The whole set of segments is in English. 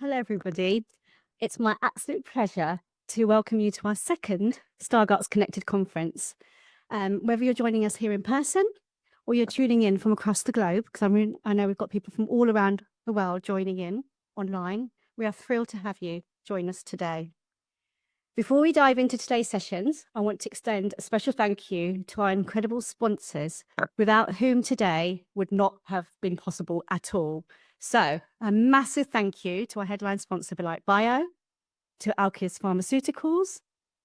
Hello, everybody. It's my absolute pleasure to welcome you to our second Stargardts Connected conference. Whether you're joining us here in person or you're tuning in from across the globe, because I know we've got people from all around the world joining in online, we are thrilled to have you join us today. Before we dive into today's sessions, I want to extend a special thank you to our incredible sponsors, without whom today would not have been possible at all. So a massive thank you to our headline sponsor, Belite Bio, to Alkeus Pharmaceuticals,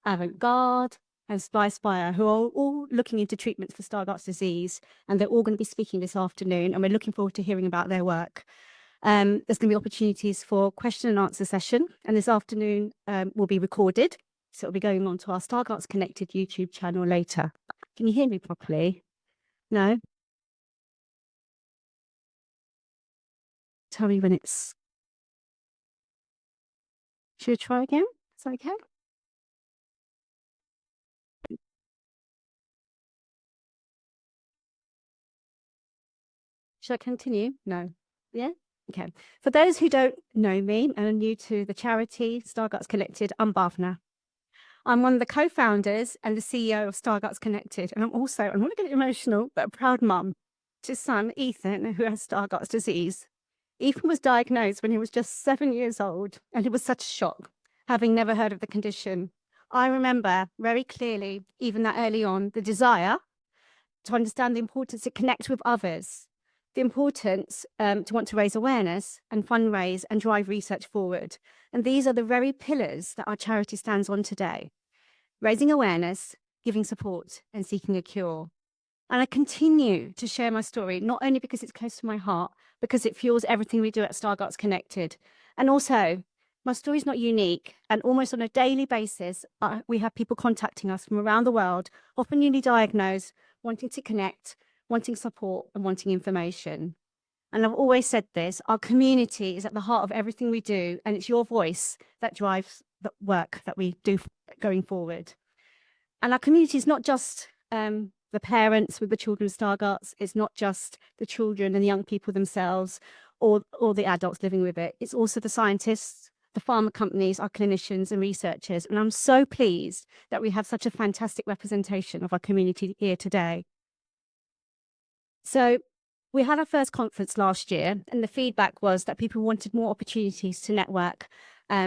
Avant-Garde, and Spice Bio, who are all looking into treatments for Stargardts disease, and they're all going to be speaking this afternoon, and we're looking forward to hearing about their work. There's going to be opportunities for question and answer session, and this afternoon will be recorded, so it'll be going on to our Stargardts Connected YouTube channel later. Can you hear me properly? No? Tell me when it's... Should we try again? Is that okay? Should I continue? No. Yeah? Okay. For those who don't know me and are new to the charity Stargardts Connected, I'm Bhavna. I'm one of the co-founders and the CEO of Stargardts Connected, and I'm not to get emotional, but a proud mum to his son, Ethan, who has Stargardts disease. Ethan was diagnosed when he was just 7 years old, and it was such a shock, having never heard of the condition. I remember very clearly, even that early on, the desire to understand the importance to connect with others, the importance to want to raise awareness and fundraise and drive research forward. And these are the very pillars that our charity stands on today: raising awareness, giving support, and seeking a cure. And I continue to share my story, not only because it's close to my heart, because it fuels everything we do at Stargardts Connected. And also, my story is not unique, and almost on a daily basis, we have people contacting us from around the world, often newly diagnosed, wanting to connect, wanting support, and wanting information. And I've always said this: our community is at the heart of everything we do, and it's your voice that drives the work that we do going forward. And our community is not just the parents with the children of Stargardts, it's not just the children and the young people themselves or the adults living with it. It's also the scientists, the pharma companies, our clinicians and researchers. And I'm so pleased that we have such a fantastic representation of our community here today. So we had our first conference last year, and the feedback was that people wanted more opportunities to network,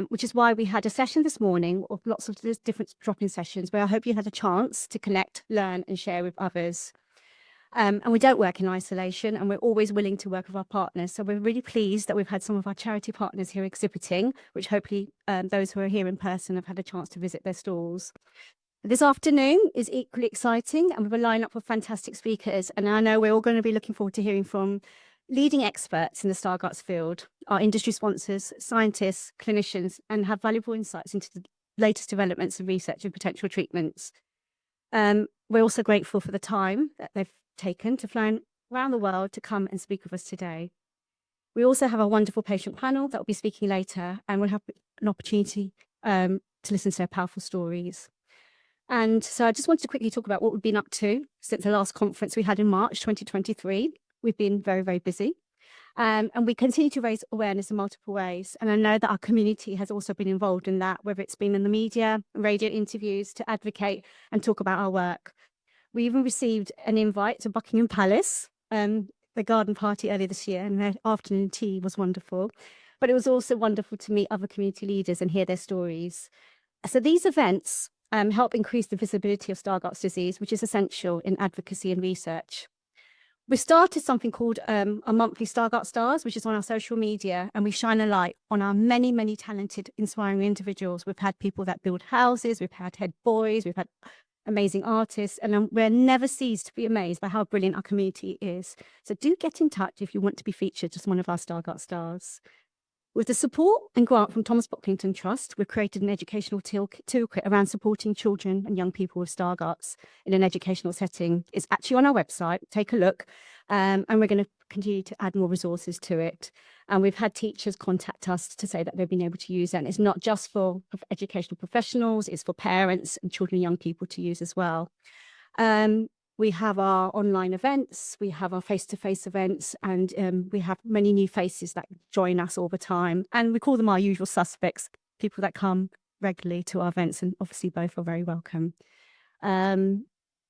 which is why we had a session this morning of lots of different drop-in sessions where I hope you had a chance to connect, learn, and share with others. And we don't work in isolation, and we're always willing to work with our partners. So we're really pleased that we've had some of our charity partners here exhibiting, which hopefully those who are here in person have had a chance to visit their stalls. This afternoon is equally exciting, and we have a lineup of fantastic speakers. And I know we're all going to be looking forward to hearing from leading experts in the Stargardts field, our industry sponsors, scientists, clinicians, and have valuable insights into the latest developments and research and potential treatments. We're also grateful for the time that they've taken to fly around the world to come and speak with us today. We also have a wonderful patient panel that will be speaking later, and we'll have an opportunity to listen to their powerful stories. And so I just wanted to quickly talk about what we've been up to since the last conference we had in March 2023. We've been very, very busy. And we continue to raise awareness in multiple ways. And I know that our community has also been involved in that, whether it's been in the media, radio interviews, to advocate and talk about our work. We even received an invite to Buckingham Palace, the garden party earlier this year, and their afternoon tea was wonderful. But it was also wonderful to meet other community leaders and hear their stories. So these events help increase the visibility of Stargardts disease, which is essential in advocacy and research. We started something called a monthly Stargardt Stars, which is on our social media, and we shine a light on our many, many talented, inspiring individuals. We've had people that build houses, we've had head boys, we've had amazing artists, and we're never ceased to be amazed by how brilliant our community is. So do get in touch if you want to be featured as one of our Stargardt Stars. With the support and grant from Thomas Pocklington Trust, we've created an educational toolkit around supporting children and young people with Stargardts in an educational setting. It's actually on our website. Take a look. And we're going to continue to add more resources to it. And we've had teachers contact us to say that they've been able to use it. And it's not just for educational professionals, it's for parents and children and young people to use as well. We have our online events, we have our face-to-face events, and we have many new faces that join us all the time. And we call them our usual suspects, people that come regularly to our events, and obviously both are very welcome.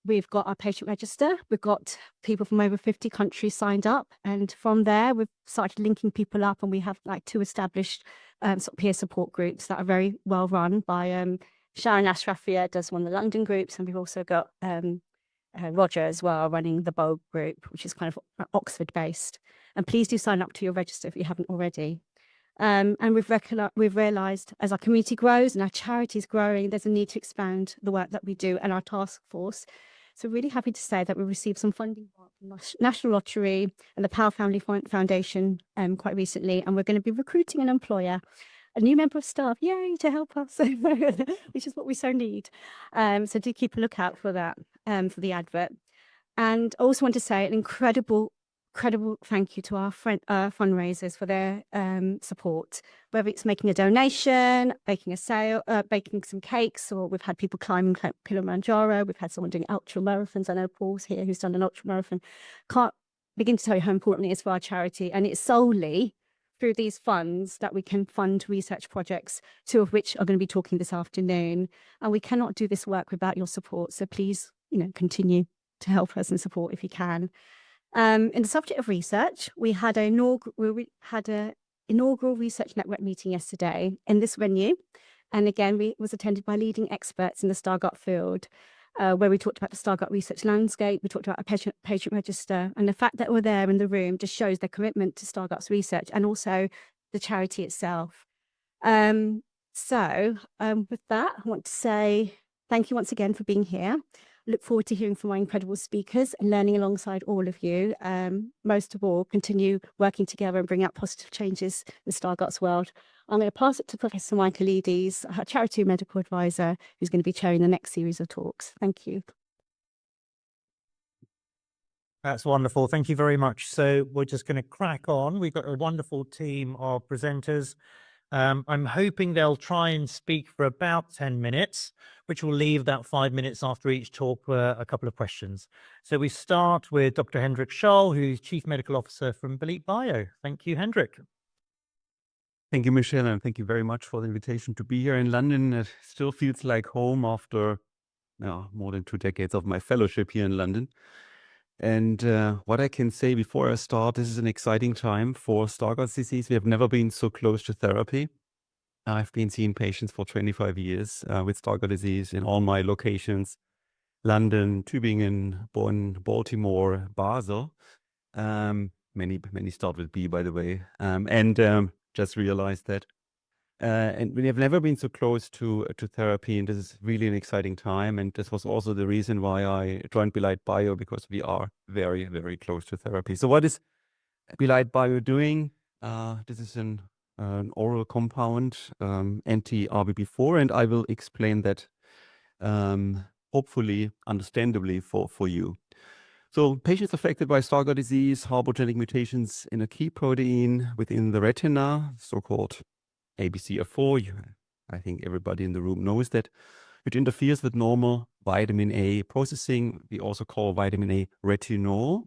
We've got our patient register. We've got people from over 50 countries signed up. And from there, we've started linking people up, and we have like 2 established sort of peer support groups that are very well run by Sharon Ashrafia does one of the London groups. And we've also got Roger as well running the Bold group, which is kind of Oxford based. And please do sign up to your register if you haven't already. And we've realised as our community grows and our charity is growing, there's a need to expand the work that we do and our task force. So really happy to say that we received some funding from the National Lottery and the Power Family Foundation quite recently, and we're going to be recruiting an employer, a new member of staff, yay, to help us, which is what we so need. So do keep a lookout for that, for the advert. And I also want to say an incredible thank you to our fundraisers for their support, whether it's making a donation, baking a sale, baking some cakes, or we've had people climbing Kilimanjaro, we've had someone doing ultra marathons. I know Paul's here who's done an ultra marathon. Can't begin to tell you how important it is for our charity, and it's solely through these funds that we can fund research projects, 2 of which are going to be talking this afternoon. And we cannot do this work without your support, so please, continue to help us and support if you can. In the subject of research, we had an inaugural research network meeting yesterday in this venue. And again, it was attended by leading experts in the Stargardt field, where we talked about the Stargardt research landscape, we talked about a patient register, and the fact that we're there in the room just shows their commitment to Stargardt's research and also the charity itself. With that, I want to say thank you once again for being here. Look forward to hearing from my incredible speakers and learning alongside all of you. Most of all, continue working together and bring out positive changes in Stargardt's world. I'm going to pass it to Professor Michaelides, our charity medical advisor, who's going to be chairing the next series of talks. Thank you. That's wonderful. Thank you very much. So we're just going to crack on. We've got a wonderful team of presenters. I'm hoping they'll try and speak for about 10 minutes, which will leave about 5 minutes after each talk for a couple of questions. So we start with Dr. Hendrik Scholl, who's Chief Medical Officer from Belite Bio. Thank you, Hendrik. Thank you, Michelle, and thank you very much for the invitation to be here in London. It still feels like home after more than 2 decades of my fellowship here in London. And what I can say before I start, this is an exciting time for Stargardt's disease. We have never been so close to therapy. I've been seeing patients for 25 years with Stargardt disease in all my locations: London, Tübingen, Bonn, Baltimore, Basel. Many start with B, by the way. Just realized that. And we have never been so close to therapy, and this is really an exciting time. And this was also the reason why I joined Belite Bio, because we are very, very close to therapy. So what is Belite Bio doing? This is an oral compound, anti-RBP4, and I will explain that hopefully understandably for you. So patients affected by Stargardt disease harbor genetic mutations in a key protein within the retina, so-called ABCA4. I think everybody in the room knows that, which interferes with normal vitamin A processing. We also call vitamin A retinol.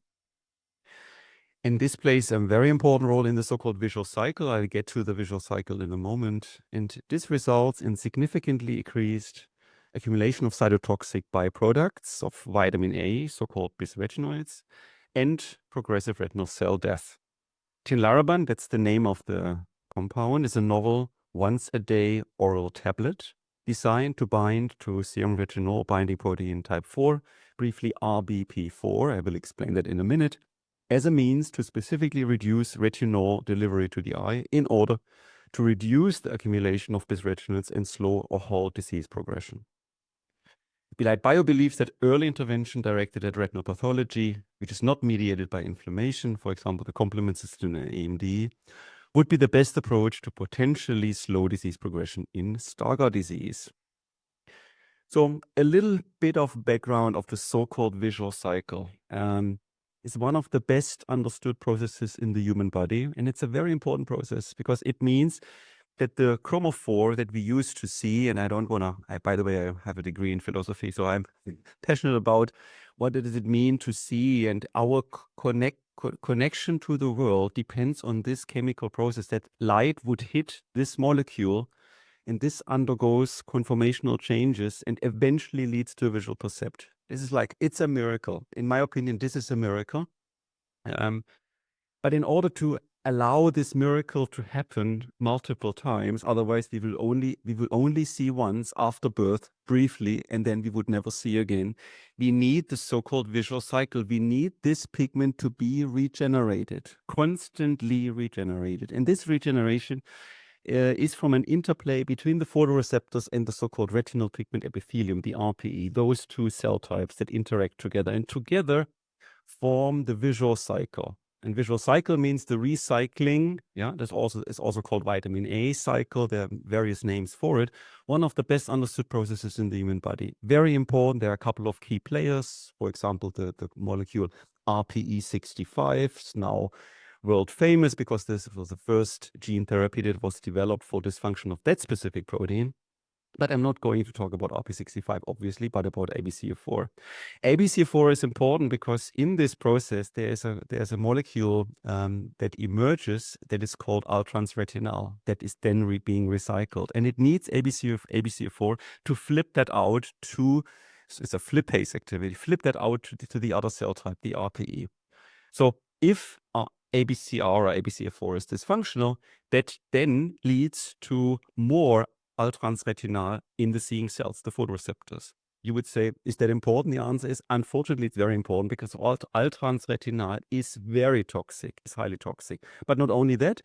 And this plays a very important role in the so-called visual cycle. I'll get to the visual cycle in a moment. And this results in significantly increased accumulation of cytotoxic byproducts of vitamin A, so-called bisretinoids, and progressive retinal cell death. Tinlarebant, that's the name of the compound, is a novel once-a-day oral tablet designed to bind to serum retinol binding protein type 4, briefly RBP4, I will explain that in a minute, as a means to specifically reduce retinol delivery to the eye in order to reduce the accumulation of bisretinoids and slow or halt disease progression. Belite Bio believes that early intervention directed at retinal pathology, which is not mediated by inflammation, for example, the complement system and AMD, would be the best approach to potentially slow disease progression in Stargardt disease. So a little bit of background of the so-called visual cycle. Is one of the best understood processes in the human body. And it's a very important process because it means that the chromophore that we used to see, and I don't want to, by the way, I have a degree in philosophy, so I'm passionate about What does it mean to see? And our connection to the world depends on this chemical process, that light would hit this molecule, and this undergoes conformational changes and eventually leads to a visual perception. This is like, it's a miracle. In my opinion, this is a miracle. But in order to allow this miracle to happen multiple times, otherwise we will only see once after birth briefly, and then we would never see again. We need the so-called visual cycle. We need this pigment to be regenerated, constantly regenerated. And this regeneration is from an interplay between the photoreceptors and the so-called retinal pigment epithelium, the RPE, those two cell types that interact together and together form the visual cycle. And visual cycle means the recycling. Yeah, is also called vitamin A cycle. There are various names for it. One of the best understood processes in the human body. Very important. There are a couple of key players. For example, the molecule RPE65 is now world famous because this was the first gene therapy that was developed for dysfunction of that specific protein. But I'm not going to talk about RP65, obviously, but about ABCA4. ABCA4 is important because in this process, there's a molecule that emerges that is called all-trans-retinal that is then being recycled. And it needs ABCA4 to flip that out to, it's a flipase activity, flip that out to the other cell type, the RPE. So if ABCR or ABCA4 is dysfunctional, that then leads to more all-trans-retinal in the seeing cells, the photoreceptors. You would say, is that important? The answer is, unfortunately, it's very important because all-trans-retinal is very toxic, is highly toxic. But not only that,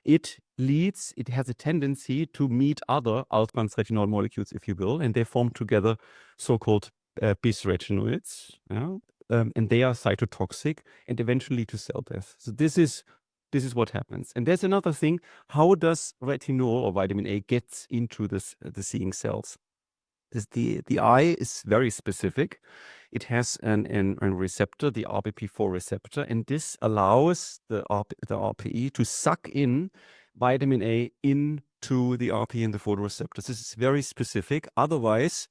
it has a tendency to meet other all-trans-retinal molecules, if you will, and they form together so-called bisretinoids, yeah? And they are cytotoxic and eventually lead to cell death. So this is what happens. And there's another thing. How does retinol or vitamin A get into the seeing cells? The eye is very specific. It has a receptor, the RBP4 receptor, and this allows the RPE to suck in vitamin A into the RPE and the photoreceptors. This is very specific. Otherwise,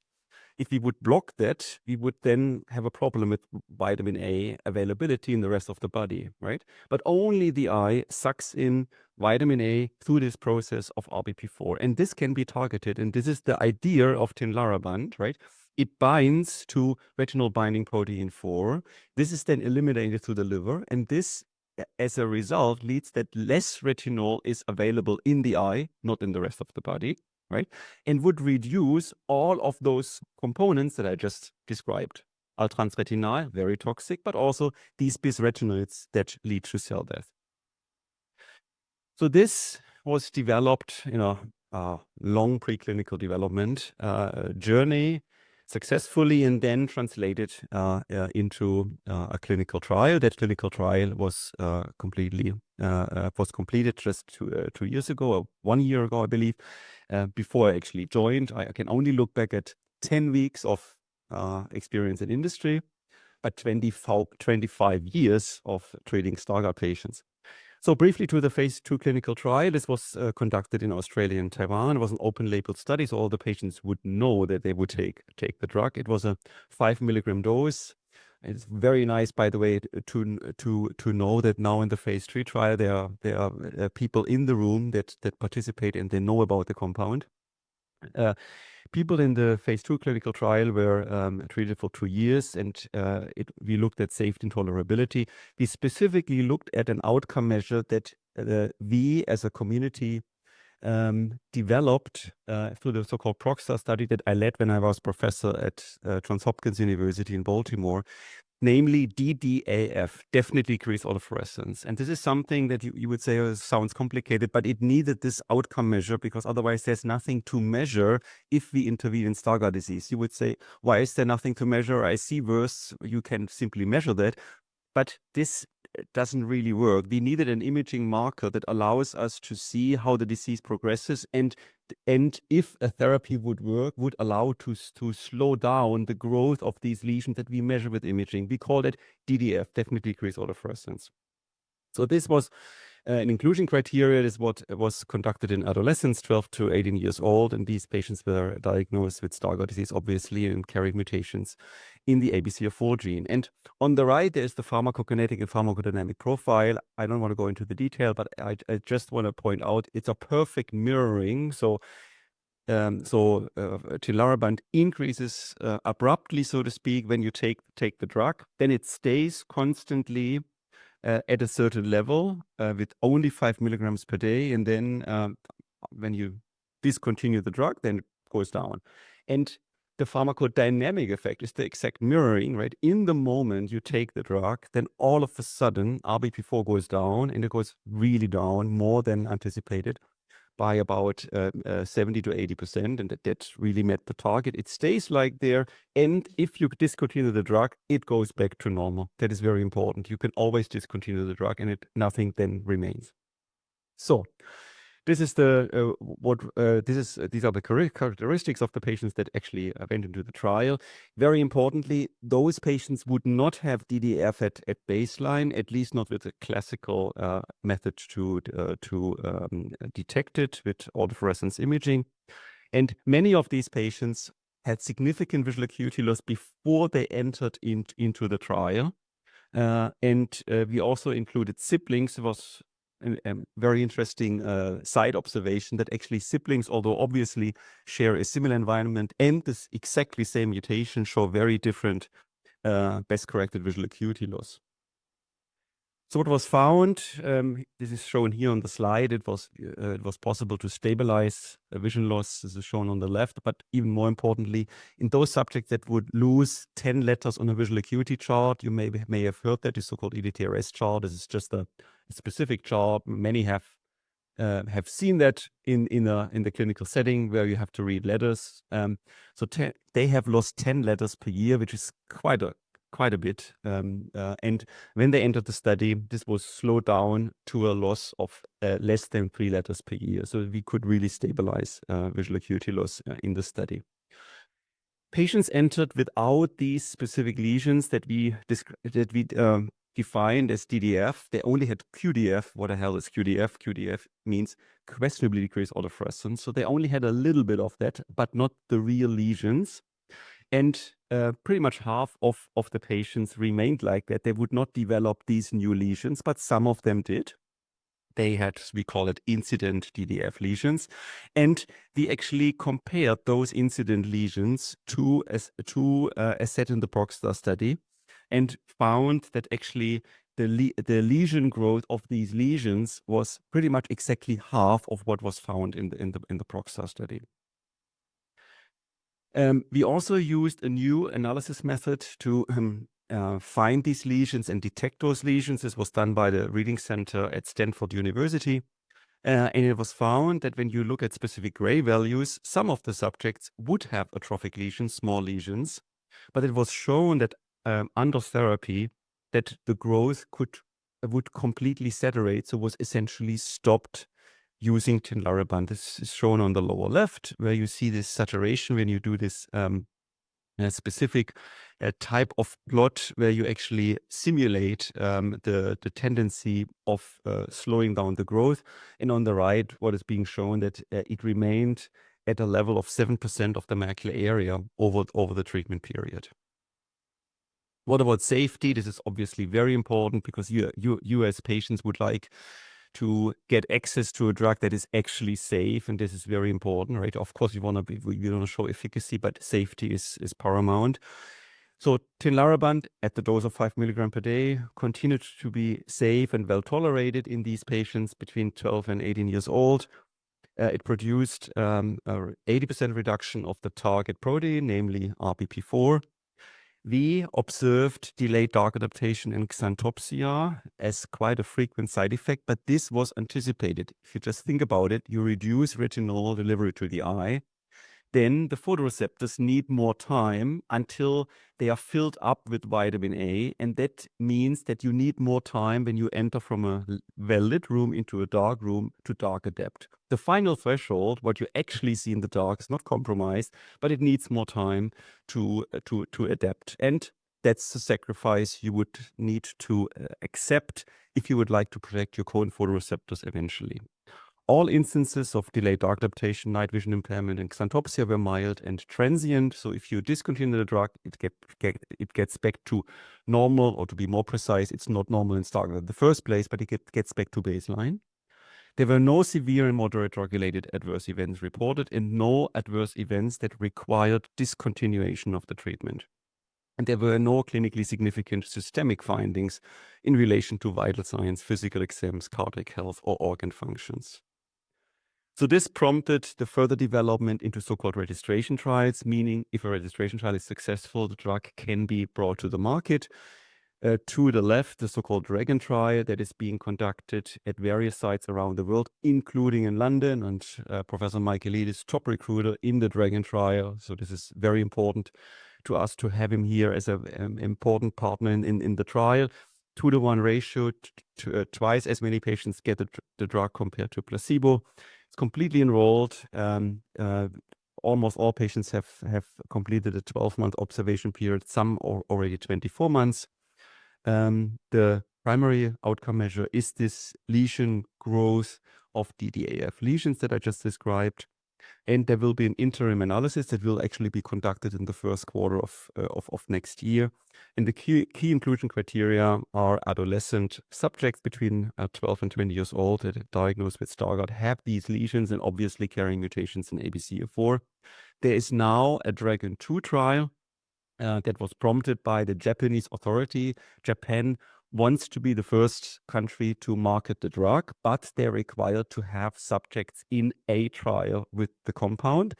if we would block that, we would then have a problem with vitamin A availability in the rest of the body, right? But only the eye sucks in vitamin A through this process of RBP4. And this can be targeted. And this is the idea of Tinlarebant, right? It binds to retinol binding protein 4. This is then eliminated through the liver. And this, as a result, leads that less retinol is available in the eye, not in the rest of the body, right? And would reduce all of those components that I just described. All-trans-retinal, very toxic, but also these bisretinoids that lead to cell death. So this was developed in a long preclinical development journey successfully and then translated into a clinical trial. That clinical trial was completed just 2 years ago, or 1 year ago, I believe. Before I actually joined, I can only look back at 10 weeks of experience in industry, but 25 years of treating Stargardt patients. So briefly to the phase 2 clinical trial, this was conducted in Australia and Taiwan. It was an open label study, so all the patients would know that they would take the drug. It was a 5 milligram dose. It's very nice, by the way, to know that now in the phase 3 trial, there are people in the room that participate and they know about the compound. People in the phase 2 clinical trial were treated for 2 years, and we looked at safety and tolerability. We specifically looked at an outcome measure that we as a community developed through the so-called PROXA study that I led when I was professor at Johns Hopkins University in Baltimore, namely DDAF, definitely decreased autofluorescence. And this is something that you would say sounds complicated, but it needed this outcome measure because otherwise there's nothing to measure if we intervene in Stargardt disease. You would say, why is there nothing to measure? I see worse. You can simply measure that. But this doesn't really work. We needed an imaging marker that allows us to see how the disease progresses, and if a therapy would work, would allow to slow down the growth of these lesions that we measure with imaging. We call it DDF, definitely decreased autofluorescence. So this was An inclusion criteria is what was conducted in adolescents, 12 to 18 years old, and these patients were diagnosed with Stargardt disease, obviously, and carried mutations in the ABCA4 gene. And on the right, there's the pharmacokinetic and pharmacodynamic profile. I don't want to go into the detail, but I just want to point out it's a perfect mirroring. So Tinlarebant increases abruptly, so to speak, when you take the drug. Then it stays constantly at a certain level with only 5 milligrams per day. And then when you discontinue the drug, then it goes down. And the pharmacodynamic effect is the exact mirroring, right? In the moment you take the drug, then all of a sudden RBP4 goes down, and it goes really down more than anticipated by about 70 to 80%, and that really met the target. It stays like there, and if you discontinue the drug, it goes back to normal. That is very important. You can always discontinue the drug, and nothing then remains. So this is these are the characteristics of the patients that actually went into the trial. Very importantly, those patients would not have DDF at baseline, at least not with a classical method to detect it with autofluorescence imaging. And many of these patients had significant visual acuity loss before they entered into the trial. And we also included siblings. It was a very interesting side observation that actually siblings, although obviously share a similar environment and this exactly same mutation, show very different best corrected visual acuity loss. So what was found, this is shown here on the slide, it was possible to stabilize vision loss. This is shown on the left, but even more importantly, in those subjects that would lose 10 letters on a visual acuity chart, you may have heard that, the so-called EDTRS chart. This is just a specific chart. Many have seen that in the clinical setting where you have to read letters. So they have lost 10 letters per year, which is quite a bit. And when they entered the study, this was slowed down to a loss of less than 3 letters per year. So we could really stabilize visual acuity loss in the study. Patients entered without these specific lesions that we defined as DDF. They only had QDF. What the hell is QDF? QDF means questionably decreased autofluorescence. So they only had a little bit of that, but not the real lesions. And pretty much half of the patients remained like that. They would not develop these new lesions, but some of them did. They had, we call it incident DDF lesions. And we actually compared those incident lesions to a set in the ProgStar study and found that actually the lesion growth of these lesions was pretty much exactly half of what was found in the ProgStar study. We also used a new analysis method to find these lesions and detect those lesions. This was done by the Reading Center at Stanford University. And it was found that when you look at specific gray values, some of the subjects would have atrophic lesions, small lesions, but it was shown that under therapy, that the growth would completely saturate, so was essentially stopped using Tinlarebant. This is shown on the lower left, where you see this saturation when you do this specific type of plot where you actually simulate the tendency of slowing down the growth. And on the right, what is being shown that it remained at a level of 7% of the macular area over the treatment period. What about safety? This is obviously very important because you as patients would like to get access to a drug that is actually safe, and this is very important, right? Of course, we want to show efficacy, but safety is paramount. So Tinlarebant at the dose of 5 milligrams per day continued to be safe and well tolerated in these patients between 12 and 18 years old. It produced 80% reduction of the target protein, namely RBP4. We observed delayed dark adaptation and xanthopsia as quite a frequent side effect, but this was anticipated. If you just think about it, you reduce retinol delivery to the eye, then the photoreceptors need more time until they are filled up with vitamin A. And that means that you need more time when you enter from a well-lit room into a dark room to dark adapt. The final threshold, what you actually see in the dark, is not compromised, but it needs more time to adapt. And That's the sacrifice you would need to accept if you would like to protect your cold photoreceptors eventually. All instances of delayed dark adaptation, night vision impairment, and xanthopsia were mild and transient. So if you discontinue the drug, it gets back to normal, or to be more precise, it's not normal in Stargardt in the first place, but it gets back to baseline. There were no severe and moderate drug-related adverse events reported, and no adverse events that required discontinuation of the treatment. And there were no clinically significant systemic findings in relation to vital signs, physical exams, cardiac health, or organ functions. So this prompted the further development into so-called registration trials, meaning if a registration trial is successful, the drug can be brought to the market. To the left, the so-called Dragon trial that is being conducted at various sites around the world, including in London, and Professor Michaelidis, top recruiter in the Dragon trial. So this is very important to us to have him here as an important partner in the trial. 2-to-1 ratio, twice as many patients get the drug compared to placebo. It's completely enrolled. Almost all patients have completed a 12-month observation period, some already 24 months. The primary outcome measure is this lesion growth of DDAF lesions that I just described. And there will be an interim analysis that will actually be conducted in the first quarter of next year. And the key inclusion criteria are adolescent subjects between 12 and 20 years old that are diagnosed with Stargardt, have these lesions, and obviously carrying mutations in ABCA4. There is now a Dragon 2 trial that was prompted by the Japanese authority. Japan wants to be the first country to market the drug, but they're required to have subjects in a trial with the compound.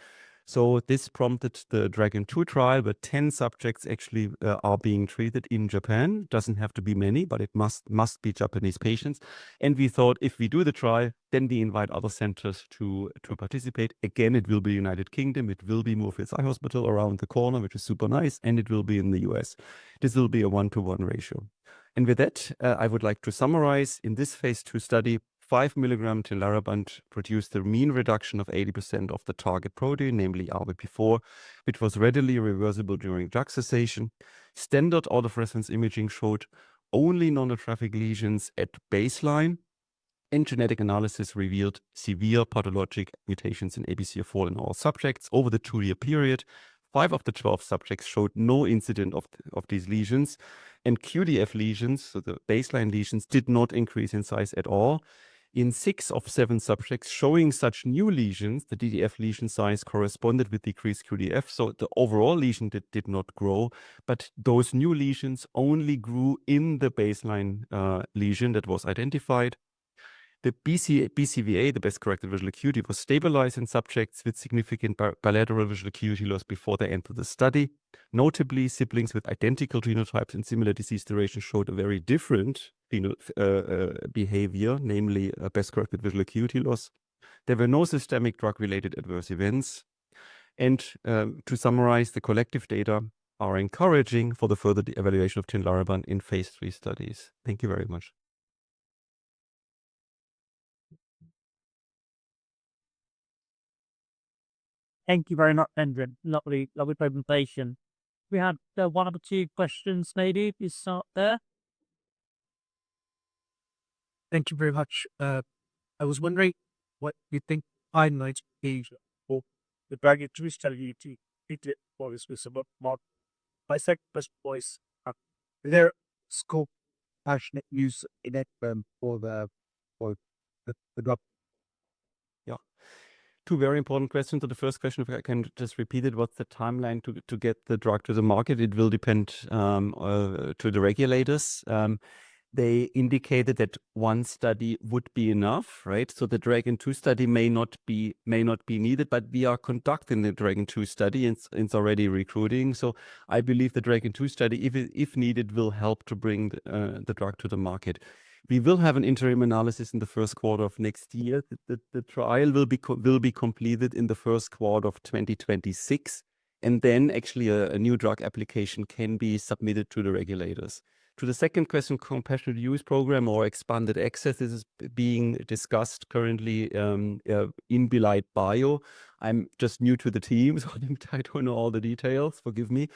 So this prompted the Dragon 2 trial, where 10 subjects actually are being treated in Japan. Doesn't have to be many, but it must be Japanese patients. And we thought if we do the trial, then we invite other centers to participate. Again, it will be United Kingdom. It will be Moorfields Eye Hospital around the corner, which is super nice. And it will be in the US. This will be a 1-to-1 ratio. And with that, I would like to summarize in this phase 2 study, 5 milligram tinlarebant produced a mean reduction of 80% of the target protein, namely RBP4, which was readily reversible during drug cessation. Standard autofluorescence imaging showed only non-atrophic lesions at baseline, and genetic analysis revealed severe pathologic mutations in ABCA4 in all subjects over the 2-year period. 5 of the 12 subjects showed no incident of these lesions, and QDF lesions, so the baseline lesions, did not increase in size at all. In 6 of 7 subjects showing such new lesions, the DDF lesion size corresponded with decreased QDF, so the overall lesion did not grow, but those new lesions only grew in the baseline lesion that was identified. The BCVA, the best corrected visual acuity, was stabilized in subjects with significant bilateral visual acuity loss before they entered the study. Notably, siblings with identical genotypes and similar disease duration showed a very different behavior, namely best corrected visual acuity loss. There were no systemic drug-related adverse events. And to summarize, the collective data are encouraging for the further evaluation of tinlarebant in phase 3 studies. Thank you very much. Thank you very much, Hendrik. Lovely presentation. We had 1 or 2 questions, maybe, if you start there. Thank you very much. I was wondering what you think timelines for the Dragon 2 study to it was about my second best voice. Is there scope passionate use in it for the drug? Yeah. 2 very important questions. So the first question, if I can just repeat it, what's the timeline to get the drug to the market? It will depend to the regulators. They indicated that 1 study would be enough, right? So the Dragon 2 study may not be needed, but we are conducting the Dragon 2 study and it's already recruiting. So I believe the Dragon 2 study, if needed, will help to bring the drug to the market. We will have an interim analysis in the first quarter of next year. The trial will be completed in the first quarter of 2026, and then actually a new drug application can be submitted to the regulators. To the second question, compassionate use program or expanded access, this is being discussed currently in Belite Bio. I'm just new to the team, so I don't know all the details, forgive me.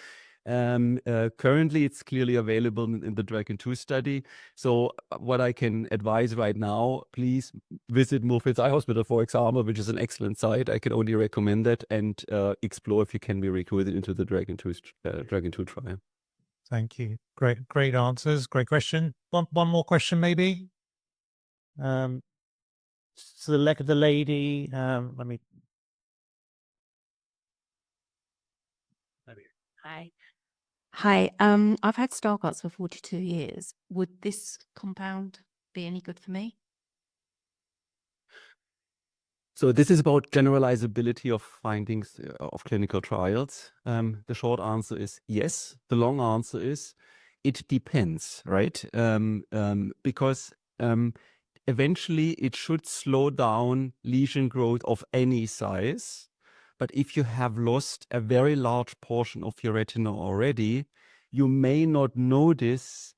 Currently, it's clearly available in the Dragon 2 study. So what I can advise right now, please visit Moorfields Eye Hospital, for example, which is an excellent site. I can only recommend that, and explore if you can be recruited into the Dragon 2 trial. Thank you. Great answers. Great question. One more question, maybe. So the lady. Let me. Hi. Hi. I've had Stargardts for 42 years. Would this compound be any good for me? So this is about generalizability of findings of clinical trials. The short answer is yes. The long answer is it depends, right? Because eventually it should slow down lesion growth of any size. But if you have lost a very large portion of your retina already, you may not notice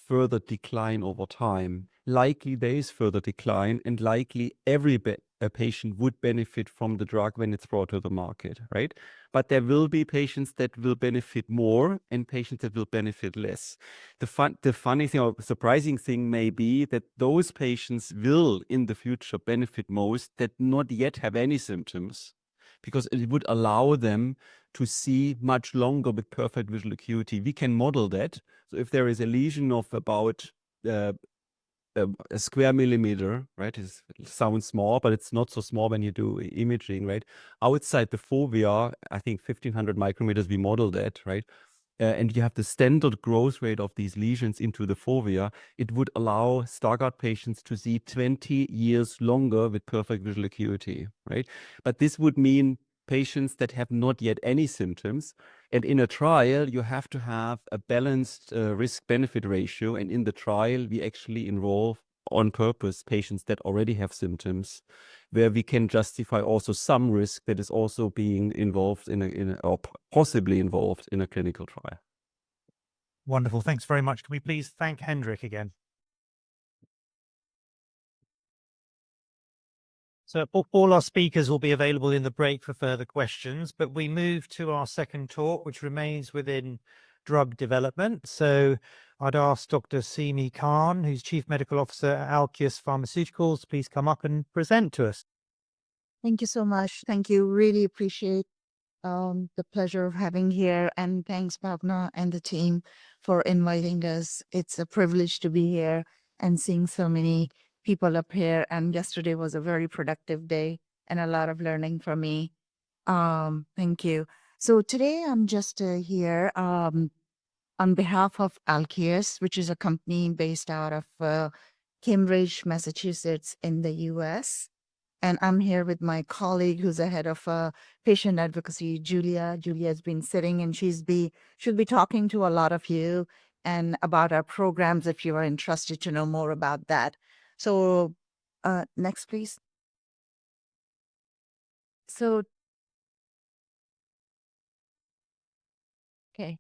further decline over time. Likely there is further decline, and likely every a patient would benefit from the drug when it's brought to the market, right? But there will be patients that will benefit more and patients that will benefit less. The funny thing or surprising thing may be that those patients will in the future benefit most that not yet have any symptoms, because it would allow them to see much longer with perfect visual acuity. We can model that. So if there is a lesion of about a square millimeter, right? It sounds small, but it's not so small when you do imaging, right? Outside the fovea, I think 1500 micrometers, we model that, right? And you have the standard growth rate of these lesions into the fovea. It would allow Stargardt patients to see 20 years longer with perfect visual acuity, right? But this would mean patients that have not yet any symptoms. And in a trial, you have to have a balanced risk-benefit ratio. And in the trial, we actually enroll on purpose patients that already have symptoms, where we can justify also some risk that is also being involved or possibly involved in a clinical trial. Wonderful. Thanks very much. Can we please thank Hendrik again? So all our speakers will be available in the break for further questions, but we move to our second talk, which remains within drug development. So I'd ask Dr. Seemi Khan, who's Chief Medical Officer at Alkeus Pharmaceuticals, please come up and present to us. Thank you so much. Thank you. Really appreciate the pleasure of having here. And thanks, Bhavna and the team for inviting us. It's a privilege to be here and seeing so many people up here. And yesterday was a very productive day and a lot of learning for me. Thank you. So today I'm just here on behalf of Alkeus, which is a company based out of Cambridge, Massachusetts in the US. And I'm here with my colleague who's the head of patient advocacy, Julia. Julia's been sitting and she'll be talking to a lot of you and about our programs if you are interested to know more about that. So next, please. So, okay.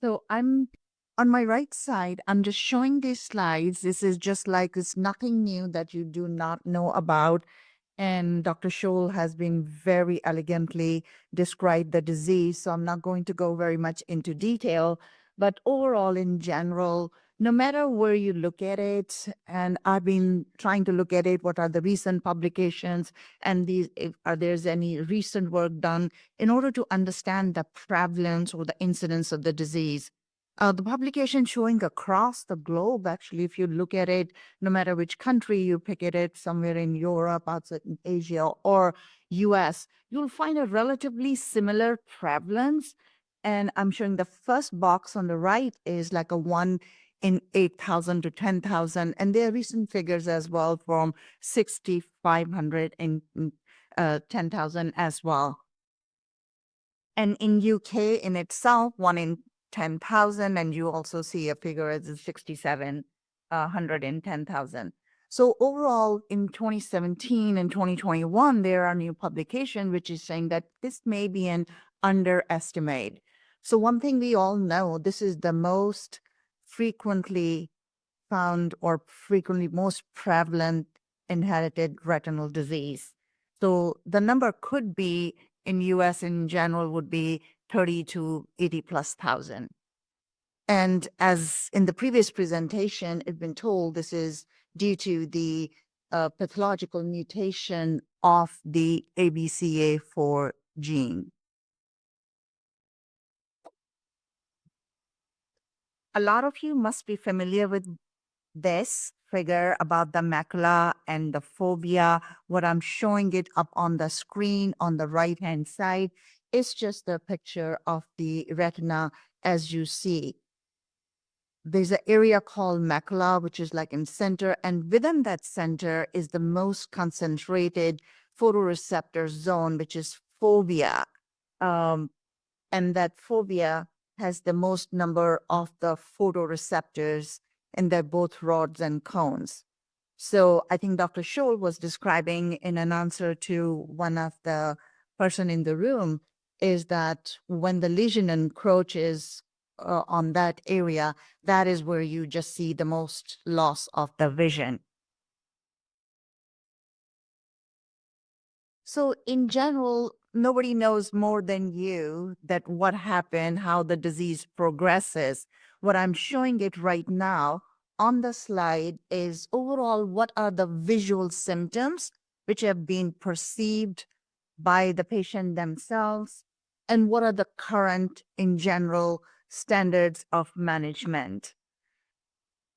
So I'm on my right side, I'm just showing these slides. This is just like it's nothing new that you do not know about. And Dr. Scholl has been very elegantly described the disease, so I'm not going to go very much into detail. But overall, in general, no matter where you look at it, and I've been trying to look at it, what are the recent publications, and if there's any recent work done in order to understand the prevalence or the incidence of the disease. The publication showing across the globe, actually, if you look at it, no matter which country you pick it, somewhere in Europe, outside in Asia, or US, you'll find a relatively similar prevalence. And I'm showing the first box on the right is like a 1 in 8,000 to 10,000. And there are recent figures as well from 6,500 and 10,000 as well. And in UK in itself, 1 in 10,000, and you also see a figure as 6,710,000. So overall, in 2017 and 2021, there are new publications which is saying that this may be an underestimate. So one thing we all know, this is the most frequently found or frequently most prevalent inherited retinal disease. So the number could be in US in general would be 30 to 80 plus thousand. And as in the previous presentation, it's been told this is due to the pathological mutation of the ABCA4 gene. A lot of you must be familiar with this figure about the macula and the fovea. What I'm showing it up on the screen on the right-hand side is just a picture of the retina as you see. There's an area called macula, which is like in center, and within that center is the most concentrated photoreceptor zone, which is fovea. And that fovea has the most number of the photoreceptors in their both rods and cones. So I think Dr. Scholl was describing in an answer to one of the person in the room is that when the lesion encroaches on that area, that is where you just see the most loss of the vision. So in general, nobody knows more than you that what happened, how the disease progresses. What I'm showing it right now on the slide is overall what are the visual symptoms which have been perceived by the patient themselves, and what are the current, in general, standards of management.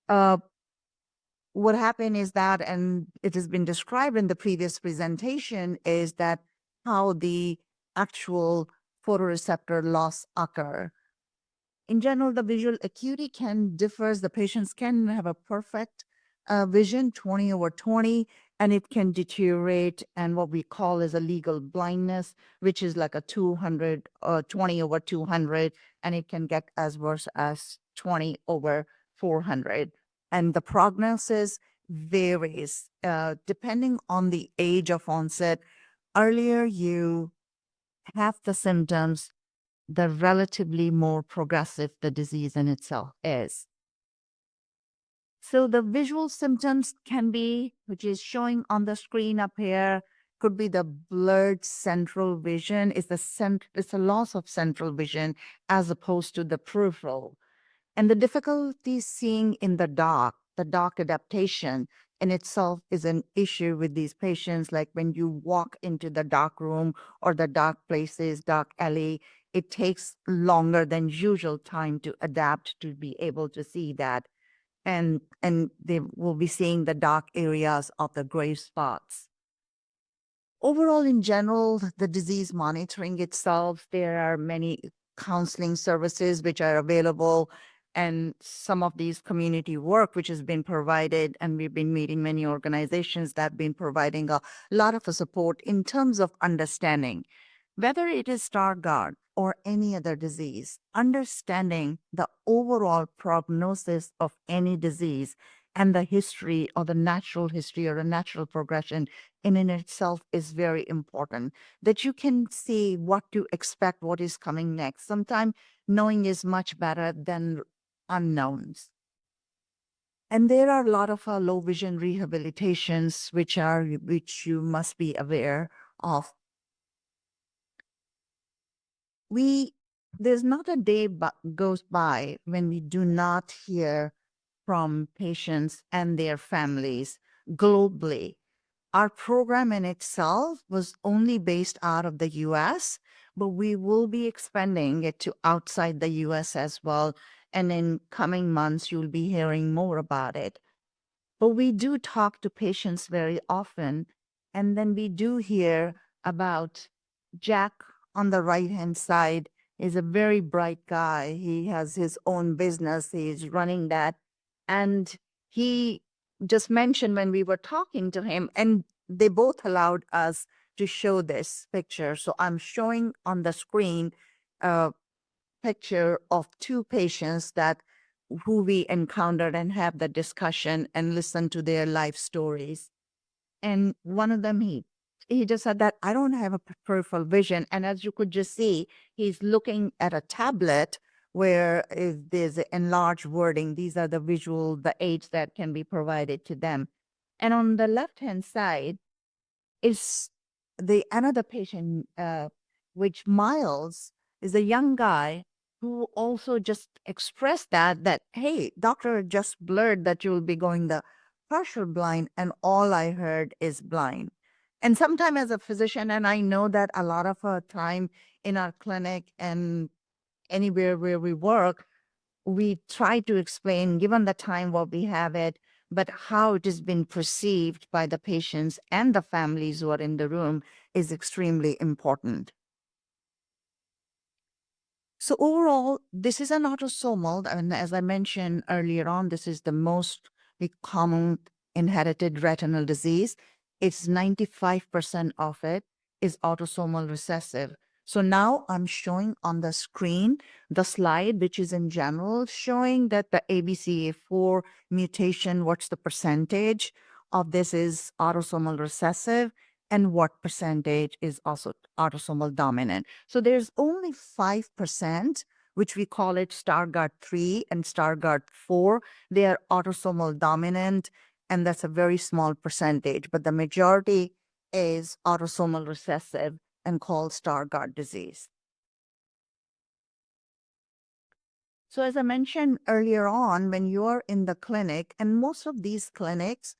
What happened is that, and it has been described in the previous presentation, is that how the actual photoreceptor loss occur. In general, the visual acuity can differ. The patients can have a perfect vision, 20/20, and it can deteriorate, and what we call is a legal blindness, which is like a 20/200, and it can get as worse as 20/400. And the prognosis varies depending on the age of onset. Earlier you have the symptoms, the relatively more progressive the disease in itself is. So the visual symptoms can be, which is showing on the screen up here, could be the blurred central vision. It's a loss of central vision as opposed to the peripheral. And the difficulty seeing in the dark adaptation in itself is an issue with these patients. Like when you walk into the dark room or the dark places, dark alley, it takes longer than usual time to adapt to be able to see that. And they will be seeing the dark areas of the gray spots. Overall, in general, the disease monitoring itself, there are many counseling services which are available, and some of these community work which has been provided, and we've been meeting many organizations that have been providing a lot of support in terms of understanding. Whether it is Stargardt or any other disease, understanding the overall prognosis of any disease and the history or the natural history or a natural progression in itself is very important, that you can see what to expect, what is coming next. Sometimes knowing is much better than unknowns. And there are a lot of low vision rehabilitations which you must be aware of. There's not a day goes by when we do not hear from patients and their families globally. Our program in itself was only based out of the US, but we will be expanding it to outside the US as well. And in coming months, you'll be hearing more about it. But we do talk to patients very often. And then we do hear about Jack on the right-hand side is a very bright guy. He has his own business. He's running that. And he just mentioned when we were talking to him, and they both allowed us to show this picture. So I'm showing on the screen a picture of two patients who we encountered and have the discussion and listen to their life stories. And one of them, he just said that I don't have a peripheral vision. And as you could just see, he's looking at a tablet where there's enlarged wording. These are the aids that can be provided to them. And on the left-hand side is another patient, which Miles is a young guy who also just expressed that, hey, doctor just blurred that you'll be going the partial blind, and all I heard is blind. And sometime as a physician, and I know that a lot of time in our clinic and anywhere where we work, we try to explain, given the time what we have it, but how it has been perceived by the patients and the families who are in the room is extremely important. So overall, this is an autosomal, and as I mentioned earlier on, this is the most common inherited retinal disease. It's 95% of it is autosomal recessive. So now I'm showing on the screen the slide, which is in general showing that the ABCA4 mutation, what's the percentage of this is autosomal recessive, and what percentage is also autosomal dominant. So there's only 5%, which we call it Stargardt 3 and Stargardt 4. They are autosomal dominant, and that's a very small percentage, but the majority is autosomal recessive and called Stargardt disease. So as I mentioned earlier on, when you're in the clinic, and most of these clinics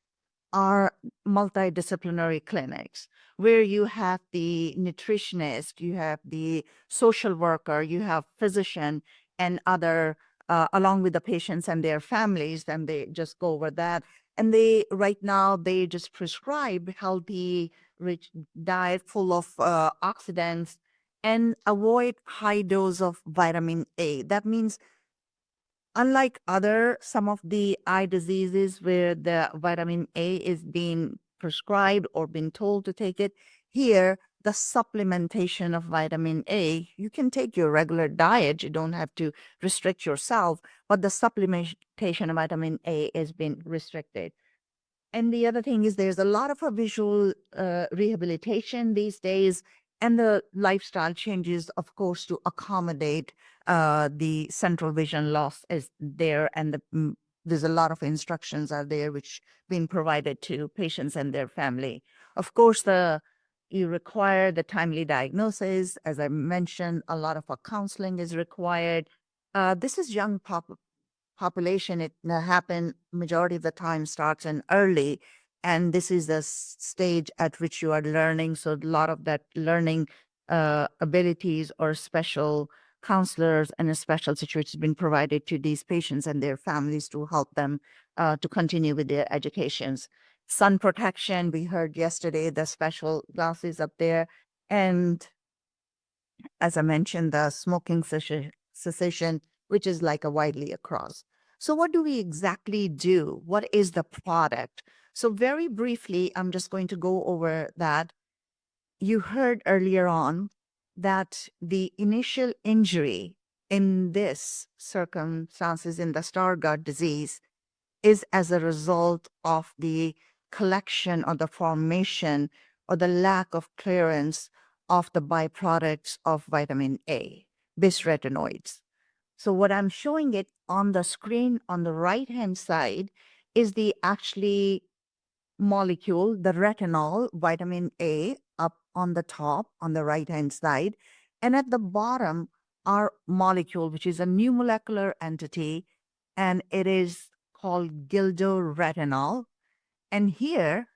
are multidisciplinary clinics where you have the nutritionist, you have the social worker, you have physician and other, along with the patients and their families, and they just go over that. And they, right now, they just prescribe healthy, rich diet full of oxidants and avoid high dose of vitamin A. That means unlike other some of the eye diseases where the vitamin A is being prescribed or been told to take it, here the supplementation of vitamin A, you can take your regular diet, you don't have to restrict yourself, but the supplementation of vitamin A is being restricted. And the other thing is there's a lot of visual rehabilitation these days, and the lifestyle changes, of course, to accommodate the central vision loss is there, and there's a lot of instructions are there which being provided to patients and their family. Of course, you require the timely diagnosis. As I mentioned, a lot of counseling is required. This is young population. It happen majority of the time starts in early, and this is the stage at which you are learning. So a lot of that learning abilities or special counselors and a special situations been provided to these patients and their families to help them to continue with their educations. Sun protection, we heard yesterday, the special glasses up there. And as I mentioned, the smoking cessation, which is like a widely across. So what do we exactly do? What is the product? So very briefly, I'm just going to go over that. You heard earlier on that the initial injury in this circumstances in the Stargardt disease is as a result of the collection or the formation or the lack of clearance of the byproducts of vitamin A, bisretinoids. So what I'm showing it on the screen on the right-hand side is the actually molecule, the retinol, vitamin A, up on the top on the right-hand side. And at the bottom, our molecule, which is a new molecular entity, and it is called gildoretinol. And here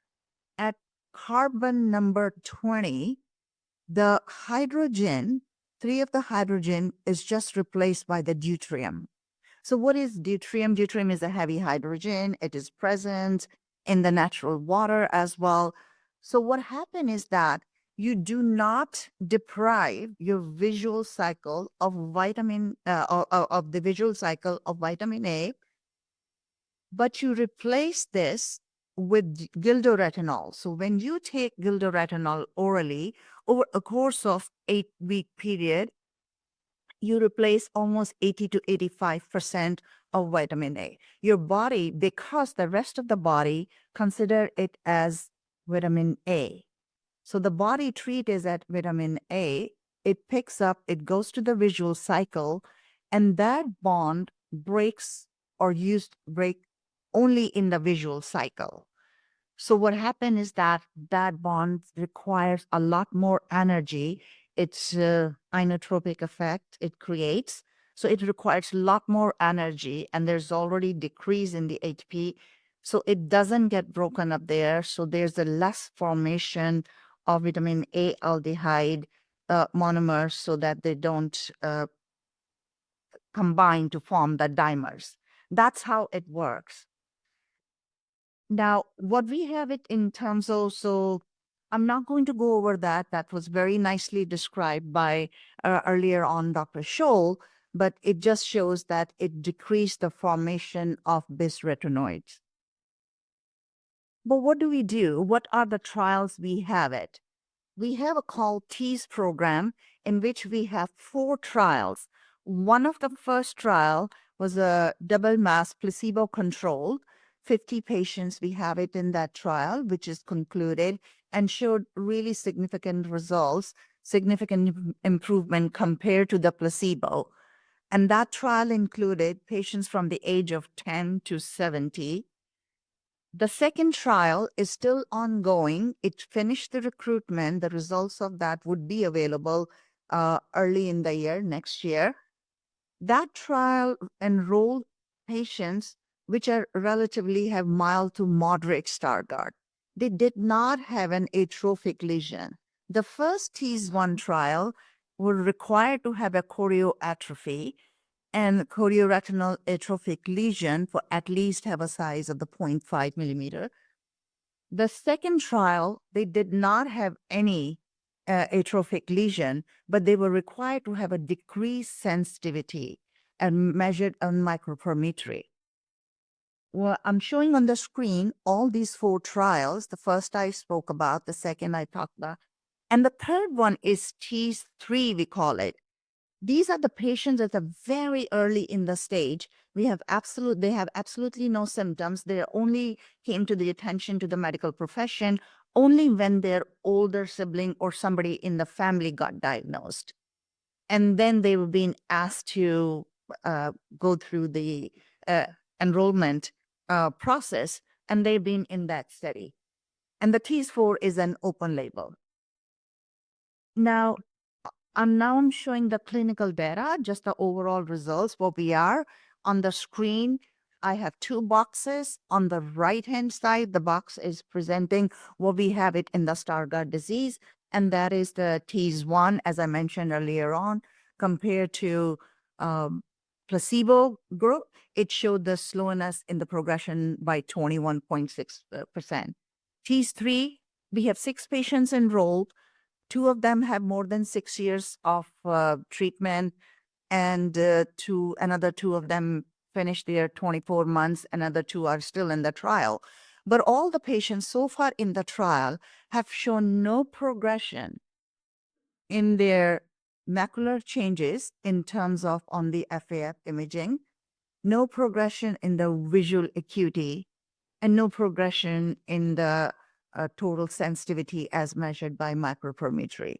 at carbon number 20, the hydrogen, 3 of the hydrogen is just replaced by the deuterium. So what is deuterium? Deuterium is a heavy hydrogen. It is present in the natural water as well. So what happened is that you do not deprive your visual cycle of of the visual cycle of vitamin A, but you replace this with gildoretinol. So when you take gildoretinol orally over a course of 8-week period, you replace almost 80 to 85% of vitamin A. Your body, because the rest of the body consider it as vitamin A. So the body treat is at vitamin A, it picks up, it goes to the visual cycle, and that bond breaks or break only in the visual cycle. So what happened is that that bond requires a lot more energy its inotropic effect it creates. So it requires a lot more energy, and there's already decrease in the ATP. So it doesn't get broken up there. So there's a less formation of vitamin A aldehyde monomers so that they don't combine to form the dimers. That's how it works. Now, what we have it in terms of, so I'm not going to go over that. That was very nicely described by earlier on Dr. Scholl, but it just shows that it decreased the formation of bisretinoids. But what do we do? What are the trials we have it? We have a called TEASE program in which we have 4 trials. One of the first trial was a double mass placebo controlled. 50 patients, we have it in that trial, which is concluded and showed really significant results, significant improvement compared to the placebo. And that trial included patients from the age of 10 to 70. The second trial is still ongoing. It finished the recruitment. The results of that would be available early in the year, next year. That trial enrolled patients which are relatively have mild to moderate Stargardt. They did not have an atrophic lesion. The first TEASE-1 trial were required to have a chorioatrophy and chorioretinal atrophic lesion for at least have a size of the 0.5 millimeter. The second trial, they did not have any atrophic lesion, but they were required to have a decreased sensitivity and measured on microperimetry. Well, I'm showing on the screen all these 4 trials. The first I spoke about, the second I talked about, and the third one is TEASE-3, we call it. These are the patients that are very early in the stage. They have absolutely no symptoms. They only came to the attention to the medical profession only when their older sibling or somebody in the family got diagnosed. And then they were being asked to go through the enrollment process, and they've been in that study. And the TEASE-4 is an open label. Now, I'm showing the clinical data, just the overall results, what we are. On the screen, I have 2 boxes. On the right-hand side, the box is presenting what we have it in the Stargardt disease, and that is the TEASE-1, as I mentioned earlier on, compared to placebo group. It showed the slowness in the progression by 21.6%. TEASE-3, we have 6 patients enrolled. 2 of them have more than 6 years of treatment, and another 2 of them finished their 24 months. Another 2 are still in the trial. But all the patients so far in the trial have shown no progression in their macular changes in terms of on the FAF imaging, no progression in the visual acuity, and no progression in the total sensitivity as measured by microperimetry.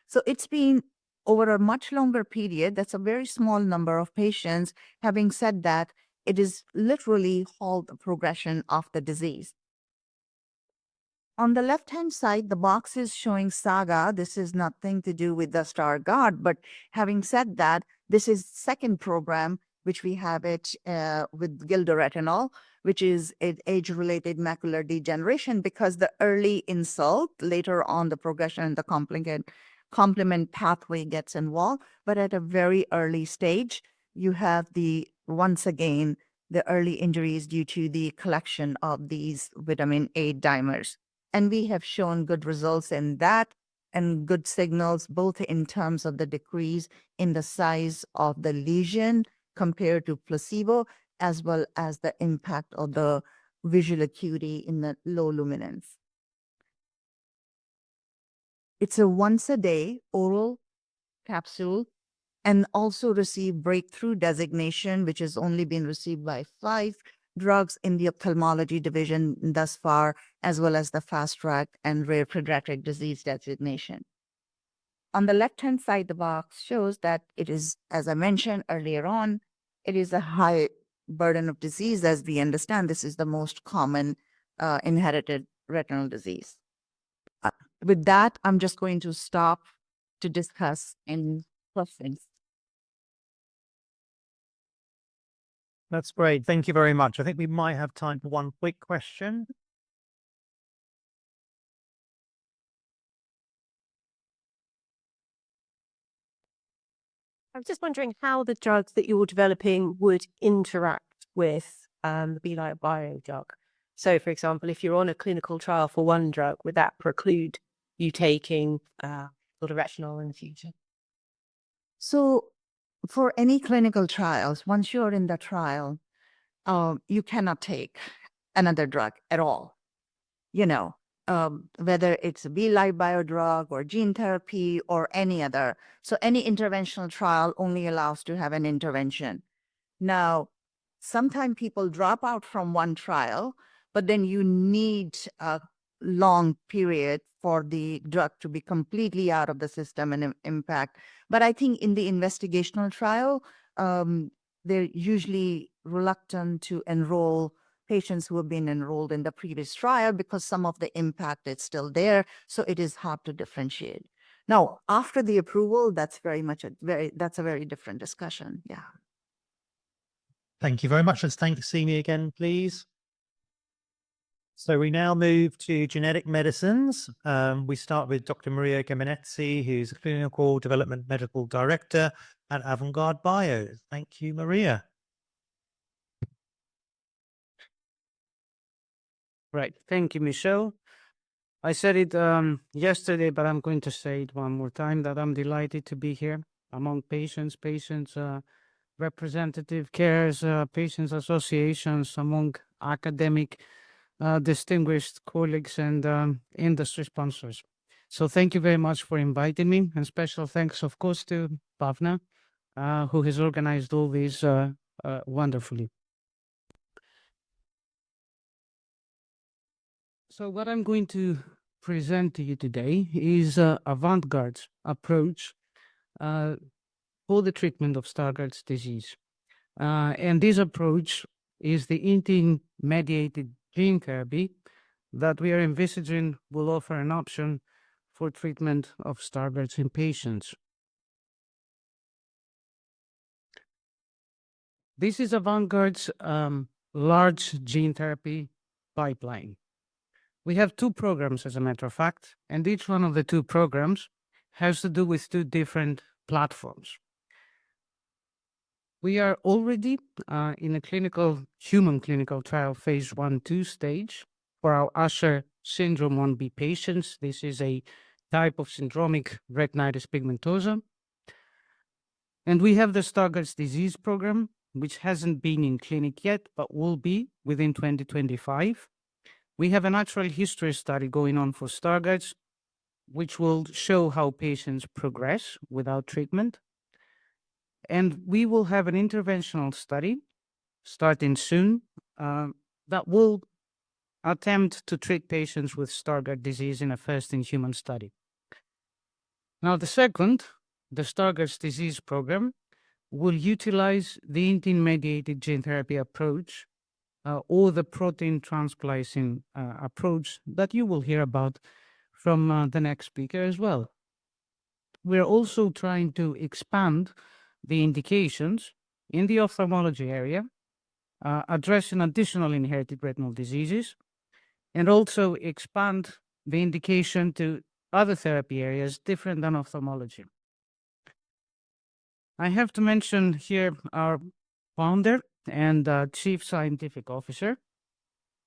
So it's been over a much longer period. That's a very small number of patients. Having said that, it is literally halt the progression of the disease. On the left-hand side, the box is showing Saga. This is nothing to do with the Stargardt, but having said that, this is second program, which we have it with gildoretinol, which is an age-related macular degeneration, because the early insult, later on the progression and the complement pathway gets involved. But at a very early stage, you have once again, the early injuries due to the collection of these vitamin A dimers. And we have shown good results in that and good signals, both in terms of the decrease in the size of the lesion compared to placebo, as well as the impact of the visual acuity in the low luminance. It's a once-a-day oral capsule, and also received breakthrough designation, which has only been received by 5 drugs in the ophthalmology division thus far, as well as the fast track and rare pediatric disease designation. On the left-hand side, the box shows that it is, as I mentioned earlier on, it is a high burden of disease. As we understand, this is the most common inherited retinal disease. With that, I'm just going to stop to discuss any questions. That's great. Thank you very much. I think we might have time for one quick question. I was just wondering how the drugs that you're developing would interact with the Be Like Bio drug. So, for example, if you're on a clinical trial for one drug, would that preclude you taking sort of retinol in the future? So, for any clinical trials, once you're in the trial, you cannot take another drug at all. Whether it's a Be Like Bio drug or gene therapy or any other. So, any interventional trial only allows to have an intervention. Now, sometimes people drop out from one trial, but then you need a long period for the drug to be completely out of the system and impact. But I think in the investigational trial, they're usually reluctant to enroll patients who have been enrolled in the previous trial because some of the impact is still there. So it is hard to differentiate. Now, after the approval, that's a very different discussion. Yeah. Thank you very much. Let's thank Simi again, please. So we now move to genetic medicines. We start with Dr. Maria Gamenetzi, who's a clinical development medical director at Avant-Garde Bio. Thank you, Maria. Right. Thank you, Michelle. I said it yesterday, but I'm going to say it one more time that I'm delighted to be here among patients, representative cares, patients associations, among academic distinguished colleagues and industry sponsors. So thank you very much for inviting me, and special thanks, of course, to Bhavna, who has organized all these wonderfully. So what I'm going to present to you today is Avant-Garde's approach for the treatment of Stargardt's disease. And this approach is the intin-mediated gene therapy that we are envisaging will offer an option for treatment of Stargardt's in patients. This is Avant-Garde's large gene therapy pipeline. We have two programs, as a matter of fact, and each one of the two programs has to do with two different platforms. We are already in a human clinical trial phase 1-2 stage for our Usher syndrome 1B patients. This is a type of syndromic retinitis pigmentosa. And we have the Stargardt's disease program, which hasn't been in clinic yet, but will be within 2025. We have a natural history study going on for Stargardt's, which will show how patients progress without treatment. And we will have an interventional study starting soon that will attempt to treat patients with Stargardt disease in a first-in-human study. Now, the Stargardt's disease program, will utilize the intin-mediated gene therapy approach or the protein transsplicing approach that you will hear about from the next speaker as well. We're also trying to expand the indications in the ophthalmology area, addressing additional inherited retinal diseases, and also expand the indication to other therapy areas different than ophthalmology. I have to mention here our founder and chief scientific officer.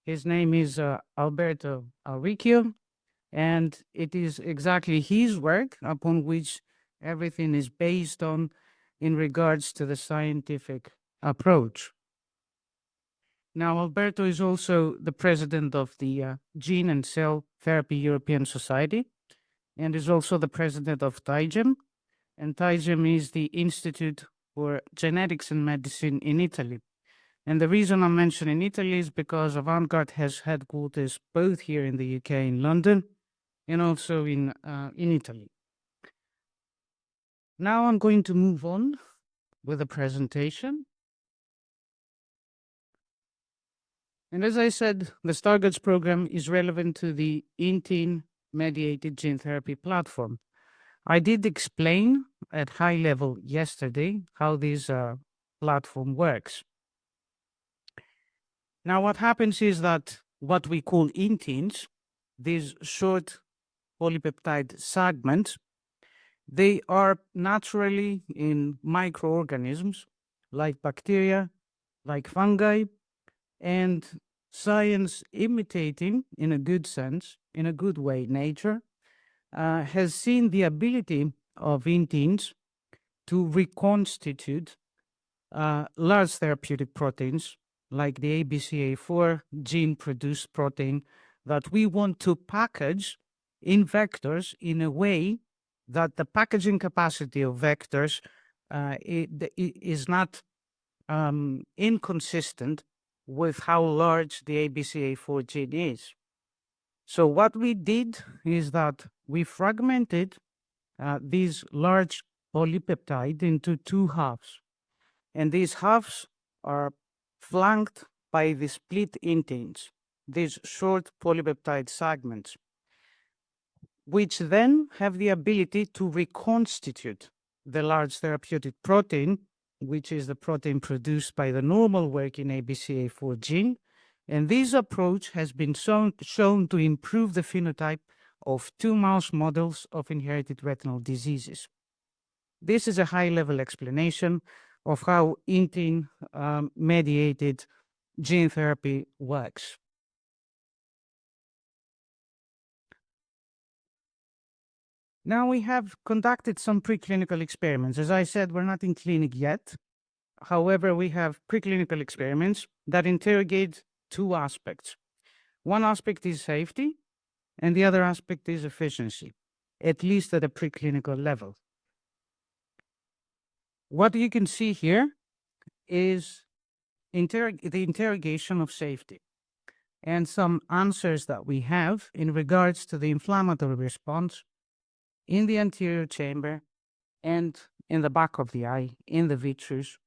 His name is Alberto Alricchio, and it is exactly his work upon which everything is based on in regards to the scientific approach. Now, Alberto is also the president of the Gene and Cell Therapy European Society, and is also the president of TIGEM. And TIGEM is the Institute for Genetics and Medicine in Italy. And the reason I'm mentioning Italy is because Avant-Garde has headquarters both here in the UK, in London, and also in Italy. Now I'm going to move on with the presentation. And as I said, the Stargardt's program is relevant to the intin-mediated gene therapy platform. I did explain at high level yesterday how this platform works. Now, what happens is that what we call intins, these short polypeptide segments, they are naturally in microorganisms like bacteria, like fungi, and science imitating, in a good sense, in a good way, nature, has seen the ability of intins to reconstitute large therapeutic proteins like the ABCA4 gene-produced protein that we want to package in vectors in a way that the packaging capacity of vectors is not inconsistent with how large the ABCA4 gene is. So what we did is that we fragmented these large polypeptide into two halves. And these halves are flanked by the split intins, these short polypeptide segments, which then have the ability to reconstitute the large therapeutic protein, which is the protein produced by the normal working ABCA4 gene. And this approach has been shown to improve the phenotype of 2 mouse models of inherited retinal diseases. This is a high-level explanation of how intin-mediated gene therapy works. Now we have conducted some preclinical experiments. As I said, we're not in clinic yet. However, we have preclinical experiments that interrogate two aspects. One aspect is safety, and the other aspect is efficiency, at least at a preclinical level. What you can see here is the interrogation of safety and some answers that we have in regards to the inflammatory response in the anterior chamber and in the back of the eye, in the vitreous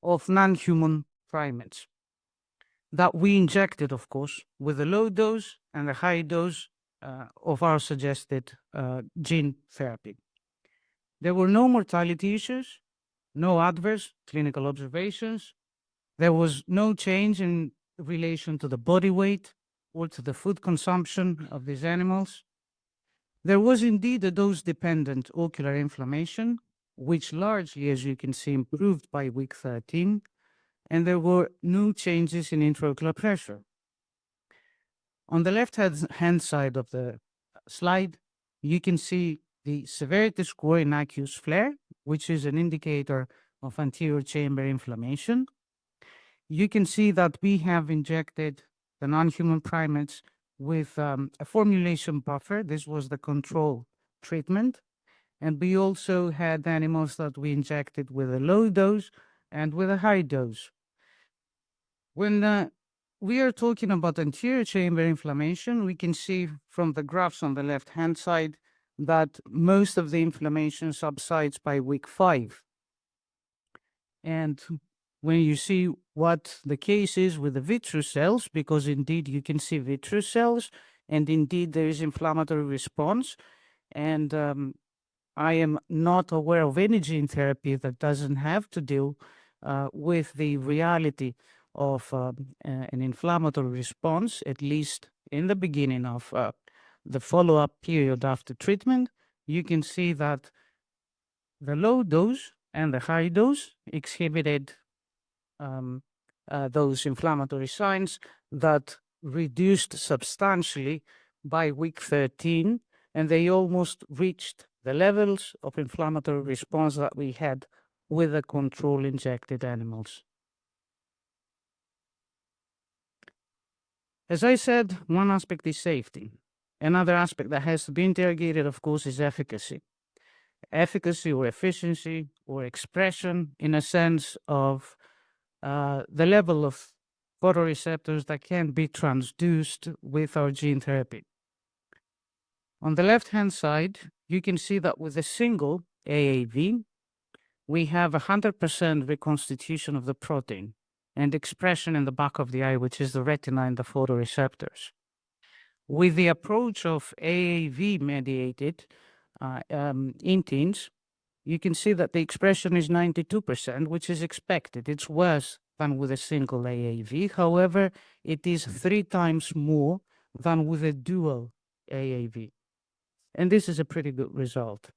of non-human primates that we injected, of course, with the low dose and the high dose of our suggested gene therapy. There were no mortality issues, no adverse clinical observations. There was no change in relation to the body weight or to the food consumption of these animals. There was indeed a dose-dependent ocular inflammation, which largely, as you can see, improved by week 13, and there were no changes in intraocular pressure. On the left-hand side of the slide, you can see the severity score in aqueous flare, which is an indicator of anterior chamber inflammation. You can see that we have injected the non-human primates with a formulation buffer. This was the control treatment. And we also had animals that we injected with a low dose and with a high dose. When we are talking about anterior chamber inflammation, we can see from the graphs on the left-hand side that most of the inflammation subsides by week 5. And when you see what the case is with the vitreous cells, because indeed you can see vitreous cells, and indeed there is inflammatory response, and I am not aware of any gene therapy that doesn't have to deal with the reality of an inflammatory response, at least in the beginning of the follow-up period after treatment. You can see that the low dose and the high dose exhibited those inflammatory signs that reduced substantially by week 13, and they almost reached the levels of inflammatory response that we had with the control injected animals. As I said, one aspect is safety. Another aspect that has to be interrogated, of course, is efficacy. Efficacy or efficiency or expression in a sense of the level of photoreceptors that can be transduced with our gene therapy. On the left-hand side, you can see that with a single AAV, we have 100% reconstitution of the protein and expression in the back of the eye, which is the retina and the photoreceptors. With the approach of AAV-mediated in teens, you can see that the expression is 92%, which is expected. It's worse than with a single AAV. However, it is 3 times more than with a dual AAV. And this is a pretty good result.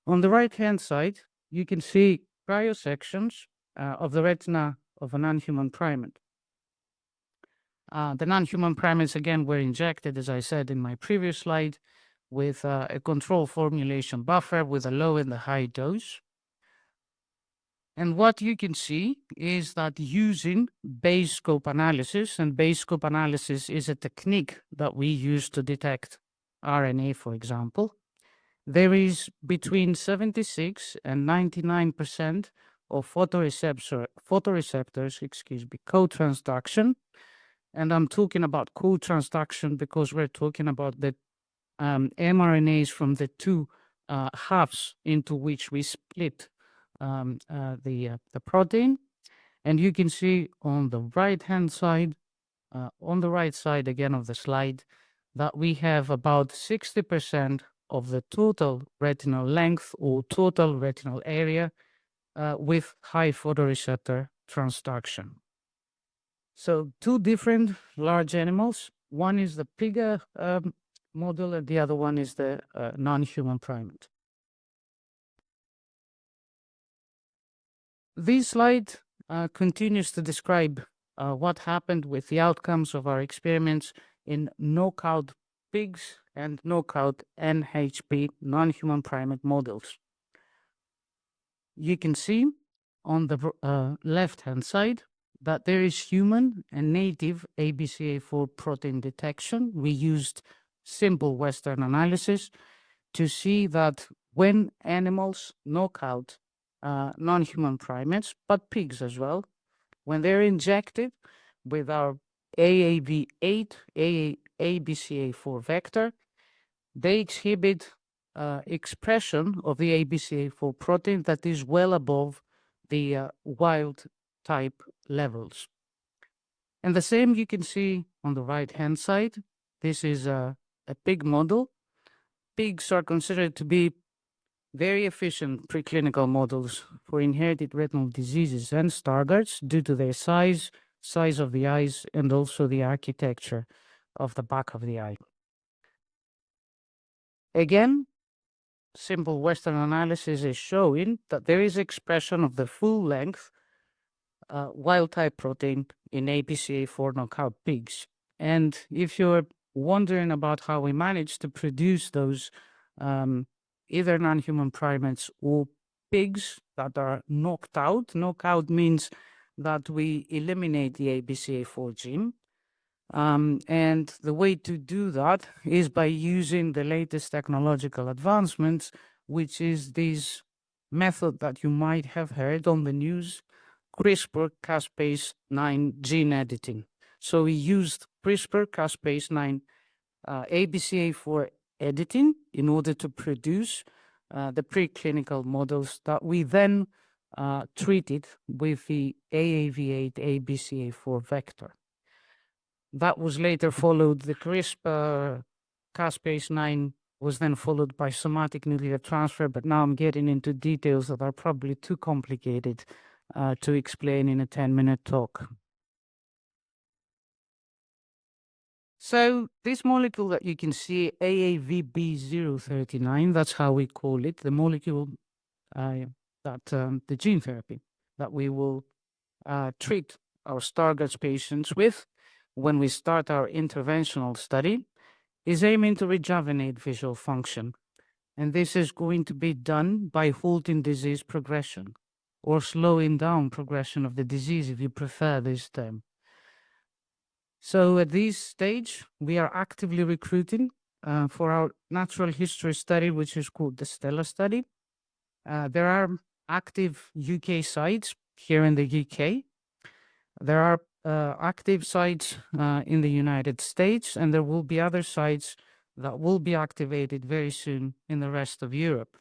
On the right-hand side, you can see cryosections of the retina of a non-human primate. The non-human primates, again, were injected, as I said in my previous slide, with a control formulation buffer with a low and a high dose. And what you can see is that using base scope analysis, and base scope analysis is a technique that we use to detect RNA, for example, there is between 76 and 99% of photoreceptors, co-transduction. And I'm talking about co-transduction because we're talking about the mRNAs from the two halves into which we split the protein. And you can see on the right-hand side, on the right side again of the slide, that we have about 60% of the total retinal length or total retinal area with high photoreceptor transduction. So 2 different large animals. One is the pig model and the other one is the non-human primate. This slide continues to describe what happened with the outcomes of our experiments in knockout pigs and knockout NHP non-human primate models. You can see on the left-hand side that there is human and native ABCA4 protein detection. We used simple Western analysis to see that when animals knock out non-human primates, but pigs as well, when they're injected with our AAV8 ABCA4 vector, they exhibit expression of the ABCA4 protein that is well above the wild type levels. And the same you can see on the right-hand side. This is a pig model. Pigs are considered to be very efficient preclinical models for inherited retinal diseases and Stargardts due to their size of the eyes, and also the architecture of the back of the eye. Again, simple Western analysis is showing that there is expression of the full length wild type protein in ABCA4 knockout pigs. And if you're wondering about how we managed to produce those either non-human primates or pigs that are knocked out, knockout means that we eliminate the ABCA4 gene. And the way to do that is by using the latest technological advancements, which is this method that you might have heard on the news, CRISPR-Cas9 gene editing. So we used CRISPR-Cas9 ABCA4 editing in order to produce the preclinical models that we then treated with the AAV8 ABCA4 vector. That was later followed, the CRISPR-Cas9 was then followed by somatic nuclear transfer, but now I'm getting into details that are probably too complicated to explain in a 10-minute talk. So this molecule that you can see, AAVB039, that's how we call it, the molecule the gene therapy that we will treat our Stargardts patients with when we start our interventional study, is aiming to rejuvenate visual function. And this is going to be done by halting disease progression or slowing down progression of the disease, if you prefer this term. So at this stage, we are actively recruiting for our natural history study, which is called the STELLA study. There are active UK sites here in the UK. There are active sites in the United States, and there will be other sites that will be activated very soon in the rest of Europe.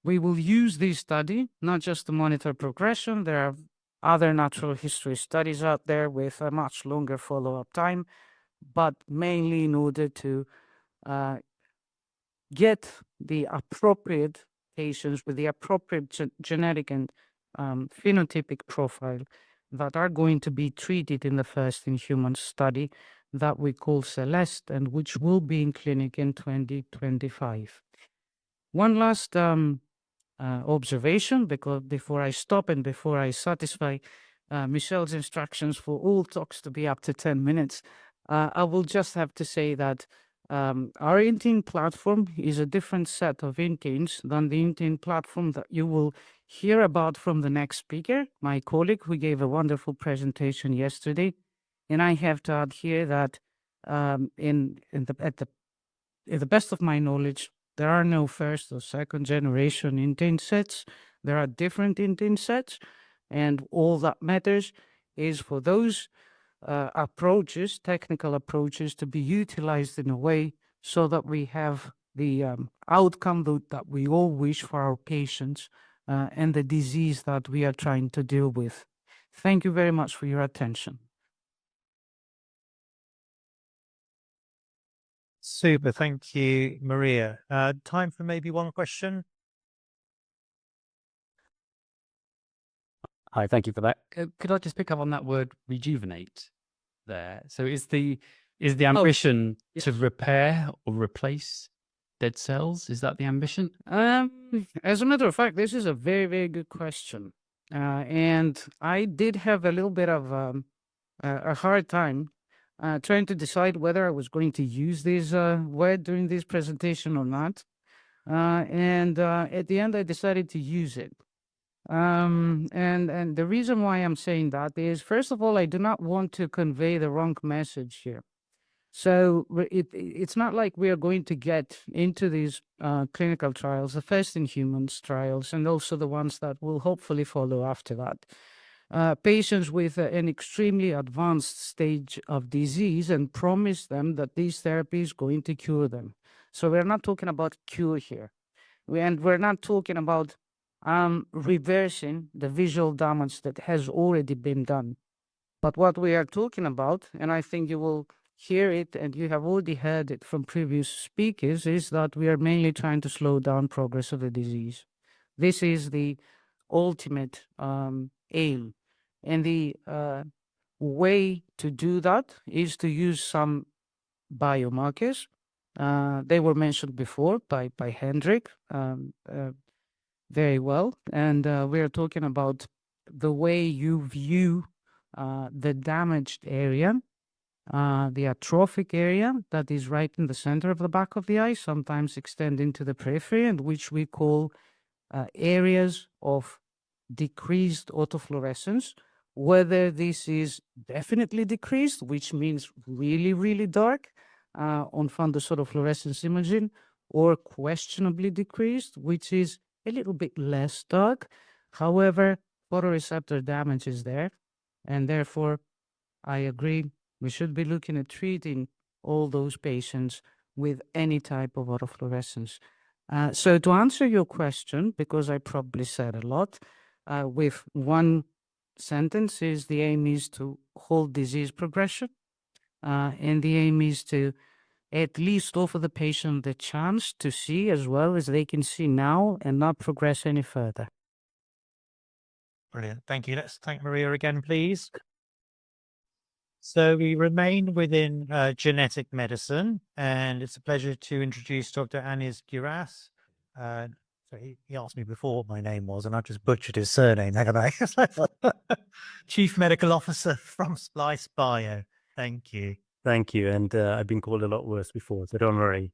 We will use this study not just to monitor progression. There are other natural history studies out there with a much longer follow-up time, but mainly in order to get the appropriate patients with the appropriate genetic and phenotypic profile that are going to be treated in the first in human study that we call Celeste, and which will be in clinic in 2025. One last observation, because before I stop and before I satisfy Michelle's instructions for all talks to be up to 10 minutes, I will just have to say that our Intune platform is a different set of Intunes than the Intune platform that you will hear about from the next speaker, my colleague, who gave a wonderful presentation yesterday. And I have to add here that in the best of my knowledge, there are no first or second generation Intune sets. There are different Intune sets, and all that matters is for those approaches, technical approaches, to be utilized in a way so that we have the outcome that we all wish for our patients and the disease that we are trying to deal with. Thank you very much for your attention. Super. Thank you, Maria. Time for maybe one question. Hi, thank you for that. Could I just pick up on that word rejuvenate there? So is the ambition to repair or replace dead cells? Is that the ambition? As a matter of fact, this is a very, very good question. And I did have a little bit of a hard time trying to decide whether I was going to use this word during this presentation or not. And at the end, I decided to use it. And the reason why I'm saying that is, first of all, I do not want to convey the wrong message here. So it's not like we are going to get into these clinical trials, the first in humans trials, and also the ones that will hopefully follow after that. Patients with an extremely advanced stage of disease, and promise them that this therapy is going to cure them. So we're not talking about cure here. We're not talking about reversing the visual damage that has already been done. But what we are talking about, and I think you will hear it, and you have already heard it from previous speakers, is that we are mainly trying to slow down progress of the disease. This is the ultimate aim. And the way to do that is to use some biomarkers. They were mentioned before by Hendrik very well. And we are talking about the way you view the damaged area, the atrophic area that is right in the center of the back of the eye, sometimes extending to the periphery, and which we call areas of decreased autofluorescence. Whether this is definitely decreased, which means really, really dark on fundus autofluorescence imaging, or questionably decreased, which is a little bit less dark. However, photoreceptor damage is there, and therefore I agree we should be looking at treating all those patients with any type of autofluorescence. So to answer your question, because I probably said a lot, with one sentence, is the aim is to halt disease progression, and the aim is to at least offer the patient the chance to see as well as they can see now and not progress any further. Brilliant. Thank you. Let's thank Maria again, please. So we remain within genetic medicine, and it's a pleasure to introduce Dr. Anis Giras. So he asked me before what my name was, and I just butchered his surname, haven't I? Chief Medical Officer from Splice Bio. Thank you. Thank you. And I've been called a lot worse before, so don't worry.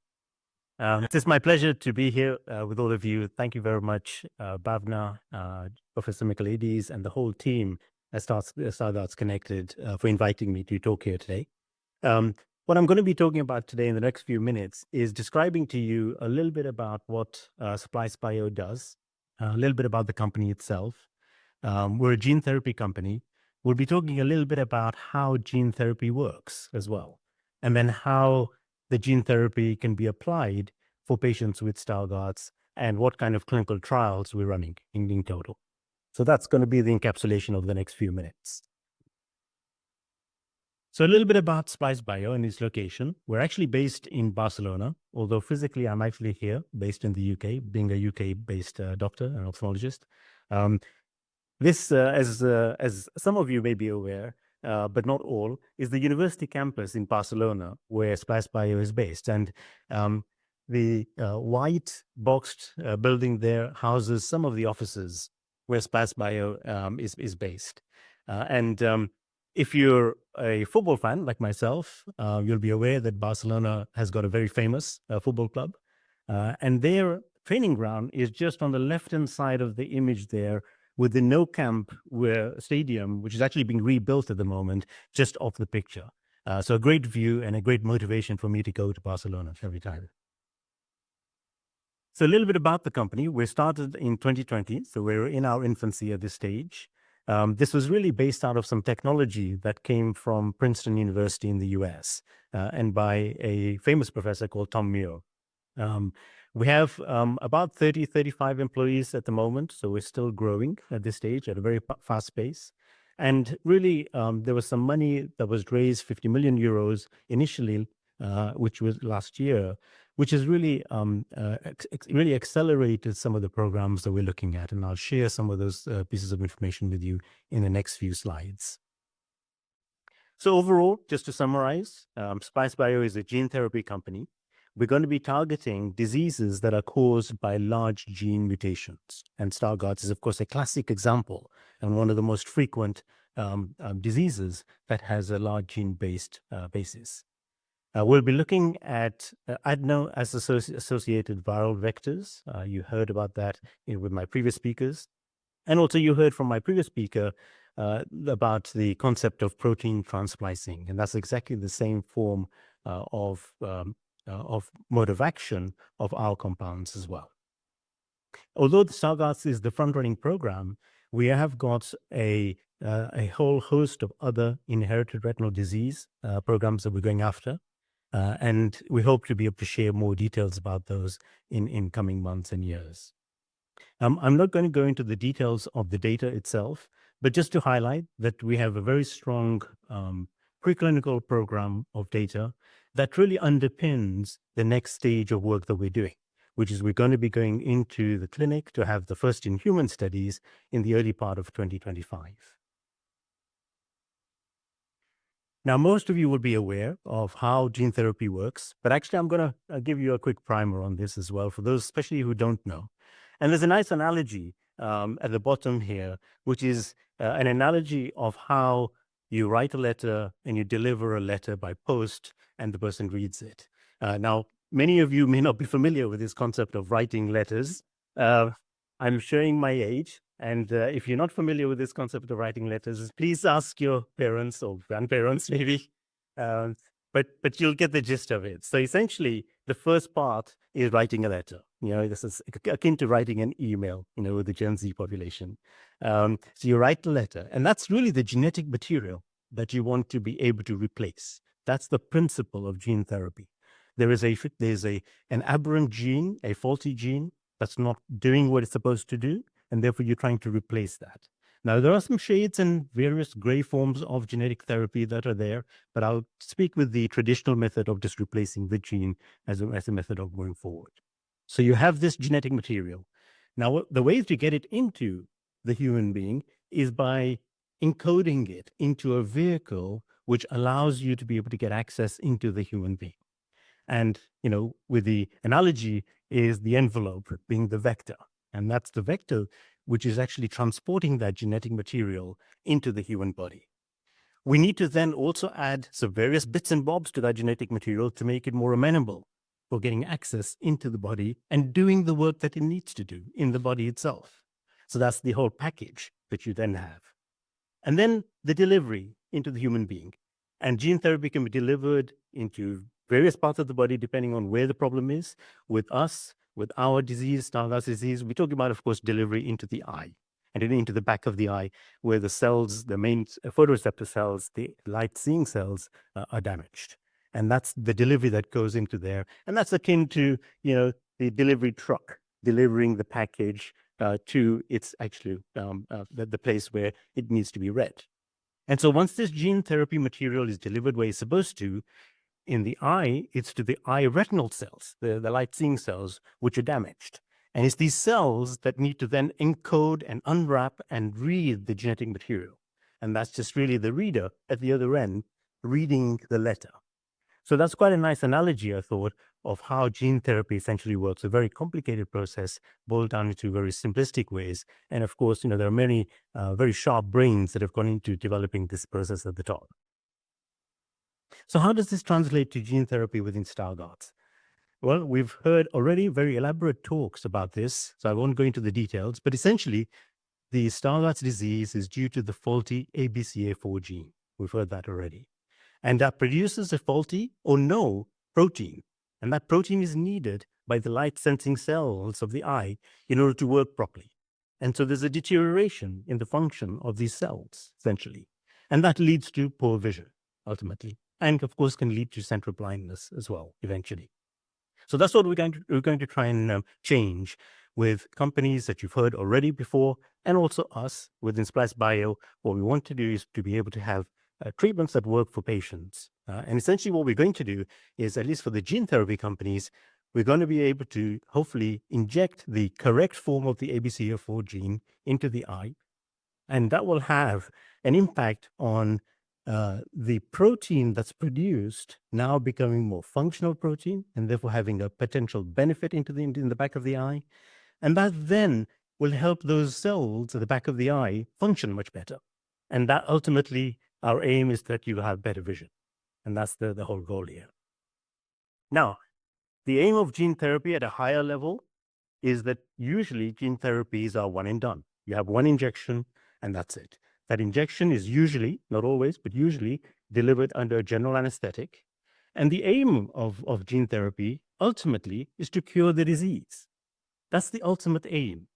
It's my pleasure to be here with all of you. Thank you very much, Bhavna, Professor Michaelides, and the whole team at Stargardts Connected for inviting me to talk here today. What I'm going to be talking about today in the next few minutes is describing to you a little bit about what Splice Bio does, a little bit about the company itself. We're a gene therapy company. We'll be talking a little bit about how gene therapy works as well, and then how the gene therapy can be applied for patients with Stargardts and what kind of clinical trials we're running in total. So that's going to be the encapsulation of the next few minutes. So a little bit about Splice Bio and its location. We're actually based in Barcelona, although physically I'm actually here, based in the UK, being a UK-based doctor and ophthalmologist. This, as some of you may be aware, but not all, is the university campus in Barcelona where Splice Bio is based. And the white boxed building there houses some of the offices where Splice Bio is based. If you're a football fan like myself, you'll be aware that Barcelona has got a very famous football club. And their training ground is just on the left-hand side of the image there, with the No Camp stadium, which is actually being rebuilt at the moment, just off the picture. So a great view and a great motivation for me to go to Barcelona every time. So a little bit about the company. We started in 2020, so we're in our infancy at this stage. This was really based out of some technology that came from Princeton University in the US and by a famous professor called Tom Muir. We have about 30, 35 employees at the moment, so we're still growing at this stage at a very fast pace. And really, there was some money that was raised, 50 million euros initially, which was last year, which has really, really accelerated some of the programs that we're looking at. And I'll share some of those pieces of information with you in the next few slides. So overall, just to summarize, Splice Bio is a gene therapy company. We're going to be targeting diseases that are caused by large gene mutations. And Stargardts is, of course, a classic example and one of the most frequent diseases that has a large gene-based basis. We'll be looking at adeno-associated viral vectors. You heard about that with my previous speakers. And also you heard from my previous speaker about the concept of protein transplicing. And that's exactly the same form of mode of action of our compounds as well. Although the Stargardts is the front-running program, we have got a whole host of other inherited retinal disease programs that we're going after. And we hope to be able to share more details about those in coming months and years. I'm not going to go into the details of the data itself, but just to highlight that we have a very strong preclinical program of data that really underpins the next stage of work that we're doing, which is we're going to be going into the clinic to have the first in human studies in the early part of 2025. Now, most of you will be aware of how gene therapy works, but actually I'm going to give you a quick primer on this as well for those especially who don't know. And there's a nice analogy at the bottom here, which is an analogy of how you write a letter and you deliver a letter by post and the person reads it. Now, many of you may not be familiar with this concept of writing letters. I'm showing my age. And if you're not familiar with this concept of writing letters, please ask your parents or grandparents maybe. But you'll get the gist of it. So essentially, the first part is writing a letter. This is akin to writing an email, with the Gen Z population. So you write the letter, and that's really the genetic material that you want to be able to replace. That's the principle of gene therapy. There's an aberrant gene, a faulty gene that's not doing what it's supposed to do, and therefore you're trying to replace that. Now, there are some shades and various gray forms of genetic therapy that are there, but I'll speak with the traditional method of just replacing the gene as a method of going forward. So you have this genetic material. Now, the way to get it into the human being is by encoding it into a vehicle which allows you to be able to get access into the human being. And, with the analogy is the envelope being the vector. And that's the vector which is actually transporting that genetic material into the human body. We need to then also add some various bits and bobs to that genetic material to make it more amenable for getting access into the body and doing the work that it needs to do in the body itself. So that's the whole package that you then have. And then the delivery into the human being. And gene therapy can be delivered into various parts of the body depending on where the problem is. With us, with our disease, Stargardts disease, we're talking about, of course, delivery into the eye and then into the back of the eye where the cells, the main photoreceptor cells, the light-seeing cells are damaged. And that's the delivery that goes into there. And that's akin to, the delivery truck delivering the package to its actually the place where it needs to be read. And so once this gene therapy material is delivered where it's supposed to, in the eye, it's to the eye retinal cells, the light-seeing cells, which are damaged. And it's these cells that need to then encode and unwrap and read the genetic material. And that's just really the reader at the other end reading the letter. So that's quite a nice analogy, I thought, of how gene therapy essentially works. A very complicated process boiled down into very simplistic ways. And of course, there are many very sharp brains that have gone into developing this process at the top. So how does this translate to gene therapy within Stargardts? Well, we've heard already very elaborate talks about this, so I won't go into the details, but essentially, the Stargardts disease is due to the faulty ABCA4 gene. We've heard that already. And that produces a faulty or no protein. And that protein is needed by the light-sensing cells of the eye in order to work properly. And so there's a deterioration in the function of these cells, essentially. And that leads to poor vision, ultimately. And of course, can lead to central blindness as well, eventually. So that's what we're going to try and change with companies that you've heard already before, and also us within Splice Bio. What we want to do is to be able to have treatments that work for patients. And essentially what we're going to do is, at least for the gene therapy companies, we're going to be able to hopefully inject the correct form of the ABCA4 gene into the eye. And that will have an impact on the protein that's produced now becoming more functional protein, and therefore having a potential benefit in the back of the eye. And that then will help those cells at the back of the eye function much better. And that ultimately, our aim is that you have better vision. And that's the whole goal here. Now, the aim of gene therapy at a higher level is that usually gene therapies are one and done. You have one injection and that's it. That injection is usually, not always, but usually delivered under a general anesthetic. And the aim of gene therapy ultimately is to cure the disease. That's the ultimate aim.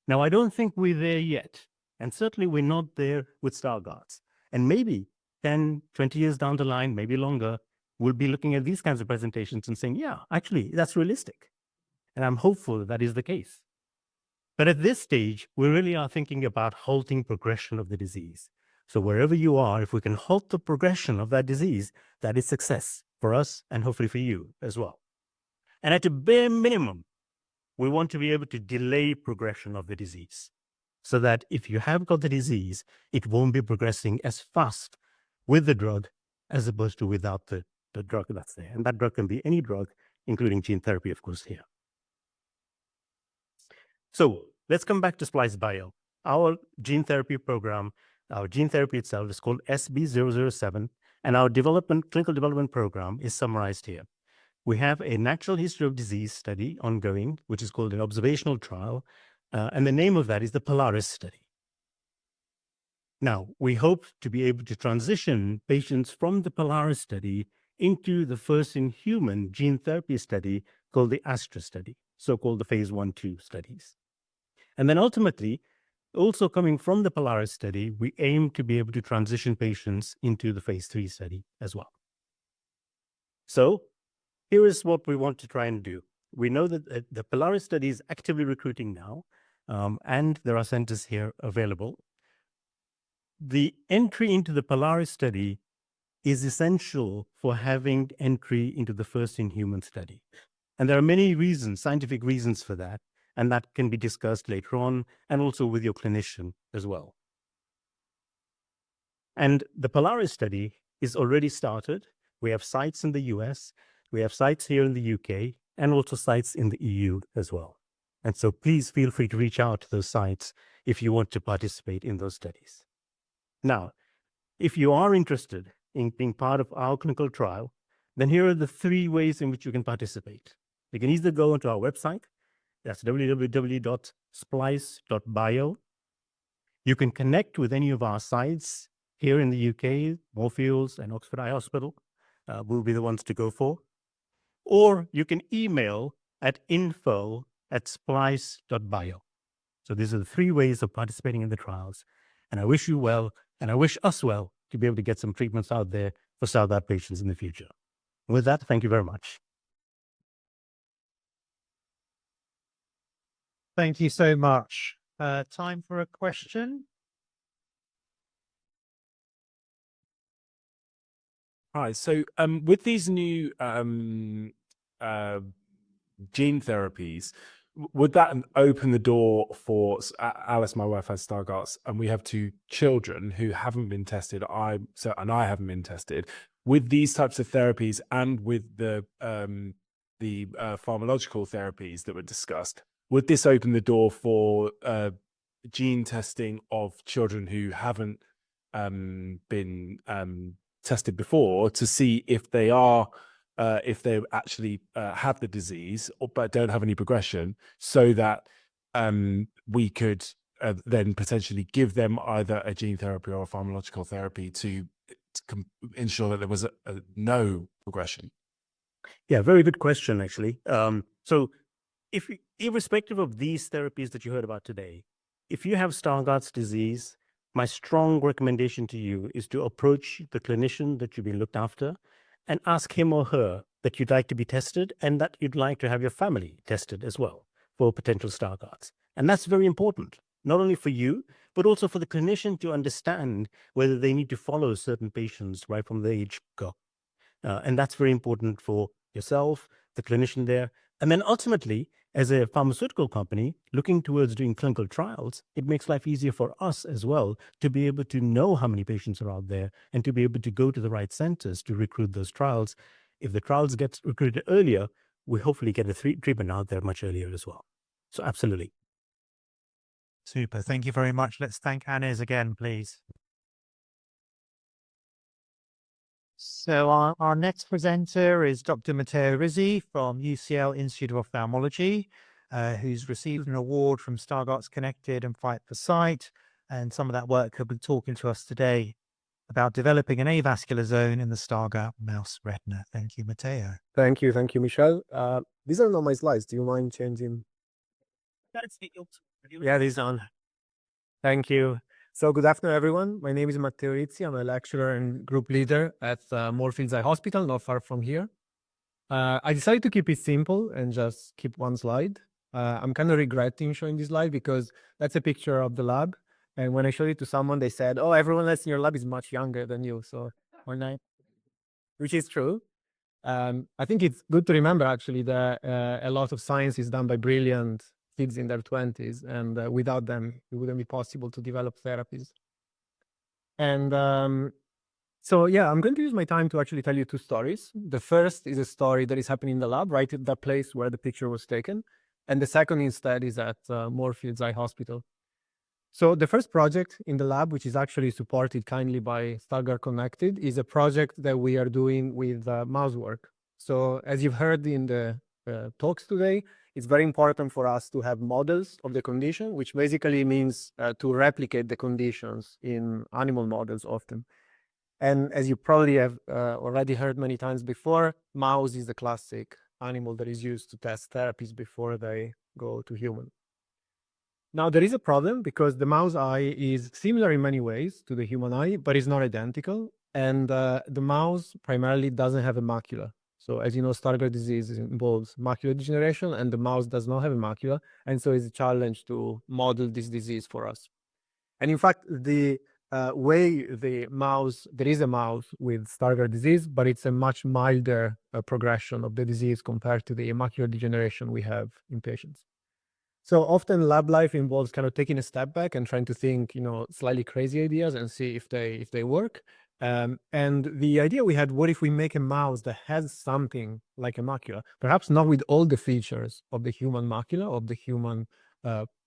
Now, I don't think we're there yet. And certainly we're not there with Stargardts. And maybe 10, 20 years down the line, maybe longer, we'll be looking at these kinds of presentations and saying, yeah, actually, that's realistic. And I'm hopeful that is the case. But at this stage, we really are thinking about halting progression of the disease. So wherever you are, if we can halt the progression of that disease, that is success for us and hopefully for you as well. And at a bare minimum, we want to be able to delay progression of the disease so that if you have got the disease, it won't be progressing as fast with the drug as opposed to without the drug that's there. And that drug can be any drug, including gene therapy, of course, here. So let's come back to Splice Bio. Our gene therapy program, our gene therapy itself is called SB007, and our clinical development program is summarized here. We have a natural history of disease study ongoing, which is called an observational trial, and the name of that is the Polaris study. Now, we hope to be able to transition patients from the Polaris study into the first-in-human gene therapy study called the Astra study, so-called the phase 1/2 studies. And then ultimately, also coming from the Polaris study, we aim to be able to transition patients into the phase 3 study as well. So here is what we want to try and do. We know that the Polaris study is actively recruiting now, and there are centers here available. The entry into the Polaris study is essential for having entry into the first-in-human study. And there are many reasons, scientific reasons for that, and that can be discussed later on, and also with your clinician as well. And the Polaris study is already started. We have sites in the US, we have sites here in the UK, and also sites in the EU as well. And so please feel free to reach out to those sites if you want to participate in those studies. Now, if you are interested in being part of our clinical trial, then here are the 3 ways in which you can participate. You can either go onto our website, that's www.splice.bio. You can connect with any of our sites here in the UK, Moorfields and Oxford Eye Hospital will be the ones to go for. Or you can email at info@splice.bio. So these are the 3 ways of participating in the trials. And I wish you well, and I wish us well to be able to get some treatments out there for Stargardt patients in the future. With that, thank you very much. Thank you so much. Time for a question. Hi. So, with these new gene therapies, would that open the door for Alice, my wife, has Stargardts, and we have two children who haven't been tested. I haven't been tested with these types of therapies, and with the pharmacological therapies that were discussed. Would this open the door for gene testing of children who haven't been tested before to see if they are if they actually have the disease but don't have any progression, so that we could then potentially give them either a gene therapy or a pharmacological therapy to ensure that there was no progression? Yeah, very good question, actually. So, irrespective of these therapies that you heard about today, if you have Stargardt's disease, my strong recommendation to you is to approach the clinician that you've been looked after and ask him or her that you'd like to be tested and that you'd like to have your family tested as well for potential Stargardt's. And that's very important, not only for you, but also for the clinician to understand whether they need to follow certain patients right from the age go. And that's very important for yourself, the clinician there. And then ultimately, as a pharmaceutical company looking towards doing clinical trials, it makes life easier for us as well to be able to know how many patients are out there and to be able to go to the right centers to recruit those trials. If the trials get recruited earlier, we hopefully get a treatment out there much earlier as well. So absolutely. Super. Thank you very much. Let's thank Anez again, please. So our next presenter is Dr. Matteo Rizzi from UCL Institute of Ophthalmology, who's received an award from Stargardts Connected and Fight for Sight. And some of that work he'll be talking to us today about developing an avascular zone in the Stargardt mouse retina. Thank you, Matteo. Thank you, Michelle. These are not my slides. Do you mind changing? Yeah, these on. Thank you. So good afternoon, everyone. My name is Matteo Rizzi. I'm a lecturer and group leader at Moorfields Eye Hospital, not far from here. I decided to keep it simple and just keep one slide. I'm kind of regretting showing this slide because that's a picture of the lab. And when I showed it to someone, they said, "Oh, everyone else in your lab is much younger than you." So, which is true. I think it's good to remember actually that a lot of science is done by brilliant kids in their 20s, and without them, it wouldn't be possible to develop therapies. And so, yeah, I'm going to use my time to actually tell you two stories. The first is a story that is happening in the lab, right at that place where the picture was taken. And the second instead is at Moorfields Eye Hospital. So the first project in the lab, which is actually supported kindly by Stargardt Connected, is a project that we are doing with mouse work. So as you've heard in the talks today, it's very important for us to have models of the condition, which basically means to replicate the conditions in animal models often. And as you probably have already heard many times before, mouse is the classic animal that is used to test therapies before they go to human. Now, there is a problem because the mouse eye is similar in many ways to the human eye, but it's not identical. And the mouse primarily doesn't have a macula. So as you know, Stargardt disease involves macular degeneration, and the mouse does not have a macula. And so it's a challenge to model this disease for us. And in fact, the way the mouse, there is a mouse with Stargardt disease, but it's a much milder progression of the disease compared to the macular degeneration we have in patients. So often lab life involves kind of taking a step back and trying to think, slightly crazy ideas and see if they work. And the idea we had, what if we make a mouse that has something like a macula, perhaps not with all the features of the human macula, of the human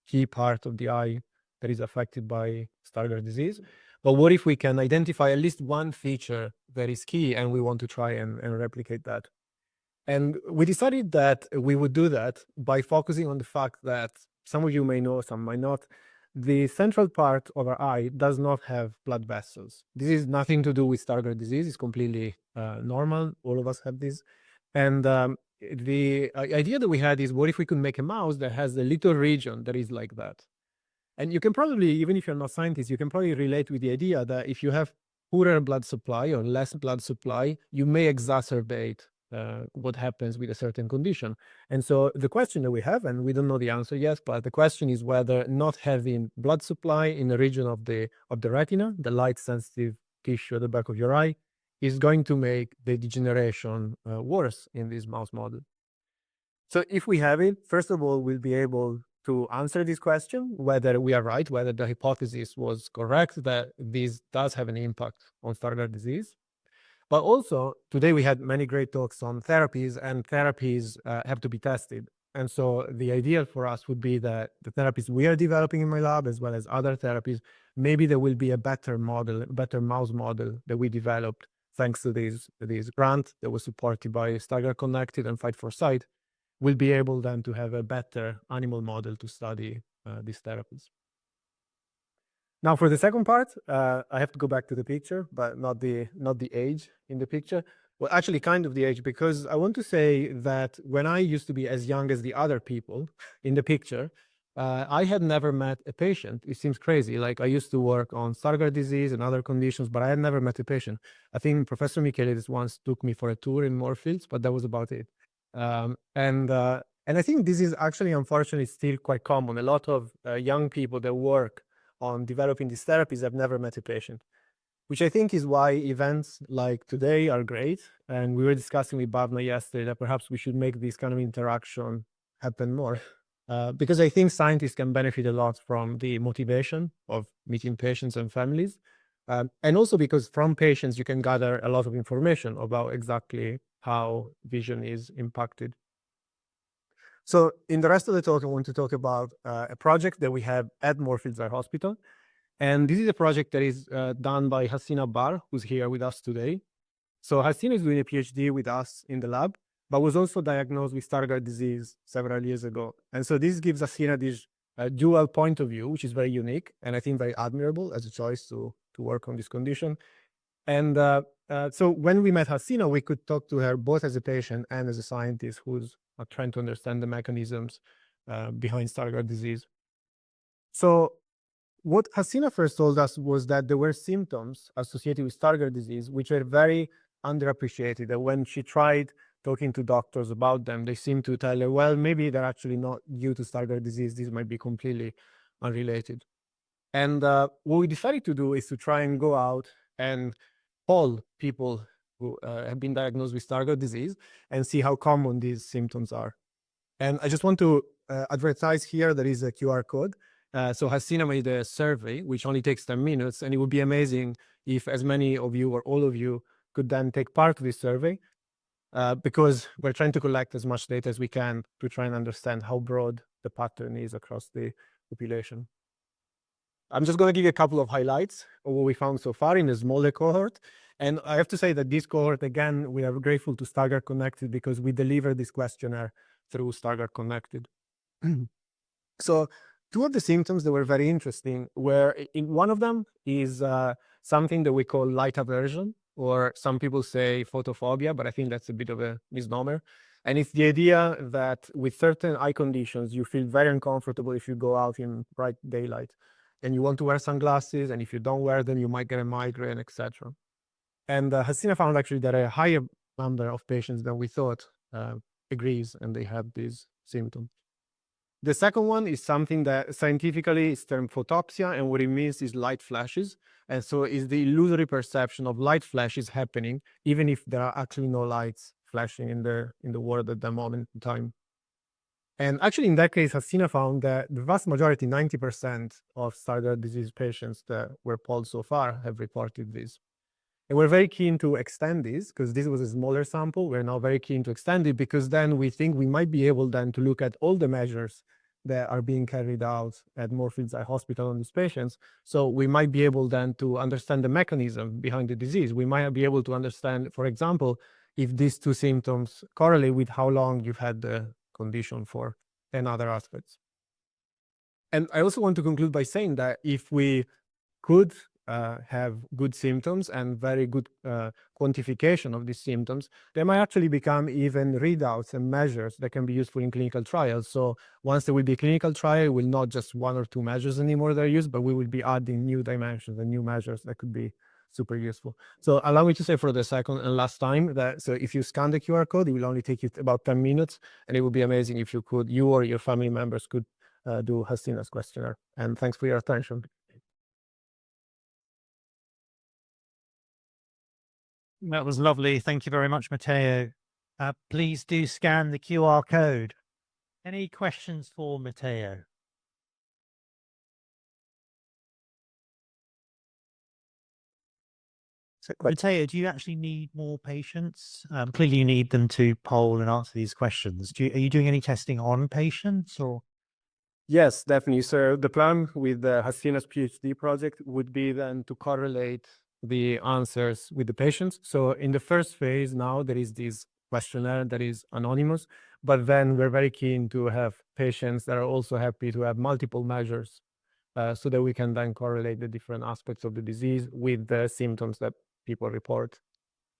key part of the eye that is affected by Stargardt disease. But what if we can identify at least one feature that is key and we want to try and replicate that? And we decided that we would do that by focusing on the fact that some of you may know, some might not, the central part of our eye does not have blood vessels. This is nothing to do with Stargardt disease. It's completely normal. All of us have this. And the idea that we had is, what if we could make a mouse that has a little region that is like that? And you can probably, even if you're not scientists, you can probably relate with the idea that if you have poorer blood supply or less blood supply, you may exacerbate what happens with a certain condition. And so the question that we have, and we don't know the answer yet, but the question is whether not having blood supply in the region of the retina, the light sensitive tissue at the back of your eye, is going to make the degeneration worse in this mouse model. So if we have it, first of all, we'll be able to answer this question, whether we are right, whether the hypothesis was correct, that this does have an impact on Stargardt disease. But also, today we had many great talks on therapies, and therapies have to be tested. And so the ideal for us would be that the therapies we are developing in my lab, as well as other therapies, maybe there will be a better model, a better mouse model that we developed thanks to this grant that was supported by Stargardt Connected and Fight for Sight, will be able then to have a better animal model to study these therapies. Now, for the second part, I have to go back to the picture, but not the age in the picture. Well, actually, kind of the age, because I want to say that when I used to be as young as the other people in the picture, I had never met a patient. It seems crazy. Like, I used to work on Stargardt disease and other conditions, but I had never met a patient. I think Professor Michaelidis once took me for a tour in Moorfields, but that was about it. And I think this is actually, unfortunately, still quite common. A lot of young people that work on developing these therapies have never met a patient, which I think is why events like today are great. And we were discussing with Bhavna yesterday that perhaps we should make this kind of interaction happen more. Because I think scientists can benefit a lot from the motivation of meeting patients and families. And also because from patients, you can gather a lot of information about exactly how vision is impacted. So in the rest of the talk, I want to talk about a project that we have at Moorfields Eye Hospital. And this is a project that is done by Hasina Bar, who's here with us today. So Hasina is doing a PhD with us in the lab, but was also diagnosed with Stargardt disease several years ago. And so this gives Hasina this dual point of view, which is very unique and I think very admirable as a choice to work on this condition. And so when we met Hasina, we could talk to her both as a patient and as a scientist who's trying to understand the mechanisms behind Stargardt disease. So what Hasina first told us was that there were symptoms associated with Stargardt disease which were very underappreciated. And when she tried talking to doctors about them, they seemed to tell her, well, maybe they're actually not due to Stargardt disease. These might be completely unrelated. And what we decided to do is to try and go out and poll people who have been diagnosed with Stargardt disease and see how common these symptoms are. And I just want to advertise here, there is a QR code. So Hasina made a survey, which only takes 10 minutes, and it would be amazing if as many of you or all of you could then take part of this survey, because we're trying to collect as much data as we can to try and understand how broad the pattern is across the population. I'm just going to give you a couple of highlights of what we found so far in a smaller cohort. And I have to say that this cohort, again, we are grateful to Stargardt Connected because we delivered this questionnaire through Stargardt Connected. So two of the symptoms that were very interesting were, in one of them is something that we call light aversion, or some people say photophobia, but I think that's a bit of a misnomer. And it's the idea that with certain eye conditions, you feel very uncomfortable if you go out in bright daylight and you want to wear sunglasses, and if you don't wear them, you might get a migraine, etc. And Hasina found actually that a higher number of patients than we thought agrees, and they have these symptoms. The second one is something that scientifically is termed photopsia, and what it means is light flashes. And so it's the illusory perception of light flashes happening, even if there are actually no lights flashing in the world at that moment in time. And actually, in that case, Hasina found that the vast majority, 90% of Stargardt disease patients that were polled so far have reported this. And we're very keen to extend this because this was a smaller sample. We're now very keen to extend it because then we think we might be able then to look at all the measures that are being carried out at Moorfields Eye Hospital on these patients. So we might be able then to understand the mechanism behind the disease. We might be able to understand, for example, if these two symptoms correlate with how long you've had the condition for and other aspects. And I also want to conclude by saying that if we could have good symptoms and very good quantification of these symptoms, they might actually become even readouts and measures that can be useful in clinical trials. So once there will be a clinical trial, it will not just one or two measures anymore that are used, but we will be adding new dimensions and new measures that could be super useful. So allow me to say for the second and last time that, so if you scan the QR code, it will only take you about 10 minutes, and it would be amazing if you or your family members could do Hasina's questionnaire. And thanks for your attention. That was lovely. Thank you very much, Matteo. Please do scan the QR code. Any questions for Matteo? So, Matteo, do you actually need more patients? Clearly, you need them to poll and answer these questions. Are you doing any testing on patients or? Yes, definitely. So the plan with the Hasina's PhD project would be then to correlate the answers with the patients. So in the first phase now, there is this questionnaire that is anonymous, but then we're very keen to have patients that are also happy to have multiple measures so that we can then correlate the different aspects of the disease with the symptoms that people report.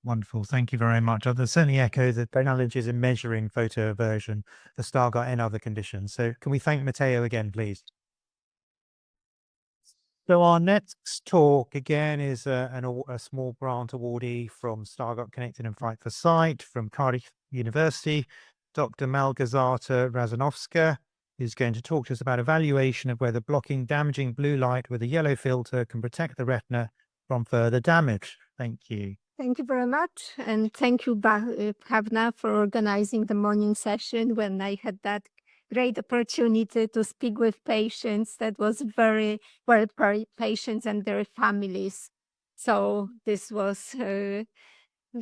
Wonderful. Thank you very much. I'll certainly echo the challenges in measuring photoaversion for Stargardt and other conditions. So can we thank Matteo again, please? So our next talk again is a small grant awardee from Stargardt Connected and Fight for Sight from Cardiff University, Dr. Malgorzata Razanovska, is going to talk to us about evaluation of whether blocking damaging blue light with a yellow filter can protect the retina from further damage. Thank you. Thank you very much. And thank you, Bhavna, for organizing the morning session when I had that great opportunity to speak with patients. That was very well, patients and their families. So this was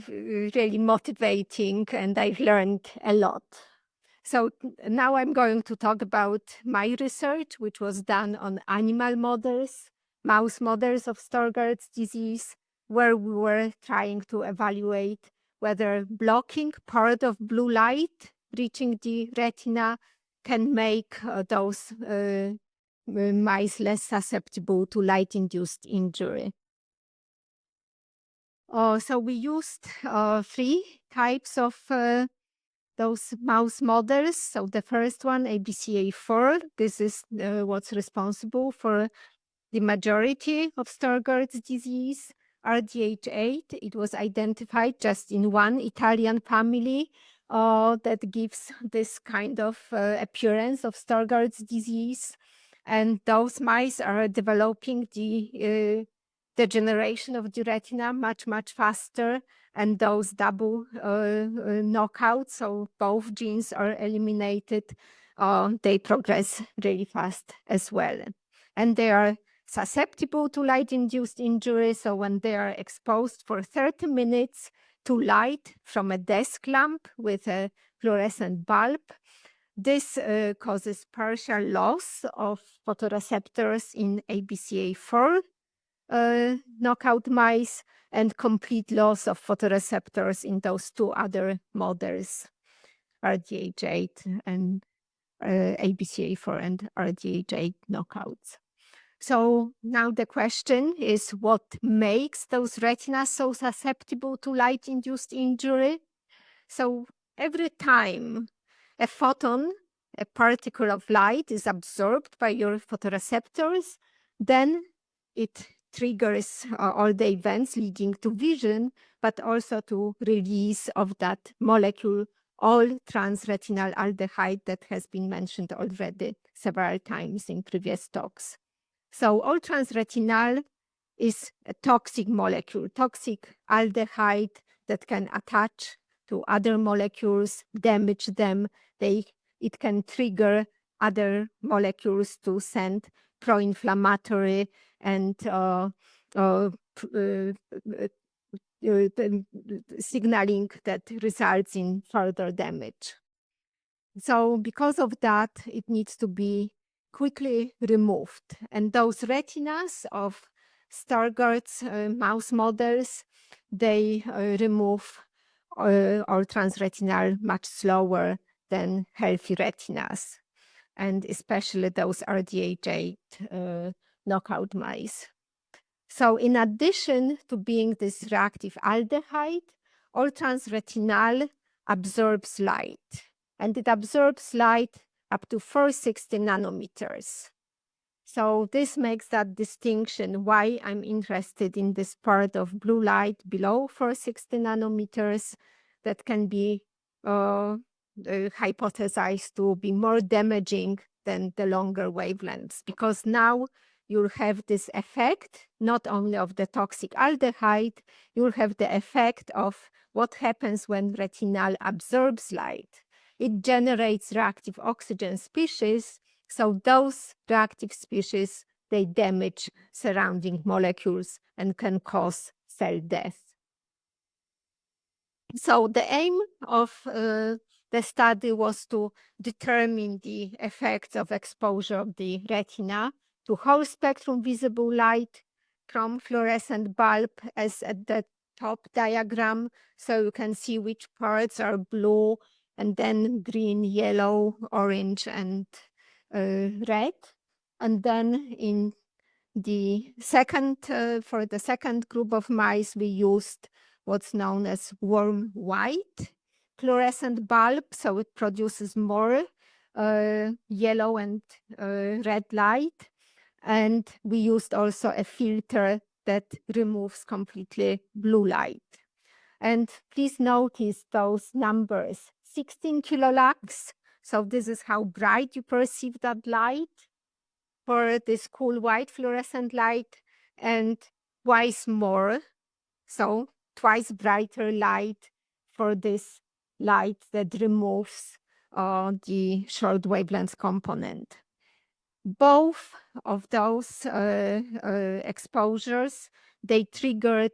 really motivating and I've learned a lot. So now I'm going to talk about my research, which was done on animal models, mouse models of Stargardt's disease, where we were trying to evaluate whether blocking part of blue light reaching the retina can make those mice less susceptible to light-induced injury. So we used 3 types of those mouse models. So the first one, ABCA4, this is what's responsible for the majority of Stargardt's disease. RDH8, it was identified just in one Italian family that gives this kind of appearance of Stargardt's disease. And those mice are developing the degeneration of the retina much, much faster. And those double knockouts, so both genes are eliminated, they progress really fast as well. And they are susceptible to light-induced injury. So when they are exposed for 30 minutes to light from a desk lamp with a fluorescent bulb, this causes partial loss of photoreceptors in ABCA4 knockout mice and complete loss of photoreceptors in those 2 other models, RDH8 and ABCA4 and RDH8 knockouts. So now the question is, what makes those retinas so susceptible to light-induced injury? So every time a photon, a particle of light, is absorbed by your photoreceptors, then it triggers all the events leading to vision, but also to release of that molecule, all transretinal aldehyde that has been mentioned already several times in previous talks. So all transretinal is a toxic molecule, toxic aldehyde that can attach to other molecules, damage them. It can trigger other molecules to send pro-inflammatory and signaling that results in further damage. So because of that, it needs to be quickly removed. And those retinas of Stargardt's mouse models, they remove all transretinal much slower than healthy retinas, and especially those RDH8 knockout mice. So in addition to being this reactive aldehyde, all transretinal absorbs light, and it absorbs light up to 460 nanometers. So this makes that distinction why I'm interested in this part of blue light below 460 nanometers that can be hypothesized to be more damaging than the longer wavelengths, because now you'll have this effect, not only of the toxic aldehyde, you'll have the effect of what happens when retinal absorbs light. It generates reactive oxygen species, so those reactive species, they damage surrounding molecules and can cause cell death. So the aim of the study was to determine the effects of exposure of the retina to whole spectrum visible light from fluorescent bulb, as at the top diagram. So you can see which parts are blue, and then green, yellow, orange, and red. And then in the second, for the second group of mice, we used what's known as warm white fluorescent bulb, so it produces more yellow and red light. And we used also a filter that removes completely blue light. And please notice those numbers, 16 kilolux, so this is how bright you perceive that light for this cool white fluorescent light, and twice more, so twice brighter light for this light that removes the short wavelength component. Both of those exposures, they triggered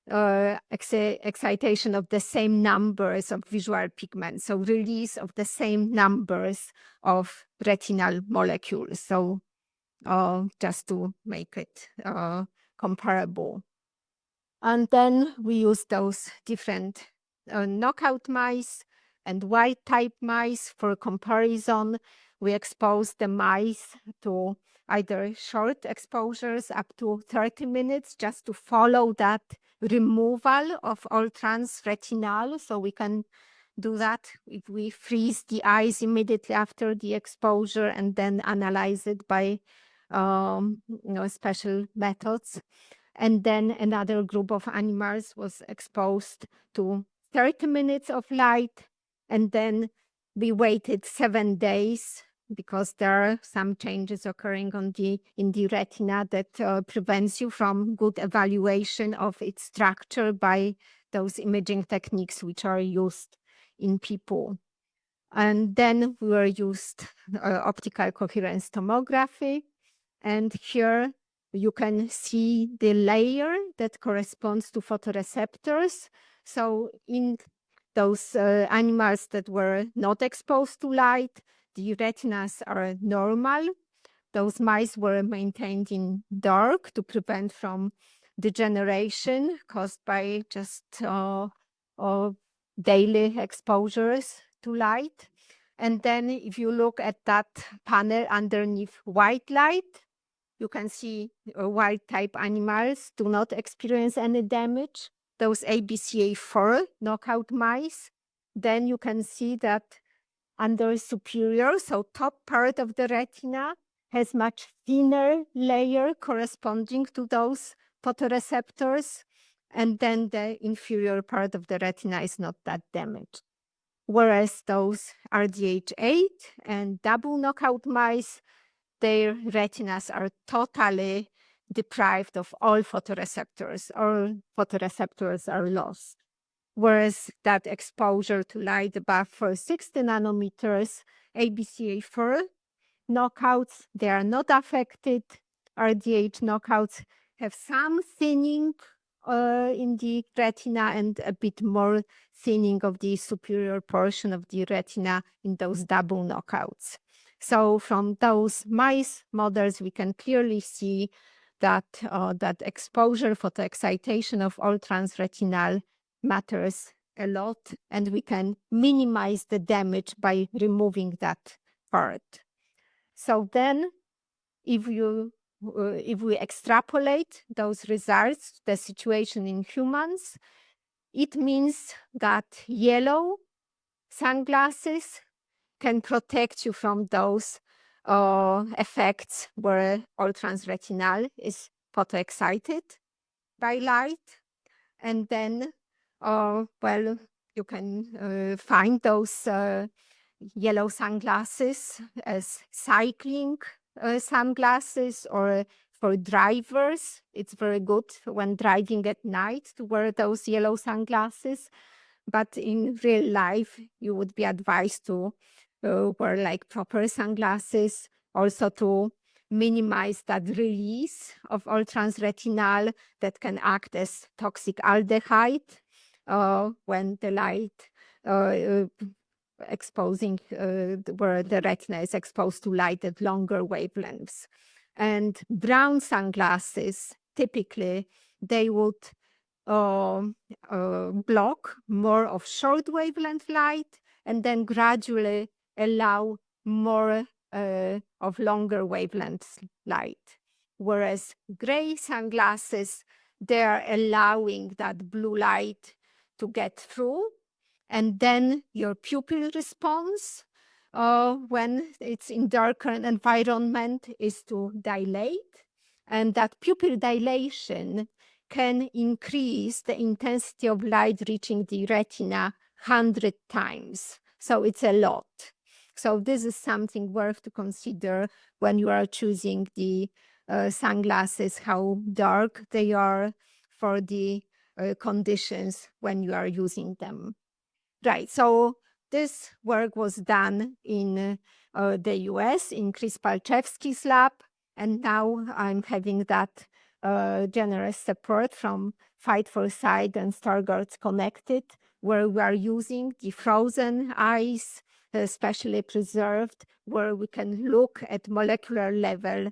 excitation of the same numbers of visual pigments, so release of the same numbers of retinal molecules. So just to make it comparable. And then we use those different knockout mice and wild type mice for comparison. We expose the mice to either short exposures up to 30 minutes just to follow that removal of all trans retinal. So we can do that if we freeze the eyes immediately after the exposure and then analyze it by special methods. And then another group of animals was exposed to 30 minutes of light, and then we waited 7 days because there are some changes occurring in the retina that prevents you from good evaluation of its structure by those imaging techniques which are used in people. And then we were used optical coherence tomography. And here you can see the layer that corresponds to photoreceptors. So in those animals that were not exposed to light, the retinas are normal. Those mice were maintained in dark to prevent from degeneration caused by just daily exposures to light. And then if you look at that panel underneath white light, you can see wild type animals do not experience any damage. Those ABCA4 knockout mice, then you can see that under superior, so top part of the retina has much thinner layer corresponding to those photoreceptors, and then the inferior part of the retina is not that damaged. Whereas those RDH8 and double knockout mice, their retinas are totally deprived of all photoreceptors, or photoreceptors are lost. Whereas that exposure to light above 60 nanometers, ABCA4 knockouts, they are not affected. RDH knockouts have some thinning in the retina and a bit more thinning of the superior portion of the retina in those double knockouts. So from those mice models, we can clearly see that that exposure, photoexcitation of all transretinal matters a lot, and we can minimize the damage by removing that part. So then, if we extrapolate those results, the situation in humans, it means that yellow sunglasses can protect you from those effects where all transretinal is photoexcited by light. And then, well, you can find those yellow sunglasses as cycling sunglasses or for drivers. It's very good when driving at night to wear those yellow sunglasses. But in real life, you would be advised to wear like proper sunglasses, also to minimize that release of all transretinal that can act as toxic aldehyde when the light exposing where the retina is exposed to light at longer wavelengths. And brown sunglasses, typically, they would block more of short wavelength light and then gradually allow more of longer wavelength light. Whereas gray sunglasses, they're allowing that blue light to get through, and then your pupil response when it's in darker environment is to dilate, and that pupil dilation can increase the intensity of light reaching the retina 100 times. So it's a lot. So this is something worth to consider when you are choosing the sunglasses, how dark they are for the conditions when you are using them. Right, so this work was done in the US, in Chris Palczewski's lab, and now I'm having that generous support from Fight for Sight and Stargardts Connected, where we are using the frozen eyes, specially preserved, where we can look at molecular level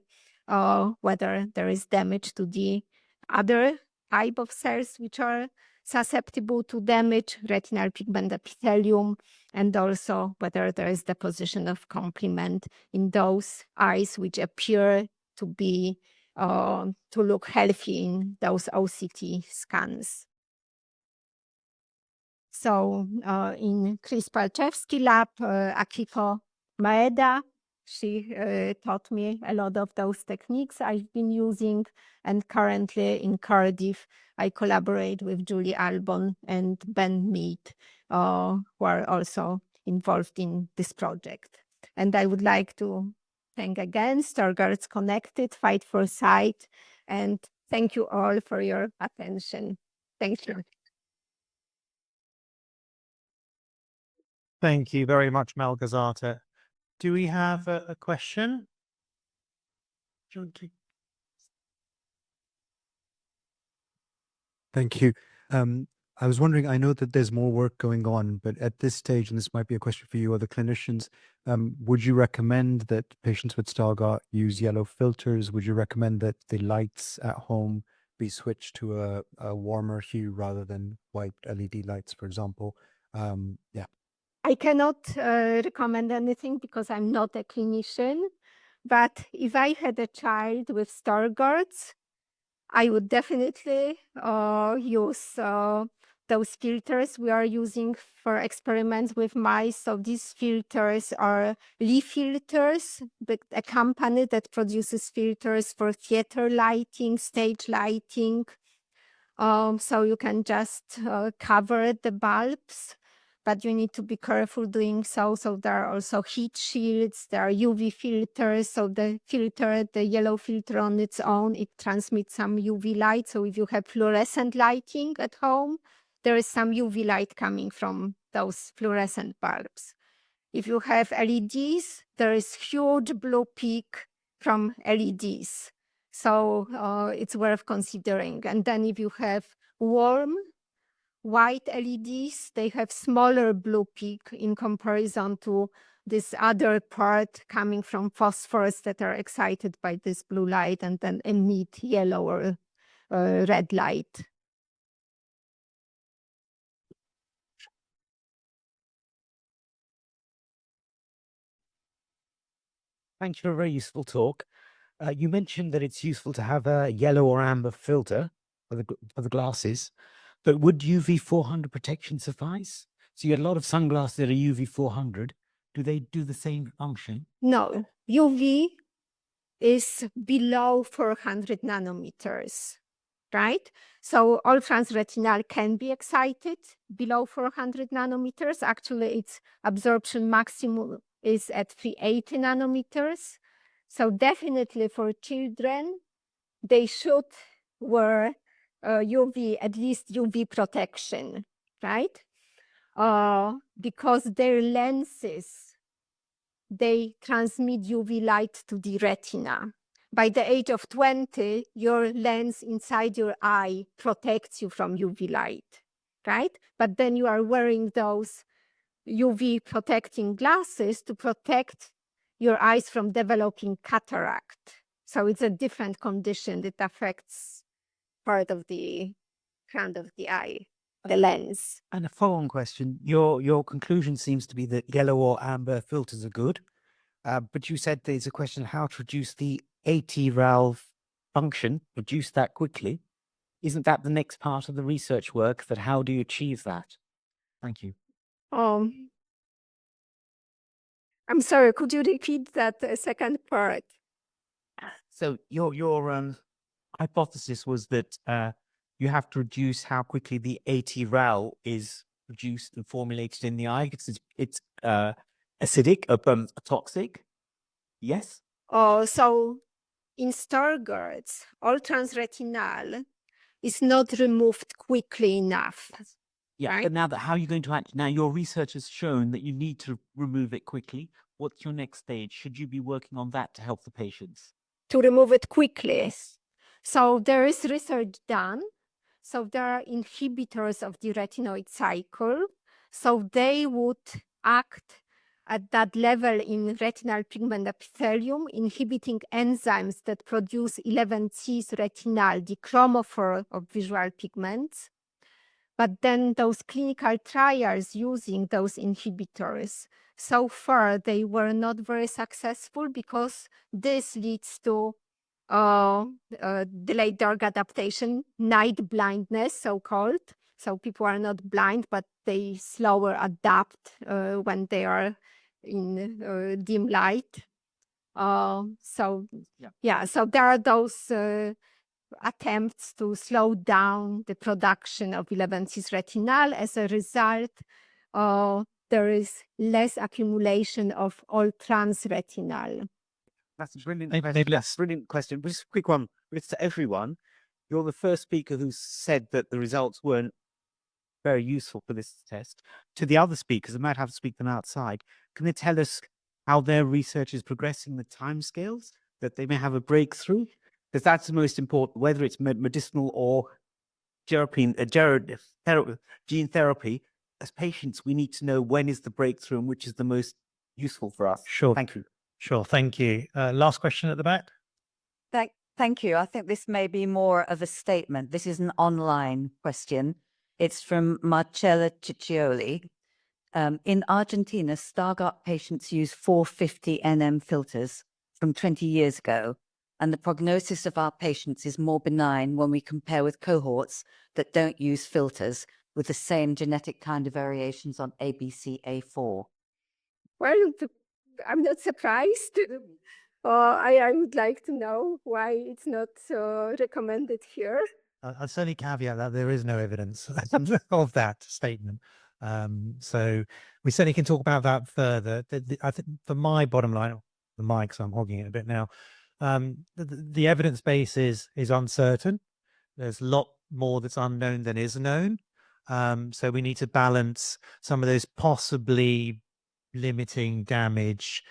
whether there is damage to the other type of cells which are susceptible to damage, retinal pigment epithelium, and also whether there is deposition of complement in those eyes which appear to be to look healthy in those OCT scans. So in Chris Palczewski lab, Akiko Maeda, she taught me a lot of those techniques I've been using, and currently in Cardiff, I collaborate with Julie Albon and Ben Mead, who are also involved in this project. And I would like to thank again Stargardts Connected, Fight for Sight, and thank you all for your attention. Thank you. Thank you very much, Malgorzata. Do we have a question? Thank you. I was wondering, I know that there's more work going on, but at this stage, and this might be a question for you or the clinicians, would you recommend that patients with Stargardt use yellow filters? Would you recommend that the lights at home be switched to a warmer hue rather than white LED lights, for example? Yeah. I cannot recommend anything because I'm not a clinician, but if I had a child with Stargardts, I would definitely use those filters we are using for experiments with mice. So these filters are Lee filters, a company that produces filters for theater lighting, stage lighting. So you can just cover the bulbs, but you need to be careful doing so. So there are also heat shields, there are UV filters. So the filter, the yellow filter on its own, it transmits some UV light. So if you have fluorescent lighting at home, there is some UV light coming from those fluorescent bulbs. If you have LEDs, there is huge blue peak from LEDs. So it's worth considering. And then if you have warm white LEDs, they have smaller blue peak in comparison to this other part coming from phosphorus that are excited by this blue light and then emit yellow or red light. Thank you for a very useful talk. You mentioned that it's useful to have a yellow or amber filter for the glasses, but would UV 400 protection suffice? So you had a lot of sunglasses that are UV 400. Do they do the same function? No, UV is below 400 nanometers, right? So all transretinal can be excited below 400 nanometers. Actually, its absorption maximum is at 380 nanometers. So definitely for children, they should wear UV, at least UV protection, right? Because their lenses, they transmit UV light to the retina. By the age of 20, your lens inside your eye protects you from UV light, right? But then you are wearing those UV protecting glasses to protect your eyes from developing cataract. So it's a different condition that affects part of the crown of the eye, the lens. And a follow-on question: your conclusion seems to be that yellow or amber filters are good, but you said there's a question of how to reduce the AT-RAL function, reduce that quickly. Isn't that the next part of the research work? That how do you achieve that? Thank you. I'm sorry, could you repeat that second part? So your hypothesis was that you have to reduce how quickly the AT-RAL is produced and formulated in the eye. It's acidic, toxic. Yes. So in Stargardts, all transretinal is not removed quickly enough. Yeah, right? but now how are you going to act? Now your research has shown that you need to remove it quickly. What's your next stage? Should you be working on that to help the patients? To remove it quickly. So there is research done. So there are inhibitors of the retinoid cycle. So they would act at that level in retinal pigment epithelium, inhibiting enzymes that produce 11-cis retinal, the chromophore of visual pigments. But then those clinical trials using those inhibitors, so far they were not very successful because this leads to delayed dark adaptation, night blindness, so-called. So people are not blind, but they slower adapt when they are in dim light. So there are those attempts to slow down the production of 11-cis retinal. As a result, there is less accumulation of all trans retinal. That's a brilliant question. Brilliant question. Just a quick one. It's to everyone. You're the first speaker who said that the results weren't very useful for this test. To the other speakers, I might have to speak them outside. Can they tell us how their research is progressing, the timescales, that they may have a breakthrough? Because that's the most important, whether it's medicinal or gene therapy. As patients, we need to know when is the breakthrough and which is the most useful for us. Sure. Thank you. Sure. Thank you. Last question at the back. Thank you. I think this may be more of a statement. This is an online question. It's from Marcella Ciccioli. In Argentina, Stargardt patients use 450 nm filters from 20 years ago, and the prognosis of our patients is more benign when we compare with cohorts that don't use filters with the same genetic kind of variations on ABCA4. Well, I'm not surprised. I would like to know why it's not recommended here. I'll certainly caveat that there is no evidence of that statement. So we certainly can talk about that further. I think for my bottom line, the mic, so I'm hogging it a bit now. The evidence base is uncertain. There's a lot more that's unknown than is known. So we need to balance some of those possibly limiting damage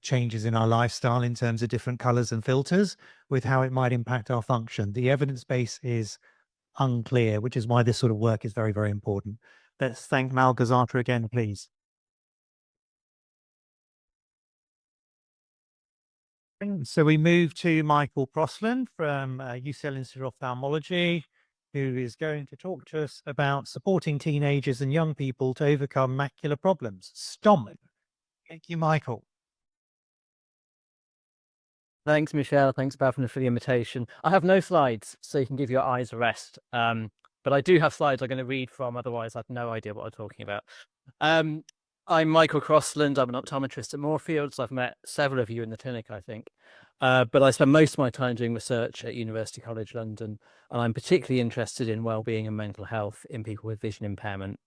changes in our lifestyle in terms of different colors and filters with how it might impact our function. The evidence base is unclear, which is why this sort of work is very, very important. Let's thank Malgorzata again, please. So we move to Michael Prosland from UCL Institute of Ophthalmology, who is going to talk to us about supporting teenagers and young people to overcome macular problems. STOMP. Thank you, Michael. Thanks, Michelle. Thanks, Bhavna, for the invitation. I have no slides, so you can give your eyes a rest. But I do have slides I'm going to read from, otherwise I've no idea what I'm talking about. I'm Michael Crossland. I'm an optometrist at Moorfields. I've met several of you in the clinic, I think. But I spend most of my time doing research at University College London, and I'm particularly interested in well-being and mental health in people with vision impairment.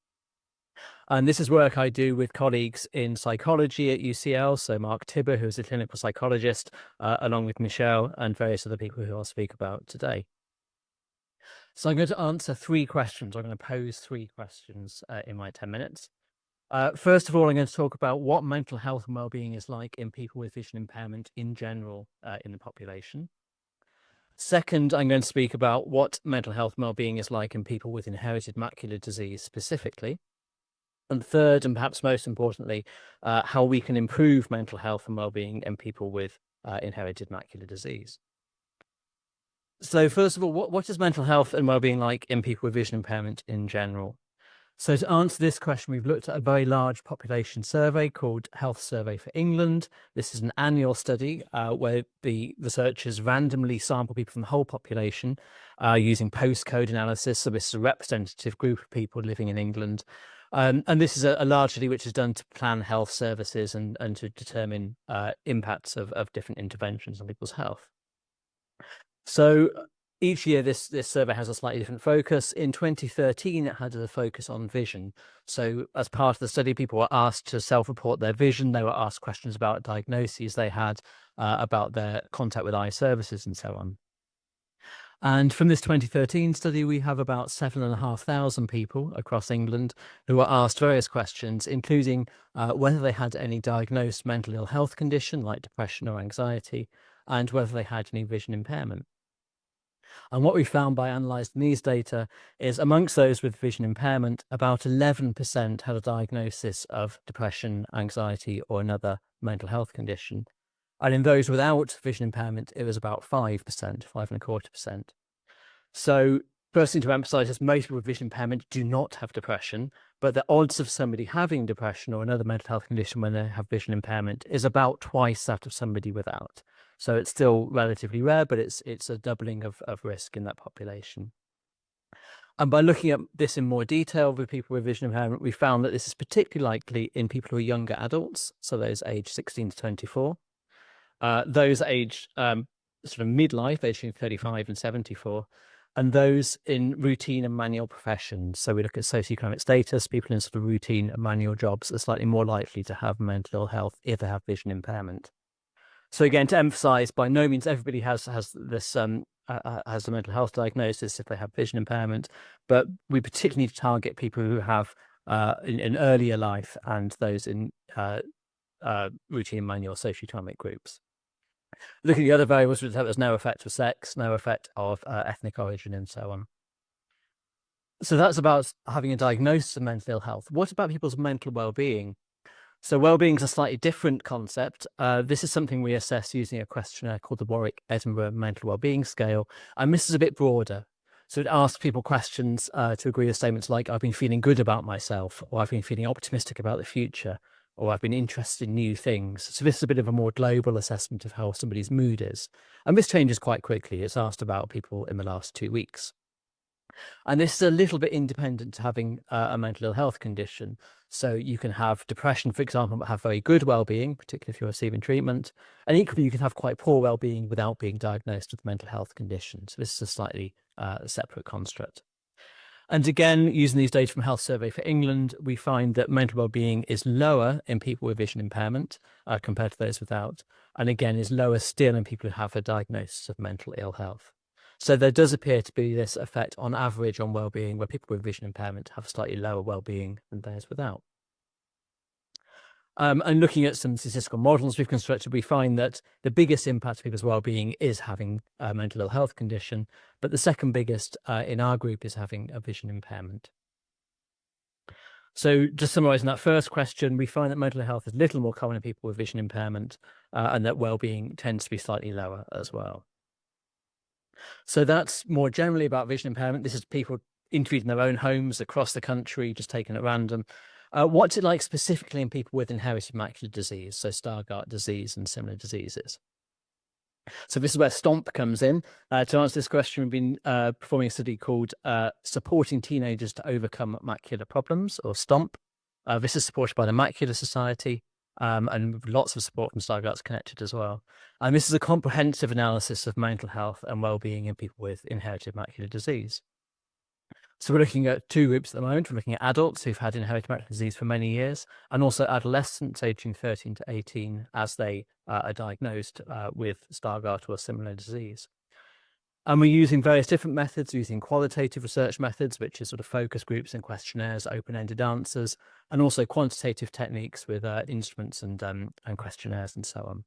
And this is work I do with colleagues in psychology at UCL. So Mark Tibber, who is a clinical psychologist, along with Michelle and various other people who I'll speak about today. So I'm going to answer 3 questions. I'm going to pose 3 questions in my 10 minutes. First of all, I'm going to talk about what mental health and well-being is like in people with vision impairment in general in the population. Second, I'm going to speak about what mental health and well-being is like in people with inherited macular disease specifically. And third, and perhaps most importantly, how we can improve mental health and well-being in people with inherited macular disease. So first of all, what is mental health and well-being like in people with vision impairment in general? So to answer this question, we've looked at a very large population survey called Health Survey for England. This is an annual study where the researchers randomly sample people from the whole population using postcode analysis. So this is a representative group of people living in England. And this is a large study which is done to plan health services and to determine impacts of different interventions on people's health. So each year, this survey has a slightly different focus. In 2013, it had a focus on vision. So as part of the study, people were asked to self-report their vision. They were asked questions about diagnoses they had, about their contact with eye services and so on. And from this 2013 study, we have about 7,500 people across England who were asked various questions, including whether they had any diagnosed mental ill health condition like depression or anxiety, and whether they had any vision impairment. And what we found by analysing these data is amongst those with vision impairment, about 11% had a diagnosis of depression, anxiety, or another mental health condition. And in those without vision impairment, it was about 5%, 5.25%. So first thing to emphasise is most people with vision impairment do not have depression, but the odds of somebody having depression or another mental health condition when they have vision impairment is about twice that of somebody without. So it's still relatively rare, but it's a doubling of risk in that population. And by looking at this in more detail with people with vision impairment, we found that this is particularly likely in people who are younger adults, so those aged 16 to 24, those aged sort of midlife, aged 35 and 74, and those in routine and manual professions. So we look at socioeconomic status, people in sort of routine and manual jobs are slightly more likely to have mental health if they have vision impairment. So again, to emphasize, by no means everybody has this has a mental health diagnosis if they have vision impairment, but we particularly need to target people who have in earlier life and those in routine manual socioeconomic groups. Looking at the other variables, there's no effect of sex, no effect of ethnic origin, and so on. So that's about having a diagnosis of mental ill health. What about people's mental well-being? So well-being is a slightly different concept. This is something we assess using a questionnaire called the Warwick-Edinburgh Mental Wellbeing Scale. And this is a bit broader. So it asks people questions to agree with statements like, I've been feeling good about myself, or I've been feeling optimistic about the future, or I've been interested in new things. So this is a bit of a more global assessment of how somebody's mood is. And this changes quite quickly. It's asked about people in the last 2 weeks. And this is a little bit independent to having a mental ill health condition. So you can have depression, for example, but have very good well-being, particularly if you're receiving treatment. And equally, you can have quite poor well-being without being diagnosed with a mental health condition. So this is a slightly separate construct. And again, using these data from Health Survey for England, we find that mental well-being is lower in people with vision impairment compared to those without. And again, is lower still in people who have a diagnosis of mental ill health. So there does appear to be this effect on average on well-being where people with vision impairment have slightly lower well-being than those without. And looking at some statistical models we've constructed, we find that the biggest impact to people's well-being is having a mental ill health condition, but the second biggest in our group is having a vision impairment. So just summarising that first question, we find that mental health is a little more common in people with vision impairment and that well-being tends to be slightly lower as well. So that's more generally about vision impairment. This is people interviewed in their own homes across the country, just taken at random. What's it like specifically in people with inherited macular disease, so Stargardt disease and similar diseases? So this is where STOMP comes in. To answer this question, we've been performing a study called Supporting Teenagers to Overcome Macular Problems, or STOMP. This is supported by the Macular Society and lots of support from Stargardts Connected as well. And this is a comprehensive analysis of mental health and well-being in people with inherited macular disease. So we're looking at two groups at the moment. We're looking at adults who've had inherited macular disease for many years, and also adolescents aging 13 to 18 as they are diagnosed with Stargardt or a similar disease. And we're using various different methods, using qualitative research methods, which is sort of focus groups and questionnaires, open-ended answers, and also quantitative techniques with instruments and questionnaires and so on.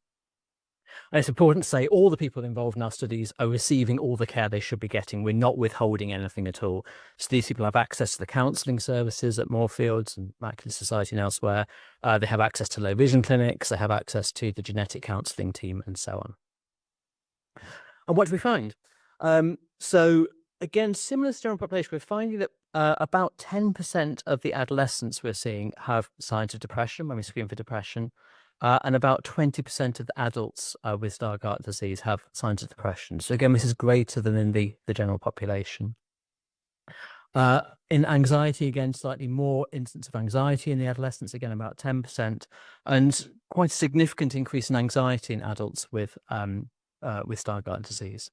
And it's important to say all the people involved in our studies are receiving all the care they should be getting. We're not withholding anything at all. So these people have access to the counselling services at Moorfields and Macular Society and elsewhere. They have access to low vision clinics. They have access to the genetic counselling team and so on. And what do we find? So again, similar to general population, we're finding that about 10% of the adolescents we're seeing have signs of depression when we screen for depression. And about 20% of the adults with Stargardt disease have signs of depression. So again, this is greater than in the general population. In anxiety, again, slightly more incidence of anxiety in the adolescents, again, about 10%, and quite a significant increase in anxiety in adults with Stargardt disease.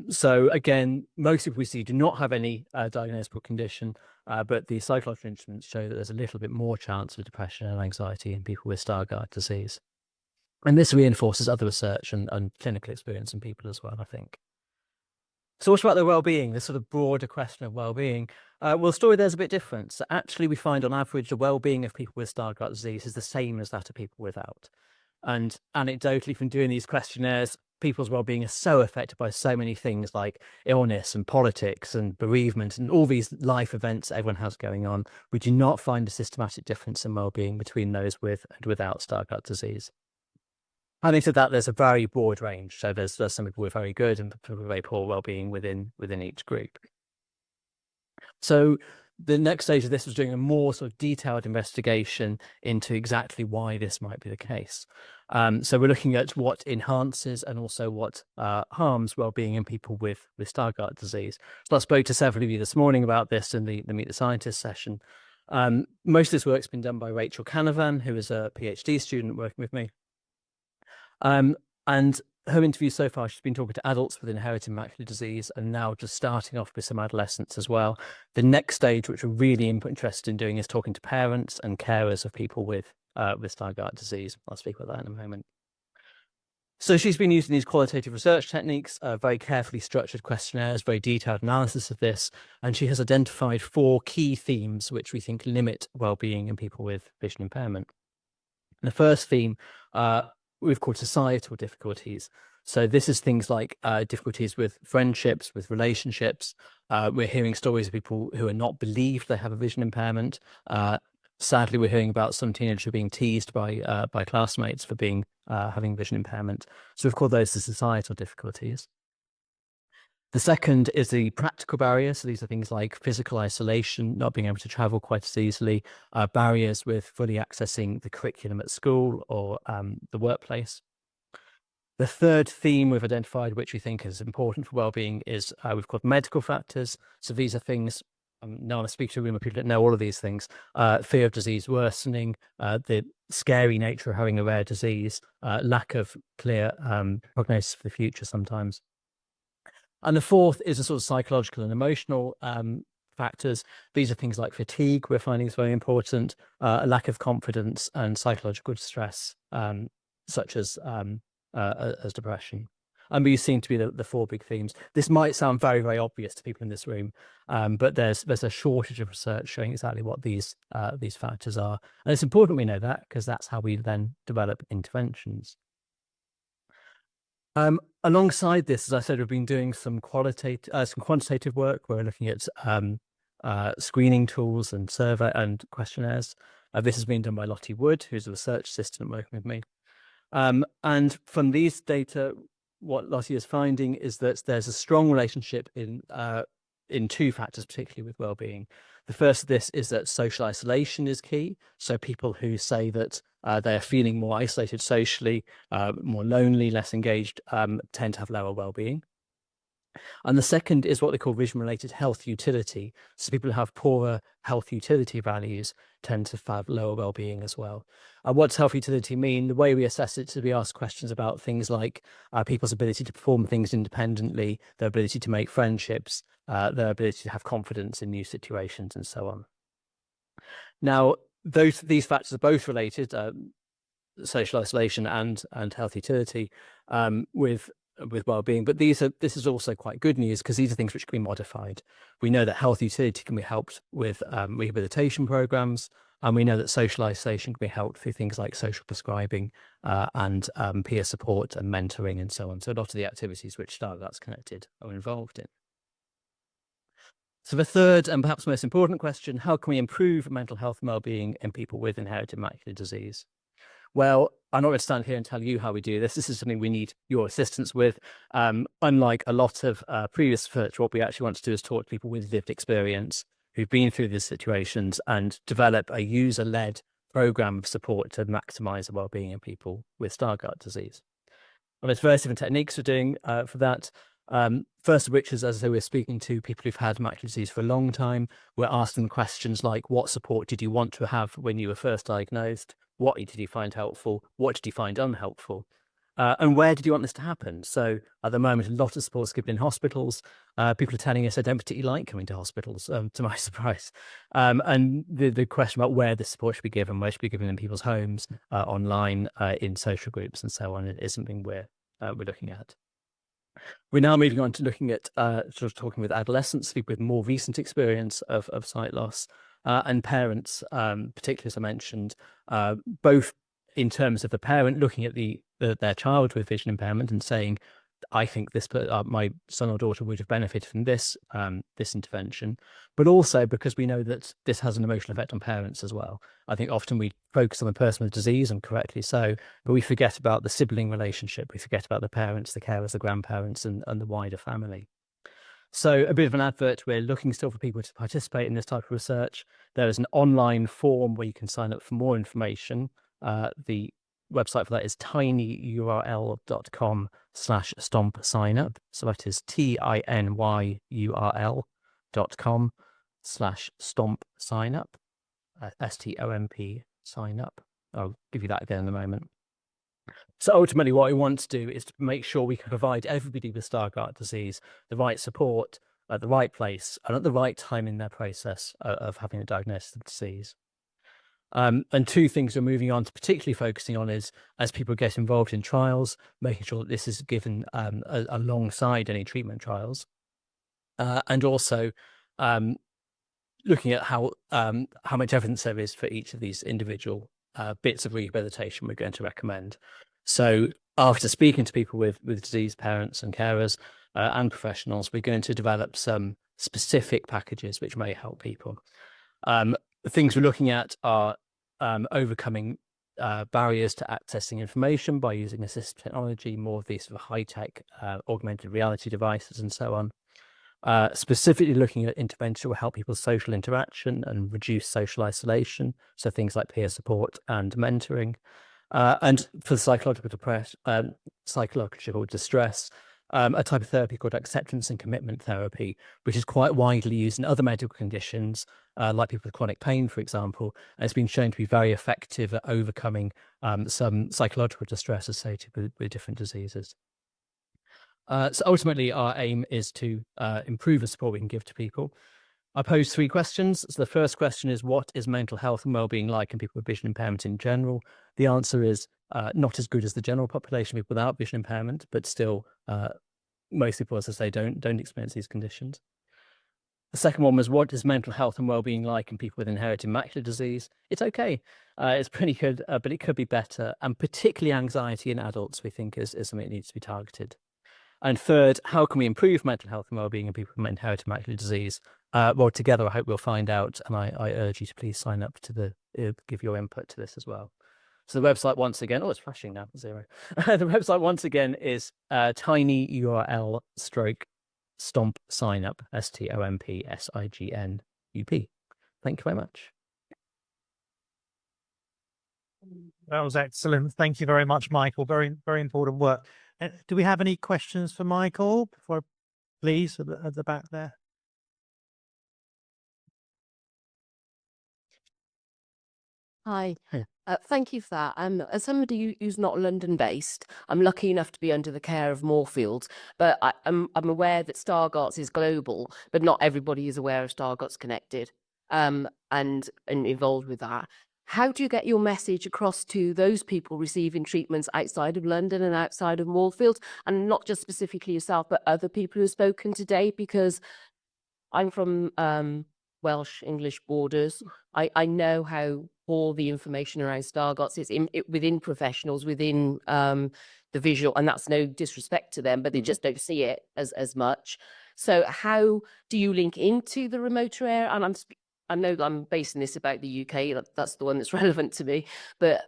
So again, most people we see do not have any diagnosable condition, but the psychological instruments show that there's a little bit more chance of depression and anxiety in people with Stargardt disease. And this reinforces other research and clinical experience in people as well, I think. So what about their well-being, this sort of broader question of well-being? Well, the story there's a bit different. So actually, we find on average the well-being of people with Stargardt disease is the same as that of people without. And anecdotally, from doing these questionnaires, people's well-being is so affected by so many things like illness and politics and bereavement and all these life events everyone has going on. We do not find a systematic difference in well-being between those with and without Stargardt disease. Having said that, there's a very broad range. So there's some people with very good and people with very poor well-being within each group. So the next stage of this was doing a more sort of detailed investigation into exactly why this might be the case. So we're looking at what enhances and also what harms well-being in people with Stargardt disease. So I spoke to several of you this morning about this in the Meet the Scientist session. Most of this work's been done by Rachel Canavan, who is a PhD student working with me. And her interview so far, she's been talking to adults with inherited macular disease and now just starting off with some adolescents as well. The next stage, which we're really interested in doing, is talking to parents and carers of people with Stargardt disease. I'll speak about that in a moment. So she's been using these qualitative research techniques, very carefully structured questionnaires, very detailed analysis of this, and she has identified 4 key themes which we think limit well-being in people with vision impairment. And the first theme we've called societal difficulties. So this is things like difficulties with friendships, with relationships. We're hearing stories of people who are not believed they have a vision impairment. Sadly, we're hearing about some teenagers who are being teased by classmates for having vision impairment. So we've called those the societal difficulties. The second is the practical barriers. So these are things like physical isolation, not being able to travel quite as easily, barriers with fully accessing the curriculum at school or the workplace. The third theme we've identified, which we think is important for well-being, is we've called medical factors. So these are things, now I speak to a room of people that know all of these things, fear of disease worsening, the scary nature of having a rare disease, lack of clear prognosis for the future sometimes. And the fourth is a sort of psychological and emotional factors. These are things like fatigue, we're finding is very important, a lack of confidence and psychological distress, such as depression. And these seem to be the 4 big themes. This might sound very, very obvious to people in this room, but there's a shortage of research showing exactly what these factors are. And it's important we know that because that's how we then develop interventions. Alongside this, as I said, we've been doing some quantitative work. We're looking at screening tools and survey and questionnaires. This has been done by Lottie Wood, who's a research assistant working with me. And from these data, what Lottie is finding is that there's a strong relationship in 2 factors, particularly with well-being. The first of this is that social isolation is key. So people who say that they are feeling more isolated socially, more lonely, less engaged, tend to have lower well-being. And the second is what they call vision-related health utility. So people who have poorer health utility values tend to have lower well-being as well. What's health utility mean? The way we assess it is we ask questions about things like people's ability to perform things independently, their ability to make friendships, their ability to have confidence in new situations, and so on. Now, these factors are both related, social isolation and health utility, with well-being, but this is also quite good news because these are things which can be modified. We know that health utility can be helped with rehabilitation programs, and we know that social isolation can be helped through things like social prescribing and peer support and mentoring and so on. So a lot of the activities which Stargardts Connected are involved in. So the third and perhaps most important question: how can we improve mental health and well-being in people with inherited macular disease? Well, I'm not going to stand here and tell you how we do this. This is something we need your assistance with. Unlike a lot of previous research, what we actually want to do is talk to people with lived experience who've been through these situations and develop a user-led program of support to maximize the well-being of people with Stargardt disease. And there's various different techniques we're doing for that. First of which is, as I say, we're speaking to people who've had macular disease for a long time. We're asking them questions like, what support did you want to have when you were first diagnosed? What did you find helpful? What did you find unhelpful? And where did you want this to happen? So at the moment, a lot of support is given in hospitals. People are telling us they don't particularly like coming to hospitals, to my surprise. And the question about where the support should be given, where it should be given in people's homes, online, in social groups and so on, is something we're looking at. We're now moving on to looking at sort of talking with adolescents, people with more recent experience of sight loss, and parents, particularly as I mentioned, both in terms of the parent looking at their child with vision impairment and saying, I think this my son or daughter would have benefited from this intervention, but also because we know that this has an emotional effect on parents as well. I think often we focus on the person with disease, and correctly so, but we forget about the sibling relationship. We forget about the parents, the carers, the grandparents, and the wider family. So a bit of an advert, we're looking still for people to participate in this type of research. There is an online form where you can sign up for more information. The website for that is tinyurl.com/stomp sign up. So that is tinyurl.com/stomp sign up, STOMP sign up. I'll give you that again in a moment. So ultimately what we want to do is to make sure we can provide everybody with Stargardt disease the right support at the right place and at the right time in their process of having a diagnosis of disease. And two things we're moving on to particularly focusing on is, as people get involved in trials, making sure that this is given alongside any treatment trials, and also looking at how much evidence there is for each of these individual bits of rehabilitation we're going to recommend. So after speaking to people with disease, parents and carers and professionals, we're going to develop some specific packages which may help people. The things we're looking at are overcoming barriers to accessing information by using assistive technology, more of these sort of high-tech augmented reality devices and so on. Specifically looking at interventions that will help people's social interaction and reduce social isolation, so things like peer support and mentoring. And for the psychological distress, a type of therapy called acceptance and commitment therapy, which is quite widely used in other medical conditions, like people with chronic pain, for example, and it's been shown to be very effective at overcoming some psychological distress associated with different diseases. So ultimately, our aim is to improve the support we can give to people. I pose three questions. So the first question is, what is mental health and well-being like in people with vision impairment in general? The answer is not as good as the general population of people without vision impairment, but still most people, as I say, don't experience these conditions. The second one was, what is mental health and well-being like in people with inherited macular disease? It's okay. It's pretty good, but it could be better. And particularly anxiety in adults, we think is something that needs to be targeted. And third, how can we improve mental health and well-being in people with inherited macular disease? Well, together, I hope we'll find out. And I urge you to please sign up to give your input to this as well. So the website once again, oh, it's flashing now, 0. The website once again is tinyurl/stomp sign up, STOMPSIGNUP. Thank you very much. That was excellent. Thank you very much, Michael. Very, very important work. Do we have any questions for Michael before please, at the back there. Hi. Thank you for that. As somebody who's not London-based, I'm lucky enough to be under the care of Moorfields, but I'm aware that Stargardts is global, but not everybody is aware of Stargardts Connected, and involved with that. How do you get your message across to those people receiving treatments outside of London and outside of Moorfields, and not just specifically yourself, but other people who have spoken today? Because I'm from Welsh English borders. I know how poor the information around Stargardts is within professionals, within the visual, and that's no disrespect to them, but they just don't see it as much. So how do you link into the remote area? And I know I'm basing this about the UK. That's the one that's relevant to me, but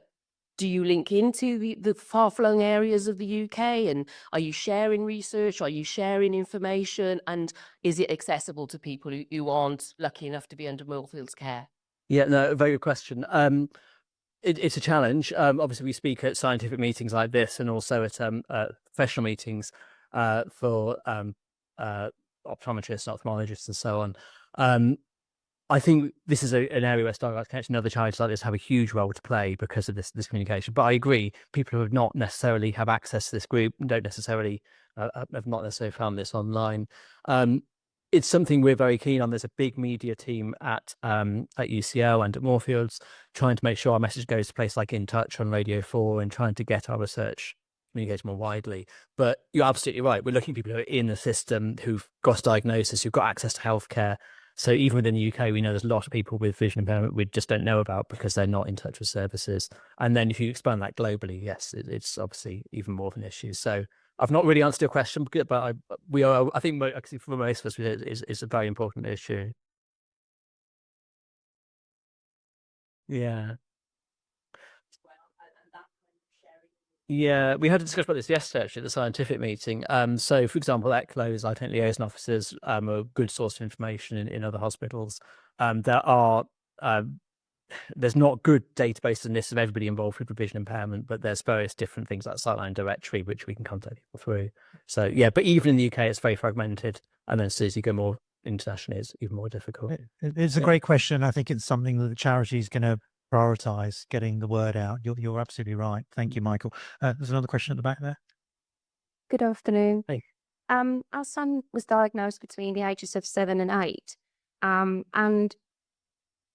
do you link into the far-flung areas of the UK, and are you sharing research? Are you sharing information? And is it accessible to people who aren't lucky enough to be under Moorfields care? Yeah, no, very good question. It's a challenge. Obviously, we speak at scientific meetings like this, and also at professional meetings for optometrists, ophthalmologists, and so on. I think this is an area where Stargardts Connection and other charities like this have a huge role to play because of this communication. But I agree, people who have not necessarily have access to this group don't necessarily have not necessarily found this online. It's something we're very keen on. There's a big media team at UCL and at Moorfields trying to make sure our message goes to places like In Touch on Radio 4 and trying to get our research communicated more widely. But you're absolutely right. We're looking at people who are in the system, who've got a diagnosis, who've got access to healthcare. So even within the UK, we know there's a lot of people with vision impairment we just don't know about because they're not in touch with services. And then if you expand that globally, yes, it's obviously even more of an issue. So I've not really answered your question, but I think actually for most of us, it's a very important issue. Yeah. Yeah, we had a discussion about this yesterday, actually, at the scientific meeting. So, for example, ECLOs, lieutenant liaison officers, are a good source of information in other hospitals. There's not good databases in this of everybody involved with vision impairment, but there's various different things like Sightline Directory, which we can contact people through. So, yeah, but even in the UK, it's very fragmented. And then as you go more internationally, it's even more difficult. It's a great question. I think it's something that the charity is going to prioritize, getting the word out. You're absolutely right. Thank you, Michael. There's another question at the back there. Good afternoon. Hey. Our son was diagnosed between the ages of 7 and 8. And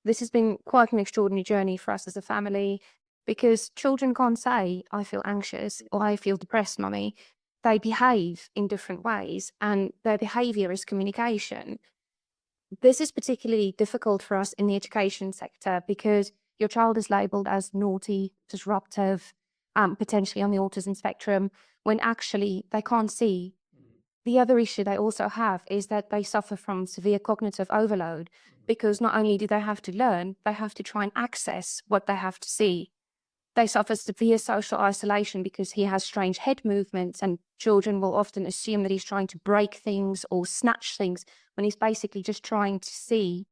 this has been quite an extraordinary journey for us as a family, because children can't say, I feel anxious or I feel depressed, mummy. They behave in different ways, and their behavior is communication. This is particularly difficult for us in the education sector because your child is labeled as naughty, disruptive, potentially on the autism spectrum, when actually they can't see. The other issue they also have is that they suffer from severe cognitive overload, because not only do they have to learn, they have to try and access what they have to see. They suffer severe social isolation because he has strange head movements, and children will often assume that he's trying to break things or snatch things when he's basically just trying to see.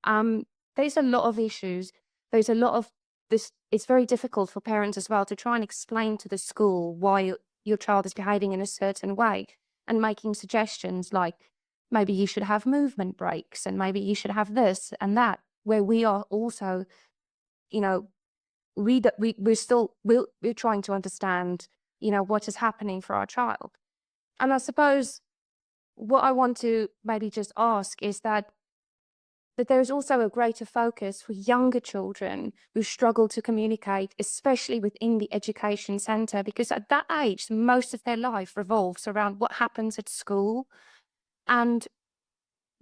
There's a lot of issues. There's a lot of this. It's very difficult for parents as well to try and explain to the school why your child is behaving in a certain way, and making suggestions like maybe you should have movement breaks and maybe you should have this and that, where we are also, we're trying to understand, what is happening for our child. And I suppose what I want to maybe just ask is that there's also a greater focus for younger children who struggle to communicate, especially within the education centre, because at that age, most of their life revolves around what happens at school. And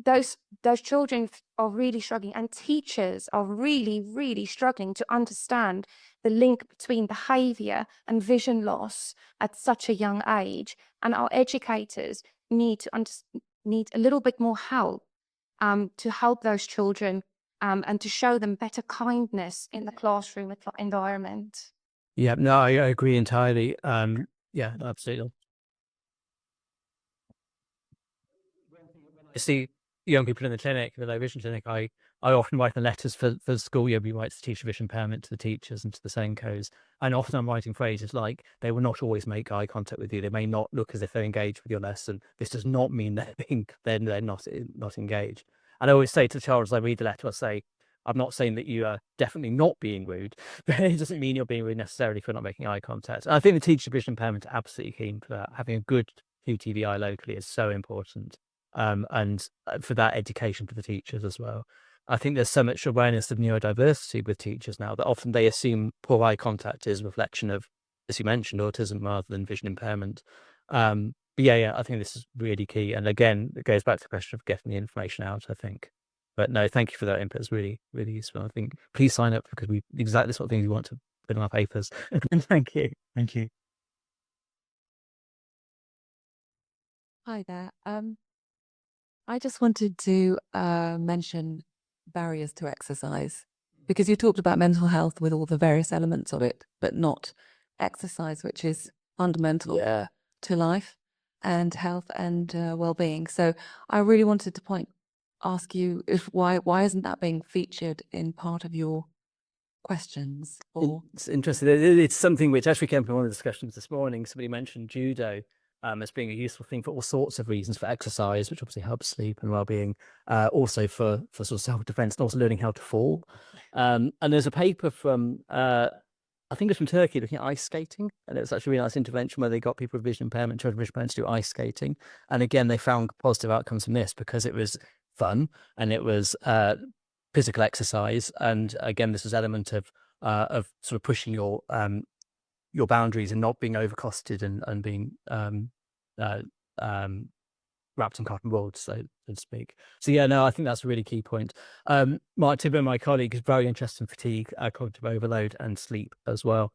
those children are really struggling, and teachers are really, really struggling to understand the link between behaviour and vision loss at such a young age. And our educators need a little bit more help to help those children and to show them better kindness in the classroom environment. Yeah, no, I agree entirely. Yeah, absolutely. I see young people in the clinic, the low vision clinic, I I often write the letters for the school year. We write the teacher vision impairment to the teachers and to the Senkos. And often I'm writing phrases like, they will not always make eye contact with you. They may not look as if they're engaged with your lesson. This does not mean they're not engaged. And I always say to the child as I read the letter, I say, I'm not saying that you are definitely not being rude, but it doesn't mean you're being rude necessarily for not making eye contact. And I think the teacher vision impairment are absolutely keen for that. Having a good QTVI locally is so important. And for that education for the teachers as well. I think there's so much awareness of neurodiversity with teachers now that often they assume poor eye contact is a reflection of, as you mentioned, autism rather than vision impairment. But yeah, I think this is really key. And again, it goes back to the question of getting the information out, I think. But no, thank you for that input. It's really, really useful. I think please sign up because we exactly the sort of things we want to put in our papers. Thank you. Thank you. Hi there. I just wanted to mention barriers to exercise because you talked about mental health with all the various elements of it, but not exercise, which is fundamental to life and health and well-being. So I really wanted to ask you if why isn't that being featured in part of your questions? Or It's interesting. It's something which actually came from one of the discussions this morning. Somebody mentioned judo as being a useful thing for all sorts of reasons, for exercise, which obviously helps sleep and well-being, also for sort of self-defense and also learning how to fall. And there's a paper from, I think it's from Turkey, looking at ice skating. And it was actually a really nice intervention where they got people with vision impairment, children with vision impairment to do ice skating. And again, they found positive outcomes from this because it was fun and it was physical exercise. And again, this was element of sort of pushing your boundaries and not being overcosted and being wrapped in cotton wool, so to speak. So yeah, no, I think that's a really key point. Mark Tibber, my colleague, is very interested in fatigue, cognitive overload, and sleep as well,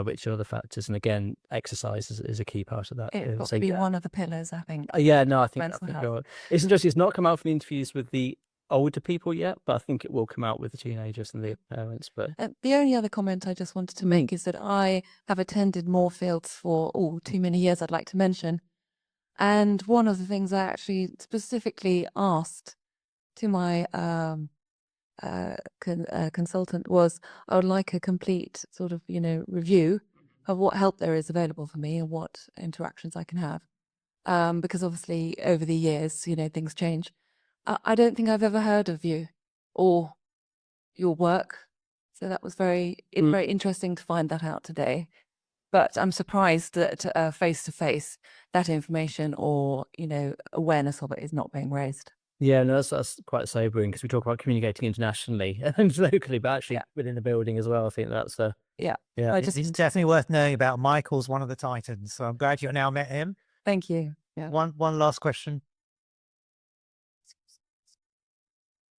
which are other factors. And again, exercise is a key part of that. it's got to be one of the pillars, I think. Yeah, no, I think mental health. you're right. It's interesting. It's not come out from the interviews with the older people yet, but I think it will come out with the teenagers and the parents. But The only other comment I just wanted to make is that I have attended Moorfields for too many years, I'd like to mention. And one of the things I actually specifically asked to my consultant was, I would like a complete sort of, review of what help there is available for me and what interactions I can have. Because obviously over the years, things change. I don't think I've ever heard of you or your work. So that was very interesting to find that out today. But I'm surprised that face to face, that information or, awareness of it is not being raised. yeah, no, that's quite sobering because we talk about communicating internationally and locally, but actually within the building as well. I think that's yeah. It's definitely worth knowing about. Michael's one of the titans, so I'm glad you've now met him. Thank you. Yeah. One last question.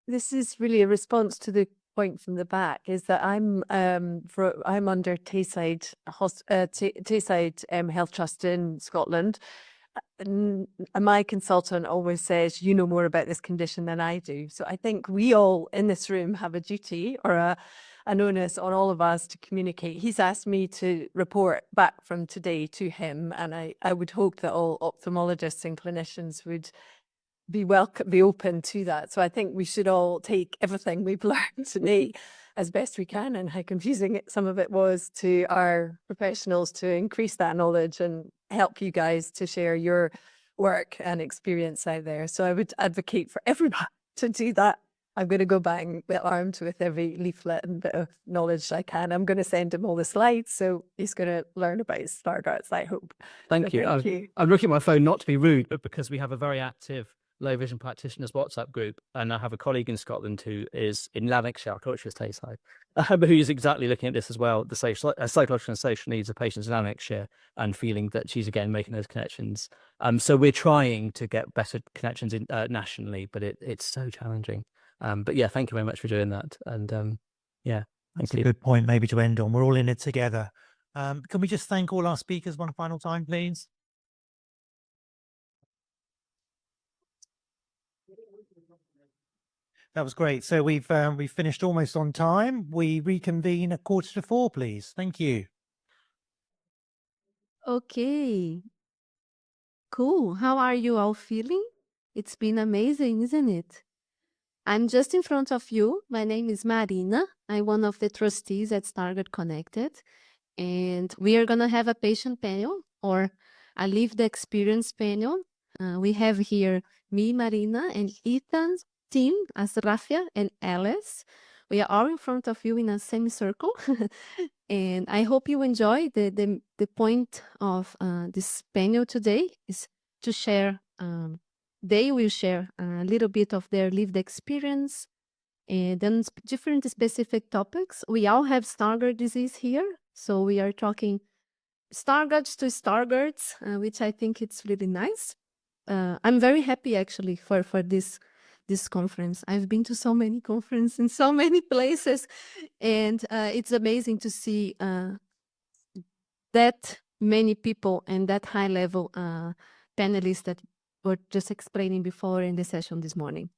This is really a response to the point from the back. Is that I'm under Tayside Health Trust in Scotland. And my consultant always says, you know more about this condition than I do. So I think we all in this room have a duty or an onus on all of us to communicate. He's asked me to report back from today to him, and I would hope that all ophthalmologists and clinicians would be open to that. So I think we should all take everything we've learned today as best we can, and how confusing some of it was to our professionals, to increase that knowledge and help you guys to share your work and experience out there. So I would advocate for everyone to do that. I'm going to go bang armed with every leaflet and bit of knowledge I can. I'm going to send him all the slides, so he's going to learn about Stargardts, I hope. Thank So you. Thank you. I'm looking at my phone, not to be rude, but because we have a very active low vision practitioners WhatsApp group, and I have a colleague in Scotland who is in Lanarkshire, Culture's Tayside, but who is exactly looking at this as well, the psychological and social needs of patients in Lanarkshire, and feeling that she's again making those connections. So we're trying to get better connections nationally, but it's so challenging. But yeah, thank you very much for doing that. And yeah, That's a good point maybe to end on. We're all in it together. Can we just thank all our speakers one final time, please? That was great. So we've finished almost on time. We reconvene at 3:45, please. Thank you. Okay. Cool. How are you all feeling? It's been amazing, isn't it? I'm just in front of you. My name is Marina. I'm one of the trustees at Stargardt Connected. And we are going to have a patient panel or a lived experience panel. We have here me, Marina, and Ethan's team as Rafia and Alice. We are all in front of you in a semicircle. And I hope you enjoy. The point of this panel today is to share, they will share a little bit of their lived experience and then different specific topics. We all have Stargardt disease here. So we are talking Stargardts to Stargardts, which I think it's really nice. I'm very happy actually for this conference. I've been to so many conferences in so many places, and it's amazing to see that many people and that high level panelists that were just explaining before in the session this morning.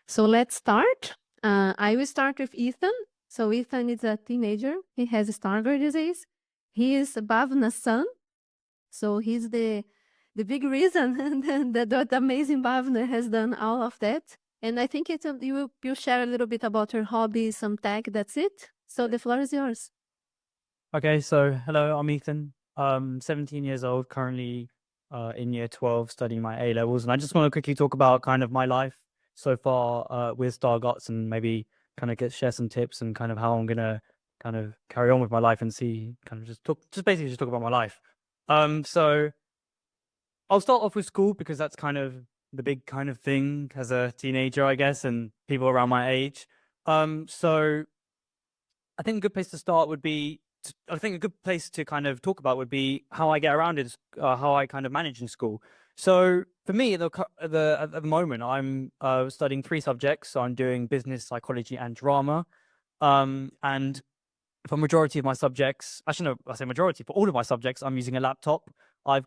So let's start. I will start with Ethan. So Ethan is a teenager. He has Stargardt disease. He is Bhavna's son. So he's the big reason that the amazing Bhavna has done all of that. And I think you'll share a little bit about your hobby, some tech. That's it. So the floor is yours. Okay, so hello, I'm Ethan. 17 years old, currently in year 12 studying my A levels. And I just want to quickly talk about kind of my life so far with Stargardts and maybe kind of share some tips and kind of how I'm going to kind of carry on with my life and see kind of just basically talk about my life. So I'll start off with school because that's kind of the big kind of thing as a teenager, I guess, and people around my age. So I think a good place to start would be, I think a good place to kind of talk about would be how I get around it, how I kind of manage in school. So for me, at the moment, I'm studying 3 subjects. So I'm doing business, psychology, and drama. And for majority of my subjects, actually no, I say majority, for all of my subjects, I'm using a laptop. I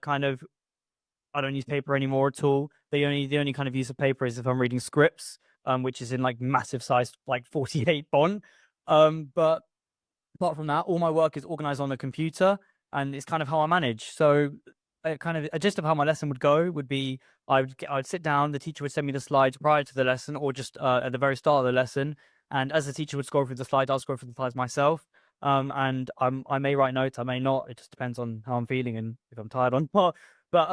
don't use paper anymore at all. The only kind of use of paper is if I'm reading scripts, which is in like massive size, like 48 font. But apart from that, all my work is organized on the computer, and it's kind of how I manage. So kind of a gist of how my lesson would go would be I'd sit down, the teacher would send me the slides prior to the lesson or just at the very start of the lesson. And as the teacher would scroll through the slides, I'll scroll through the slides myself. And I may write notes, I may not. It just depends on how I'm feeling and if I'm tired or not. But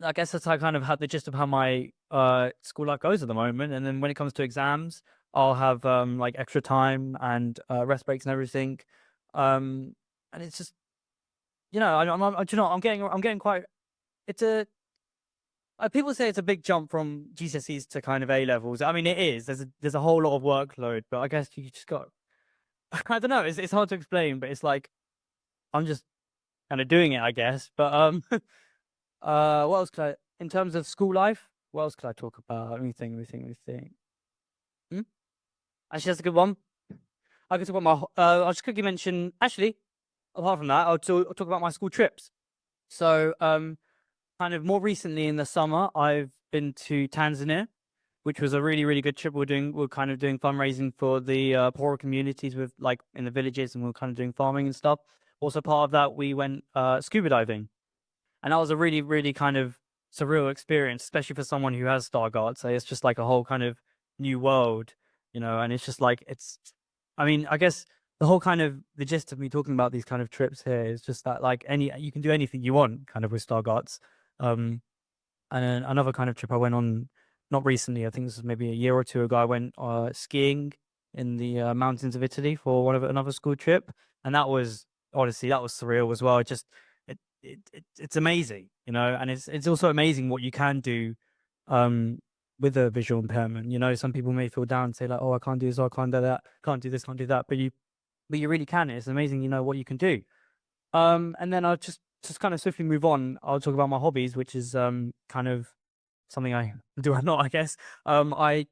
I guess that's how I kind of had the gist of how my school life goes at the moment. And then when it comes to exams, I'll have like extra time and rest breaks and everything. And it's just, you know, I'm getting quite. It's a people say it's a big jump from GCSEs to kind of A levels. I mean, it is. There's a whole lot of workload, but I guess you just got. I don't know. It's hard to explain, but it's like I'm just kind of doing it, I guess. But what else could I? In terms of school life, what else could I talk about? Let me think. Actually, that's a good one. I could talk about my. I'll just quickly mention. Actually, apart from that, I'll talk about my school trips. So, kind of more recently in the summer, I've been to Tanzania, which was a really, really good trip. We're kind of doing fundraising for the poorer communities with like in the villages, and we're kind of doing farming and stuff. Also, part of that, we went scuba diving, and that was a really, really kind of surreal experience, especially for someone who has Stargardt. So it's just like a whole kind of new world, you know. And it's just like I mean, I guess the whole kind of the gist of me talking about these kind of trips here is just that like you can do anything you want kind of with Stargardts. And then another kind of trip I went on, not recently, I think this was maybe a year or 2 ago. I went skiing in the mountains of Italy for another school trip, and that was honestly that was surreal as well. It's amazing, you know, and it's also amazing what you can do with a visual impairment. You know, some people may feel down and say like, oh, I can't do this, or I can't do that, can't do this, can't do that, but you really can. It's amazing, you know, what you can do. And then I'll just kind of swiftly move on. I'll talk about my hobbies, which is kind of something I do a lot, I guess. I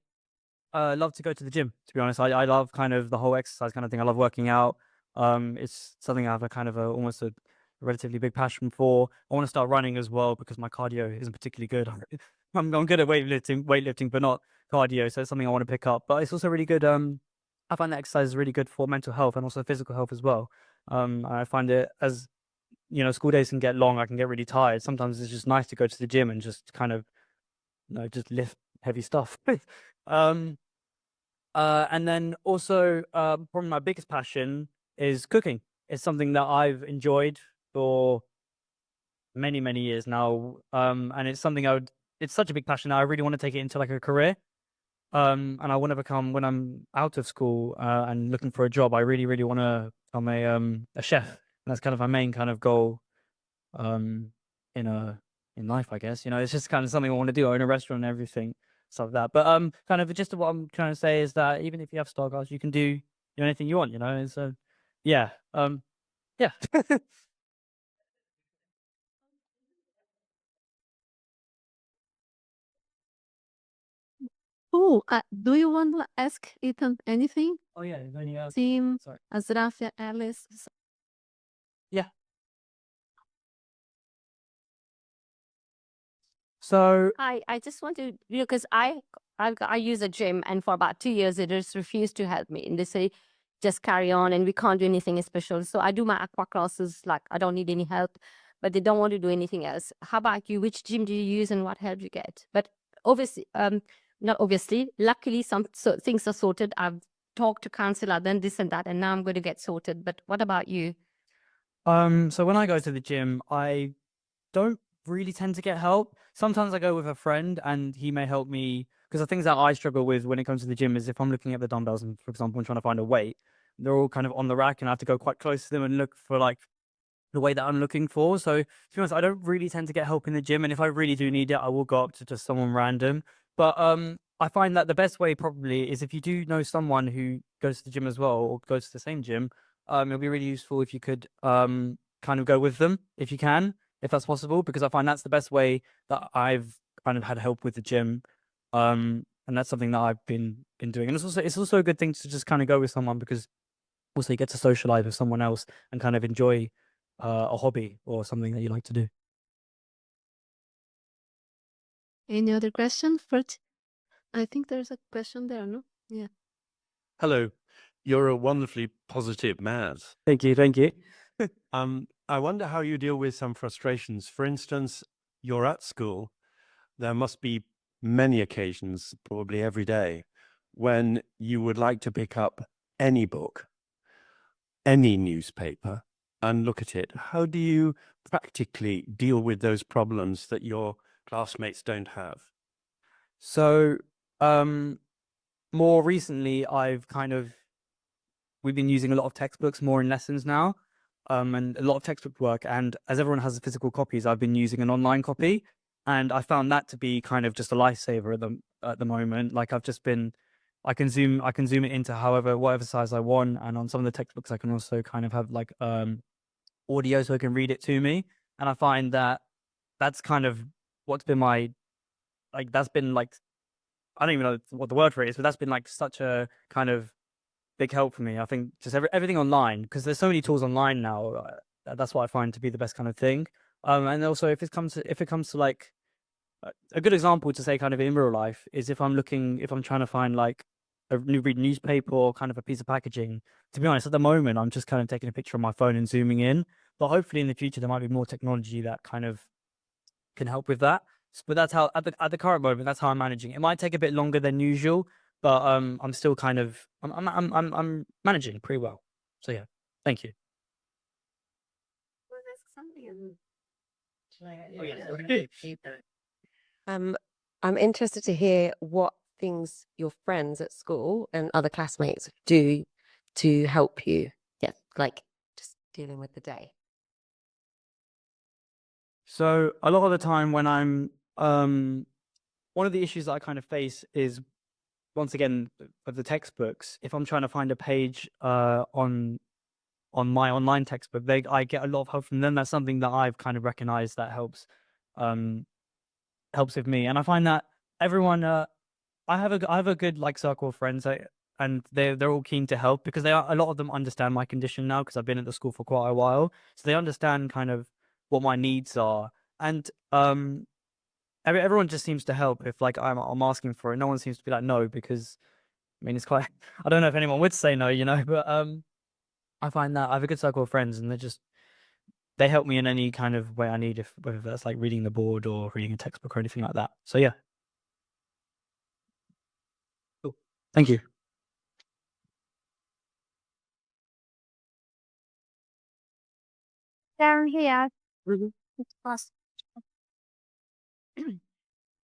love to go to the gym, to be honest. I love kind of the whole exercise kind of thing. I love working out. It's something I have a kind of almost a relatively big passion for. I want to start running as well because my cardio isn't particularly good. I'm good at weightlifting, but not cardio. So it's something I want to pick up. But it's also really good. I find that exercise is really good for mental health and also physical health as well. I find it as you know, school days can get long. I can get really tired. Sometimes it's just nice to go to the gym and just kind of, you know, just lift heavy stuff. And then also, probably my biggest passion is cooking. It's something that I've enjoyed for many, many years now. And it's something it's such a big passion that I really want to take it into like a career. And I want to become, when I'm out of school and looking for a job, I really, really want to become a chef. And that's kind of my main kind of goal in life, I guess. It's just kind of something I want to do. I own a restaurant and everything, stuff like that. But kind of just what I'm trying to say is that even if you have Stargardts, you can do anything you want, And so yeah. Yeah. Oh, do you want to ask Ethan anything? Oh yeah, is there any Tim, sorry. Azrafia, Alice. Yeah. So I just want to, because I use a gym, and for about 2 years they just refused to help me, and they say just carry on and we can't do anything special. So I do my aqua classes, like I don't need any help, but they don't want to do anything else. How about you? Which gym do you use and what help you get? But obviously, not obviously, luckily some things are sorted. I've talked to counselor, then this and that, and now I'm going to get sorted. But what about you? so when I go to the gym, I don't really tend to get help. Sometimes I go with a friend and he may help me, because the things that I struggle with when it comes to the gym is if I'm looking at the dumbbells and, for example, I'm trying to find a weight, they're all kind of on the rack and I have to go quite close to them and look for like the way that I'm looking for. So to be honest, I don't really tend to get help in the gym, and if I really do need it, I will go up to just someone random. But I find that the best way probably is if you do know someone who goes to the gym as well or goes to the same gym, it'll be really useful if you could kind of go with them if you can, if that's possible, because I find that's the best way that I've kind of had help with the gym. And that's something that I've been doing. And it's also a good thing to just kind of go with someone, because also you get to socialize with someone else and kind of enjoy a hobby or something that you like to do. Any other question? First, I think there's a question there, no? Yeah. Hello, you're a wonderfully positive man. Thank you. I wonder how you deal with some frustrations. For instance, you're at school. There must be many occasions, probably every day, when you would like to pick up any book, any newspaper, and look at it. How do you practically deal with those problems that your classmates don't have? So, more recently, we've been using a lot of textbooks more in lessons now, and a lot of textbook work. And as everyone has physical copies, I've been using an online copy, and I found that to be kind of just a lifesaver at the moment. Like I can zoom it into whatever size I want, and on some of the textbooks, I can also kind of have like audio so it can read it to me. And I find that that's kind of what's been that's been like, I don't even know what the word for it is, but that's been like such a kind of big help for me. I think just everything online, because there's so many tools online now. That's what I find to be the best kind of thing. And also if it comes to like a good example to say kind of in real life is if I'm trying to find like a read newspaper or kind of a piece of packaging. To be honest, at the moment, I'm just kind of taking a picture on my phone and zooming in. But hopefully in the future, there might be more technology that kind of can help with that. But that's how at the current moment, that's how I'm managing. It might take a bit longer than usual, but I'm still kind of I'm managing pretty well. So yeah, thank you. I'm interested to hear what things your friends at school and other classmates do to help you. Yeah, like just dealing with the day. So a lot of the time when I'm one of the issues that I kind of face is, once again, of the textbooks. If I'm trying to find a page on my online textbook, I get a lot of help from them. That's something that I've kind of recognized that helps with me. And I find that everyone I have a good like circle of friends, and they're all keen to help, because a lot of them understand my condition now, because I've been at the school for quite a while, so they understand kind of what my needs are. And everyone just seems to help if like I'm asking for it. No one seems to be like no, because I mean it's quite I don't know if anyone would say no, but I find that I have a good circle of friends, and they help me in any kind of way I need, whether that's like reading the board or reading a textbook or anything like that. So yeah. Cool. Thank you. Down here.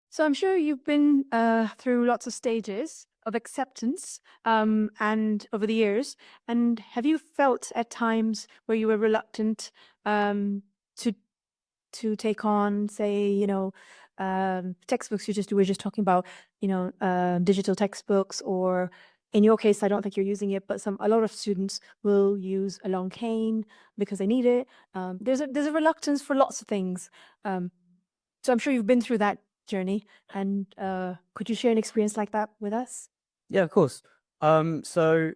So I'm sure you've been through lots of stages of acceptance and over the years. And have you felt at times where you were reluctant to take on, say, textbooks? We were just talking about, digital textbooks, or in your case, I don't think you're using it, but a lot of students will use a long cane because they need it. There's a reluctance for lots of things. So I'm sure you've been through that journey, and could you share an experience like that with us? Yeah, of course. So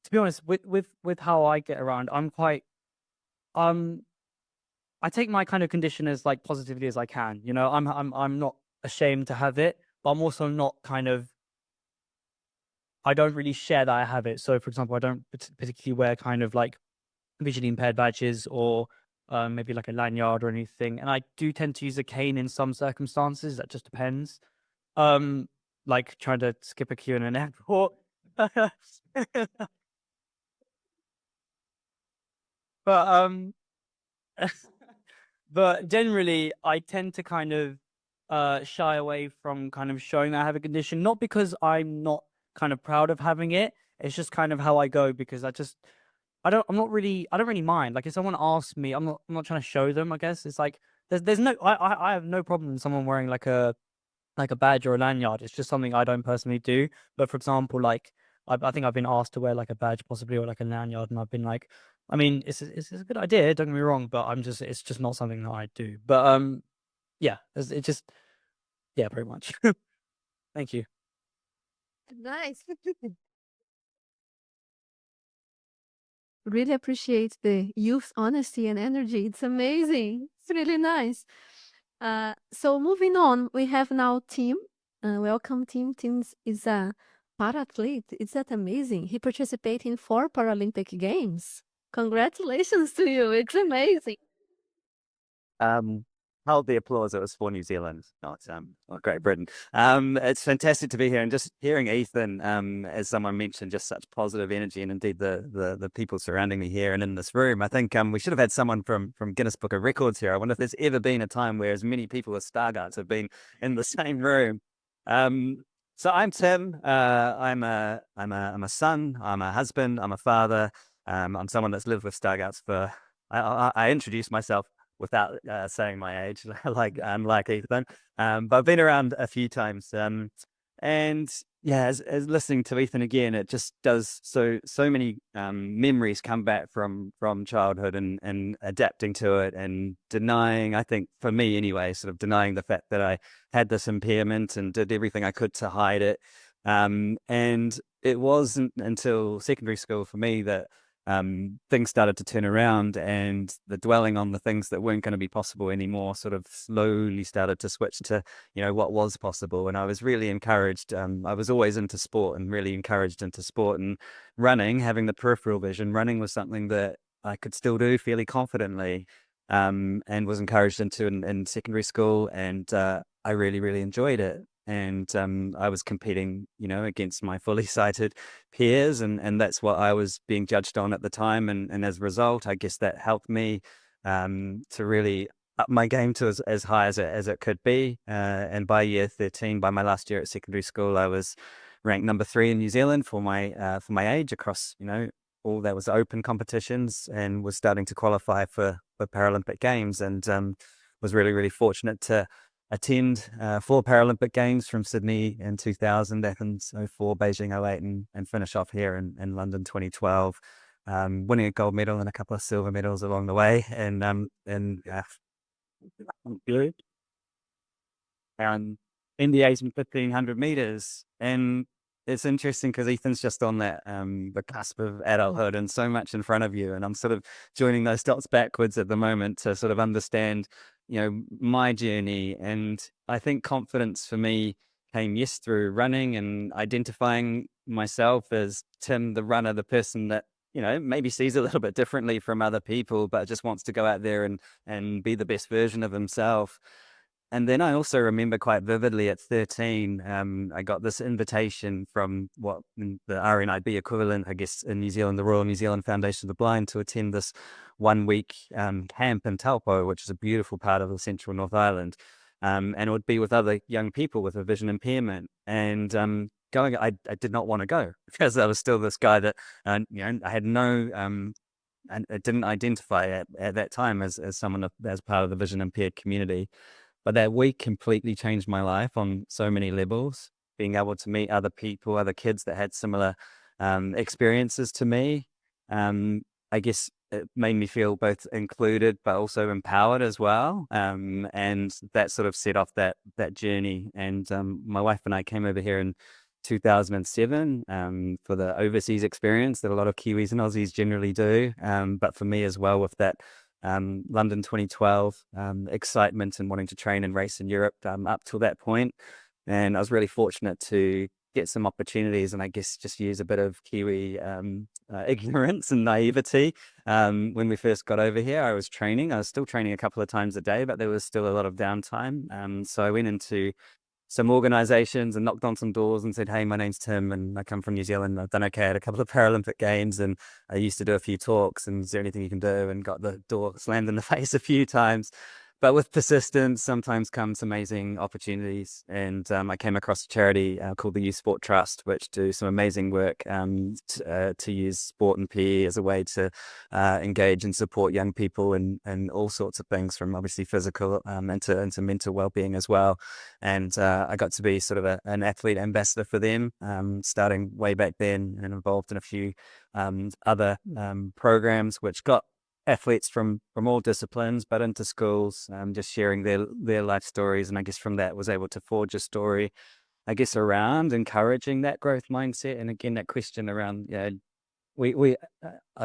to be honest, with how I get around, I'm quite I take my kind of condition as like positively as I can. You know, I'm not ashamed to have it, but I'm also not I don't really share that I have it. So for example, I don't particularly wear kind of like visually impaired badges or maybe like a lanyard or anything. And I do tend to use a cane in some circumstances. That just depends. Like trying to skip a queue in an airport. But but generally I tend to kind of shy away from kind of showing that I have a condition, not because I'm not kind of proud of having it. It's just kind of how I go, because I don't really mind. Like if someone asks me, I'm not trying to show them, I guess. It's like there's no I have no problem with someone wearing like a badge or a lanyard. It's just something I don't personally do. But for example, like I think I've been asked to wear like a badge possibly or like a lanyard, and I've been like, I mean, it's a good idea, don't get me wrong, but it's just not something that I do. But yeah, it just yeah, pretty much. Thank you. Nice. Really appreciate the youth honesty and energy. It's amazing. It's really nice. So moving on, we have now Tim. Welcome, Tim. Tim is a para-athlete. Is that amazing? He participated in 4 Paralympic Games. Congratulations to you. It's amazing. Hold the applause. It was for New Zealand, not Great Britain. It's fantastic to be here, and just hearing Ethan, as someone mentioned, just such positive energy, and indeed the people surrounding me here and in this room. I think we should have had someone from Guinness Book of Records here. I wonder if there's ever been a time where as many people as Stargardts have been in the same room. So I'm Tim. I'm a son. I'm a husband. I'm a father. I'm someone that's lived with Stargardts for. I introduced myself without saying my age, unlike Ethan. But I've been around a few times. And yeah, as listening to Ethan again, it just does so many memories come back from childhood and adapting to it and denying, I think for me anyway, sort of denying the fact that I had this impairment and did everything I could to hide it. And it wasn't until secondary school for me that things started to turn around, and the dwelling on the things that weren't going to be possible anymore sort of slowly started to switch to, what was possible. And I was really encouraged. I was always into sport and really encouraged into sport, and running, having the peripheral vision, running was something that I could still do fairly confidently, and was encouraged into in secondary school. And I really, really enjoyed it. And I was competing, against my fully sighted peers, and that's what I was being judged on at the time. And as a result, I guess that helped me to really up my game to as high as it could be. And by year 13, by my last year at secondary school, I was ranked number 3 in New Zealand for my age across, all that was open competitions, and was starting to qualify for Paralympic Games, and was really, really fortunate to attend 4 Paralympic Games, from Sydney in 2000, Athens 04, Beijing 08, and finish off here in London 2012, winning a gold medal and a couple of silver medals along the way. And good. In the 8 and 1500 meters. And it's interesting because Ethan's just on that the cusp of adulthood and so much in front of you, and I'm sort of joining those dots backwards at the moment to sort of understand my journey. And I think confidence for me came through running and identifying myself as Tim the runner, the person that maybe sees a little bit differently from other people, but just wants to go out there and be the best version of himself. And then I also remember quite vividly at 13, I got this invitation from what the RNIB equivalent, I guess, in New Zealand, the Royal New Zealand Foundation of the Blind, to attend this 1 week camp in Taupo, which is a beautiful part of the central North Island. And it would be with other young people with a vision impairment. And going, I did not want to go because I was still this guy that, I had no, and it didn't identify at that time as someone as part of the vision impaired community. But that week completely changed my life on so many levels. Being able to meet other people, other kids that had similar experiences to me, I guess it made me feel both included but also empowered as well. And that sort of set off that journey. And my wife and I came over here in 2007 for the overseas experience that a lot of Kiwis and Aussies generally do. But for me as well, with that London 2012 excitement and wanting to train and race in Europe up till that point. And I was really fortunate to get some opportunities and I guess just use a bit of Kiwi ignorance and naivety. When we first got over here, I was still training a couple of times a day, but there was still a lot of downtime. So I went into some organizations and knocked on some doors and said, hey, my name's Tim and I come from New Zealand. I've done okay at a couple of Paralympic games and I used to do a few talks and is there anything you can do? And got the door slammed in the face a few times. But with persistence, sometimes comes amazing opportunities. And I came across a charity called the Youth Sport Trust, which do some amazing work to use sport and PE as a way to engage and support young people in all sorts of things, from obviously physical into mental well-being as well. And I got to be sort of an athlete ambassador for them, starting way back then, and involved in a few other programs, which got athletes from all disciplines, but into schools, just sharing their life stories. And I guess from that was able to forge a story, I guess, around encouraging that growth mindset. And again, that question around, I'd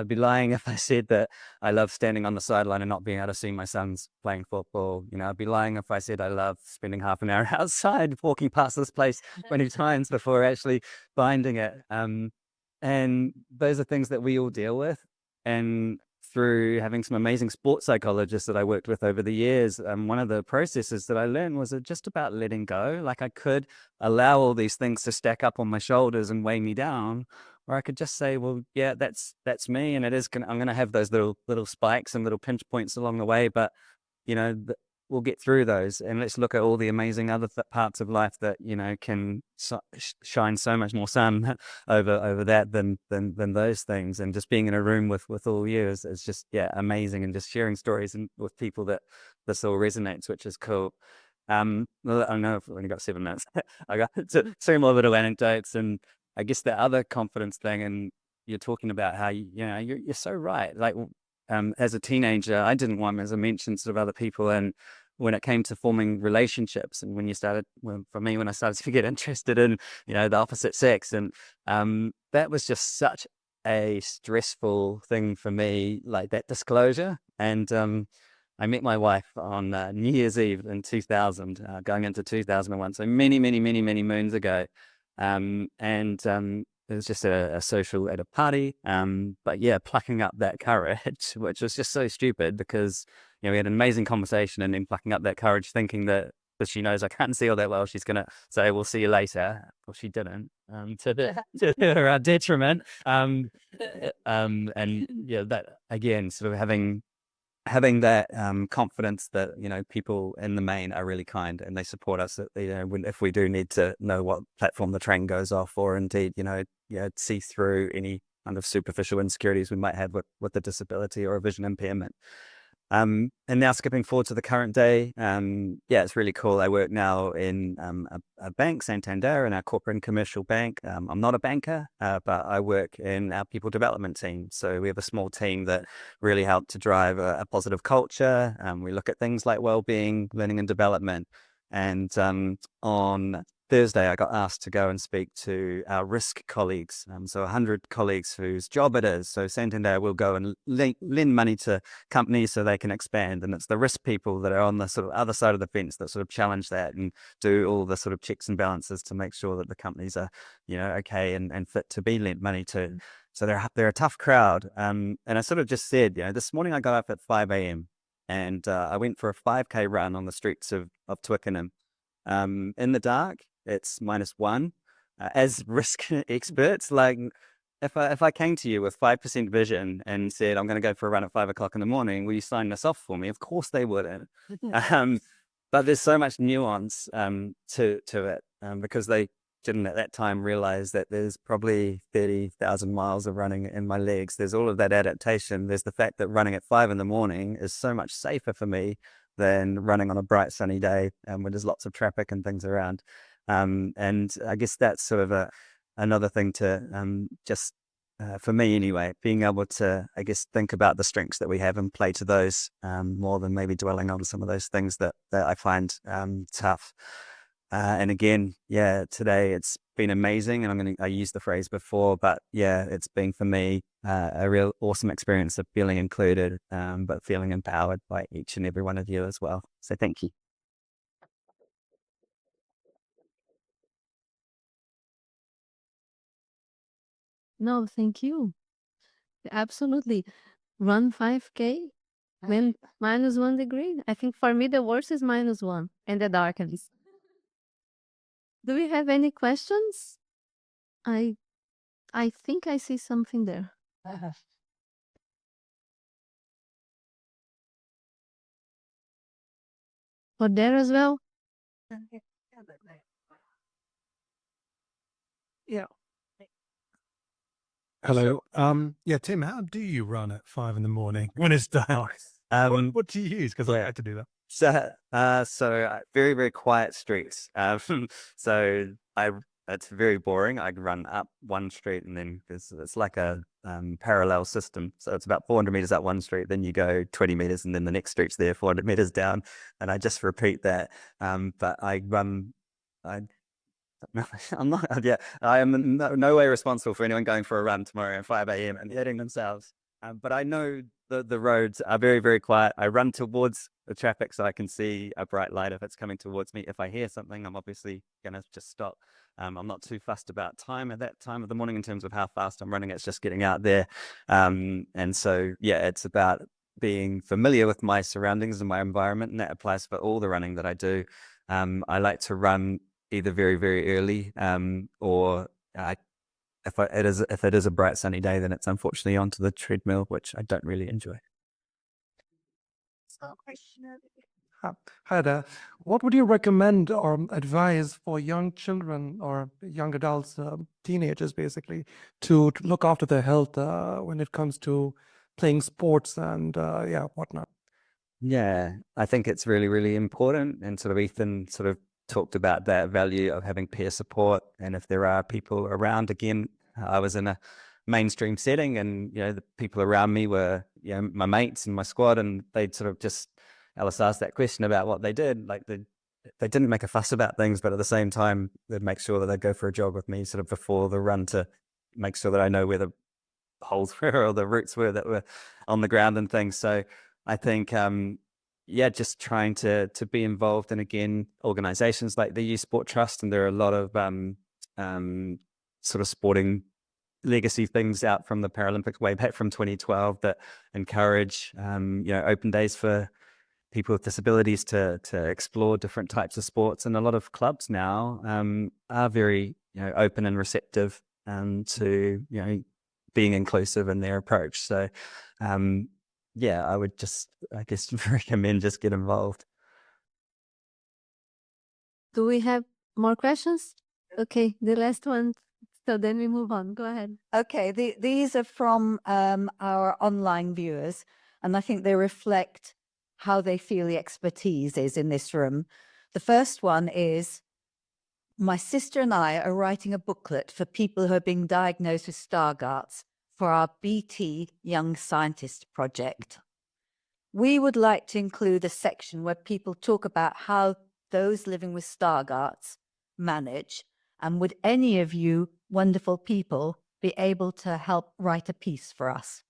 be lying if I said that I love standing on the sideline and not being able to see my sons playing football. I'd be lying if I said I love spending half an hour outside walking past this place 20 times before actually finding it. And those are things that we all deal with. And through having some amazing sports psychologists that I worked with over the years, one of the processes that I learned was just about letting go. Like I could allow all these things to stack up on my shoulders and weigh me down, or I could just say, well, yeah, that's me, and I'm going to have those little spikes and little pinch points along the way, but we'll get through those, and let's look at all the amazing other parts of life that can shine so much more sun over that than those things. And just being in a room with all you is just amazing, and just sharing stories and with people that this all resonates, which is cool. I know I've only got 7 minutes. I got 2 more little anecdotes, and I guess the other confidence thing, and you're talking about how you're so right. Like as a teenager, I didn't want, as I mentioned, sort of other people, and when it came to forming relationships, and when I started to get interested in the opposite sex, and that was just such a stressful thing for me, like that disclosure. And I met my wife on New Year's Eve in 2000, going into 2001, so many moons ago. It was just a social at a party. But yeah, plucking up that courage, which was just so stupid, because we had an amazing conversation, and then plucking up that courage, thinking that she knows I can't see all that well, she's gonna say, "We'll see you later." Well, she didn't, to her detriment. And that again, sort of having that confidence that people in the main are really kind, and they support us. If we do need to know what platform the train goes off, or indeed see through any kind of superficial insecurities we might have with a disability or a vision impairment. And now skipping forward to the current day, it's really cool. I work now in a bank, Santander, in our corporate and commercial bank. I'm not a banker, but I work in our people development team. So we have a small team that really help to drive a positive culture. We look at things like well-being, learning and development. And on Thursday, I got asked to go and speak to our risk colleagues. So 100 colleagues whose job it is. So Santander will go and lend money to companies so they can expand. And it's the risk people that are on the sort of other side of the fence that sort of challenge that and do all the sort of checks and balances to make sure that the companies are, okay and fit to be lent money to. So they're a tough crowd. And I sort of just said, this morning I got up at 5 a.m. and I went for a 5K run on the streets of Twickenham. In the dark, it's -1. As risk experts, like if I came to you with 5% vision and said I'm going to go for a run at 5 o'clock in the morning, will you sign this off for me? Of course they wouldn't. But there's so much nuance to it because they didn't at that time realize that there's probably 30,000 miles of running in my legs. There's all of that adaptation. There's the fact that running at 5 in the morning is so much safer for me than running on a bright sunny day when there's lots of traffic and things around. And I guess that's sort of another thing to just for me anyway, being able to, I guess, think about the strengths that we have and play to those more than maybe dwelling on some of those things that I find tough. And again, yeah, today it's been amazing. And I used the phrase before, but yeah, it's been for me a real awesome experience of feeling included, but feeling empowered by each and every one of you as well. So thank you. No, thank you. Absolutely. Run 5K when -1 degree. I think for me the worst is -1 and the dark at least. Do we have any questions? I think I see something there. Or there as well? Yeah. Hello. Yeah, Tim, how do you run at 5 in the morning when it's dark? What do you use? Because I had to do that. So very, very quiet streets. So it's very boring. I run up one street and then it's like a parallel system. So it's about 400 meters up one street, then you go 20 meters and then the next street's there 400 meters down. And I just repeat that. But I'm not, yeah, I am no way responsible for anyone going for a run tomorrow at 5 a.m. and hitting themselves. But I know the roads are very, very quiet. I run towards the traffic so I can see a bright light if it's coming towards me. If I hear something, I'm obviously going to just stop. I'm not too fussed about time at that time of the morning in terms of how fast I'm running. It's just getting out there. And so, yeah, it's about being familiar with my surroundings and my environment, and that applies for all the running that I do. I like to run either very, very early or if it is a bright sunny day, then it's unfortunately onto the treadmill, which I don't really enjoy. Hi there. What would you recommend or advise for young children or young adults, teenagers basically, to look after their health when it comes to playing sports and yeah, whatnot? Yeah, I think it's really, really important. And sort of Ethan sort of talked about that value of having peer support. And if there are people around, again, I was in a mainstream setting and, the people around me were, my mates and my squad, and they'd sort of just, Alice asked that question about what they did. Like they didn't make a fuss about things, but at the same time, they'd make sure that they'd go for a jog with me sort of before the run to make sure that I know where the holes were or the roots were that were on the ground and things. So I think, just trying to be involved in, again, organizations like the Youth Sport Trust, and there are a lot of sort of sporting legacy things out from the Paralympics way back from 2012 that encourage, open days for people with disabilities to explore different types of sports. And a lot of clubs now are very, open and receptive to, being inclusive in their approach. So, I would just, I guess, recommend just get involved. Do we have more questions? Okay, the last one. So then we move on. Go ahead. Okay, these are from our online viewers, and I think they reflect how they feel the expertise is in this room. The first one is, my sister and I are writing a booklet for people who are being diagnosed with Stargardts for our BT Young Scientist project. We would like to include a section where people talk about how those living with Stargardts manage, and would any of you wonderful people be able to help write a piece for us?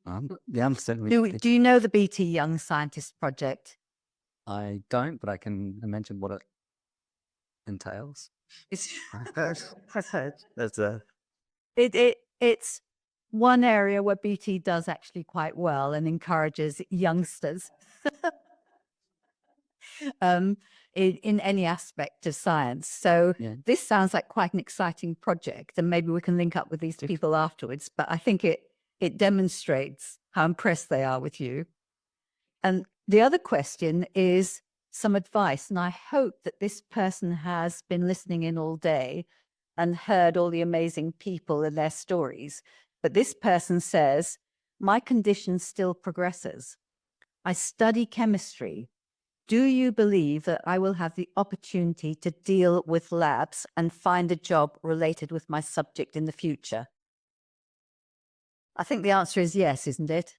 Yeah, I'm certainly. Do you know the BT Young Scientist project? I don't, but I can imagine what it entails. It's That's a it's one area where BT does actually quite well and encourages youngsters in any aspect of science. So this sounds like quite an exciting project, and maybe we can link up with these people afterwards. But I think it demonstrates how impressed they are with you. And the other question is some advice, and I hope that this person has been listening in all day and heard all the amazing people and their stories. But this person says, my condition still progresses. I study chemistry. Do you believe that I will have the opportunity to deal with labs and find a job related with my subject in the future? I think the answer is yes, isn't it?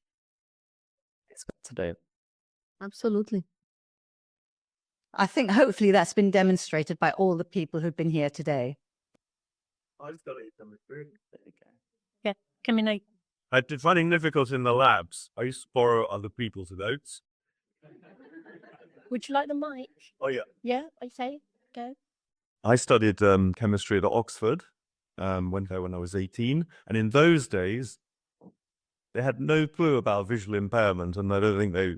It's got to do. Absolutely. I think hopefully that's been demonstrated by all the people who've been here today. I just got to eat them with food. Yeah, come in. I did finding difficult in the labs. I used to borrow other people's notes. Would you like the mic? Oh, yeah. Yeah, I say, go. I studied chemistry at Oxford, went there when I was 18. And in those days, they had no clue about visual impairment. And I don't think they,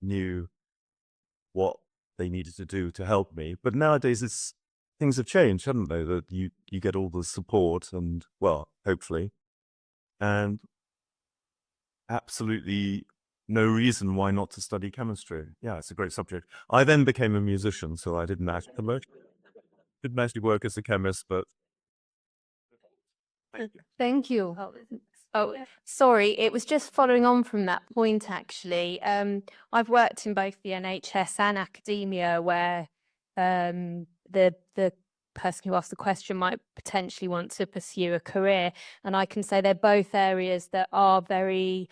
knew what they needed to do to help me. But nowadays, things have changed, haven't they? That you get all the support and, well, hopefully. And absolutely no reason why not to study chemistry. Yeah, it's a great subject. I then became a musician, so I didn't actually work as a chemist, but Thank you. Oh, sorry. It was just following on from that point, actually. I've worked in both the NHS and academia where the person who asked the question might potentially want to pursue a career. And I can say they're both areas that are very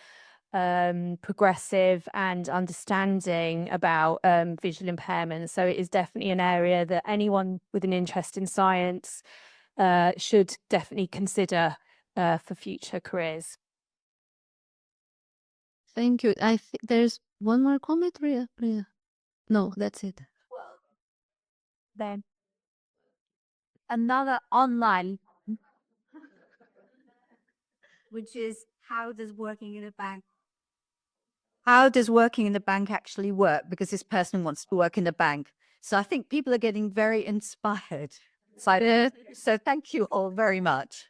progressive and understanding about visual impairment. So it is definitely an area that anyone with an interest in science should definitely consider for future careers. Thank you. I think there's one more comment, Ria. No, that's it. Then another online, which is how does working in a bank Actually work? Because this person wants to work in a bank. So I think people are getting very inspired. So thank you all very much.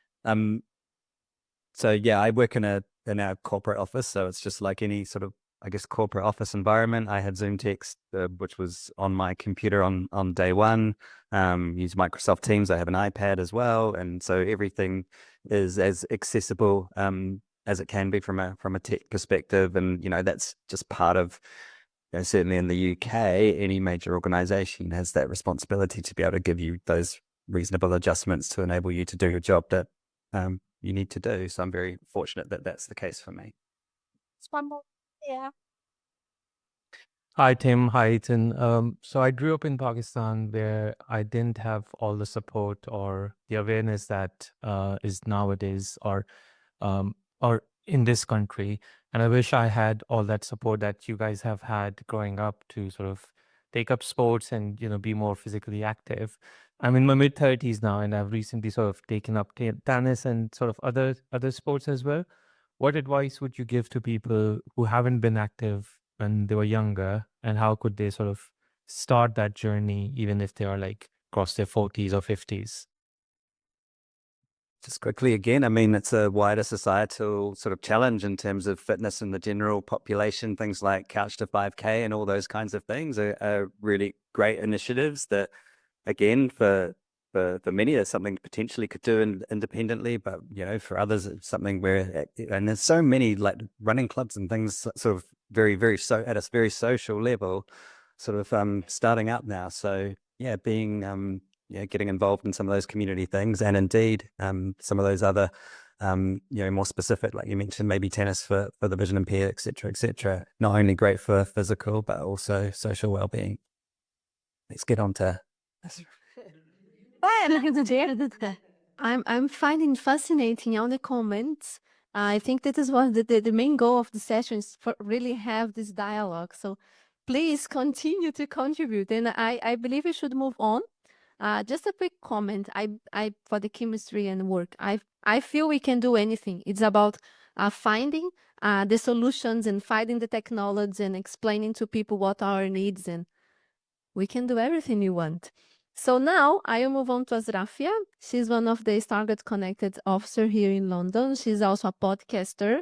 So yeah, I work in a corporate office, so it's just like any sort of, I guess, corporate office environment. I had Zoom Text, which was on my computer on day one. Use Microsoft Teams. I have an iPad as well, and so everything is as accessible as it can be from a tech perspective. And that's just part of, certainly in the UK, any major organization has that responsibility to be able to give you those reasonable adjustments to enable you to do your job that you need to do. So I'm very fortunate that that's the case for me. It's one more. Yeah. Hi, Tim. Hi, Ethan. So I grew up in Pakistan where I didn't have all the support or the awareness that is nowadays or in this country. And I wish I had all that support that you guys have had growing up to sort of take up sports and, be more physically active. I'm in my mid-30s now, and I've recently sort of taken up tennis and sort of other sports as well. What advice would you give to people who haven't been active when they were younger, and how could they sort of start that journey even if they are like across their 40s or 50s? Just quickly again, I mean, it's a wider societal sort of challenge in terms of fitness in the general population. Things like Couch to 5K and all those kinds of things are really great initiatives that, again, for many, it's something potentially could do independently, but for others, it's something where, and there's so many like running clubs and things, sort of very, very at a very social level, sort of starting up now. So yeah, being getting involved in some of those community things, and indeed some of those other more specific, like you mentioned, maybe tennis for the vision impaired, etc. Not only great for physical but also social well-being. Let's get on to I'm finding fascinating all the comments. I think that is one the main goal of the session is for really have this dialogue. So please continue to contribute, and I believe we should move on. Just a quick comment. For the chemistry and work, I feel we can do anything. It's about finding the solutions and finding the technology and explaining to people what are our needs, and we can do everything you want. So now I will move on to Azrafia. She's one of the Stargardts Connected officer here in London. She's also a podcaster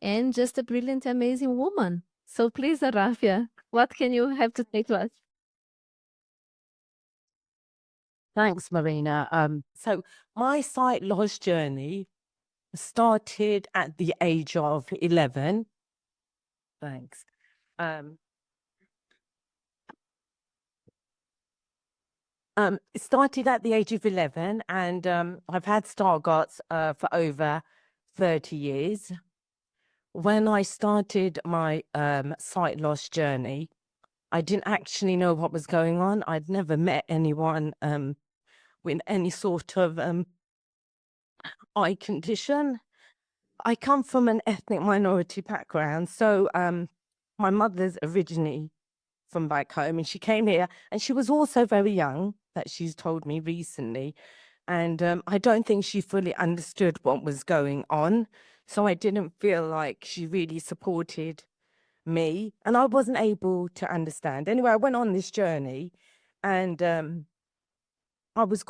and just a brilliant, amazing woman. So please, Azrafia, what can you have to say to us? Thanks, Marina. So my sight loss journey started at the age of 11. Thanks. It started at the age of 11, and I've had Stargardts for over 30 years. When I started my sight loss journey, I didn't actually know what was going on. I'd never met anyone with any sort of eye condition. I come from an ethnic minority background, so my mother's originally from back home, and she came here, and she was also very young, that she's told me recently, and I don't think she fully understood what was going on, so I didn't feel like she really supported me, and I wasn't able to understand. Anyway, I went on this journey, and I was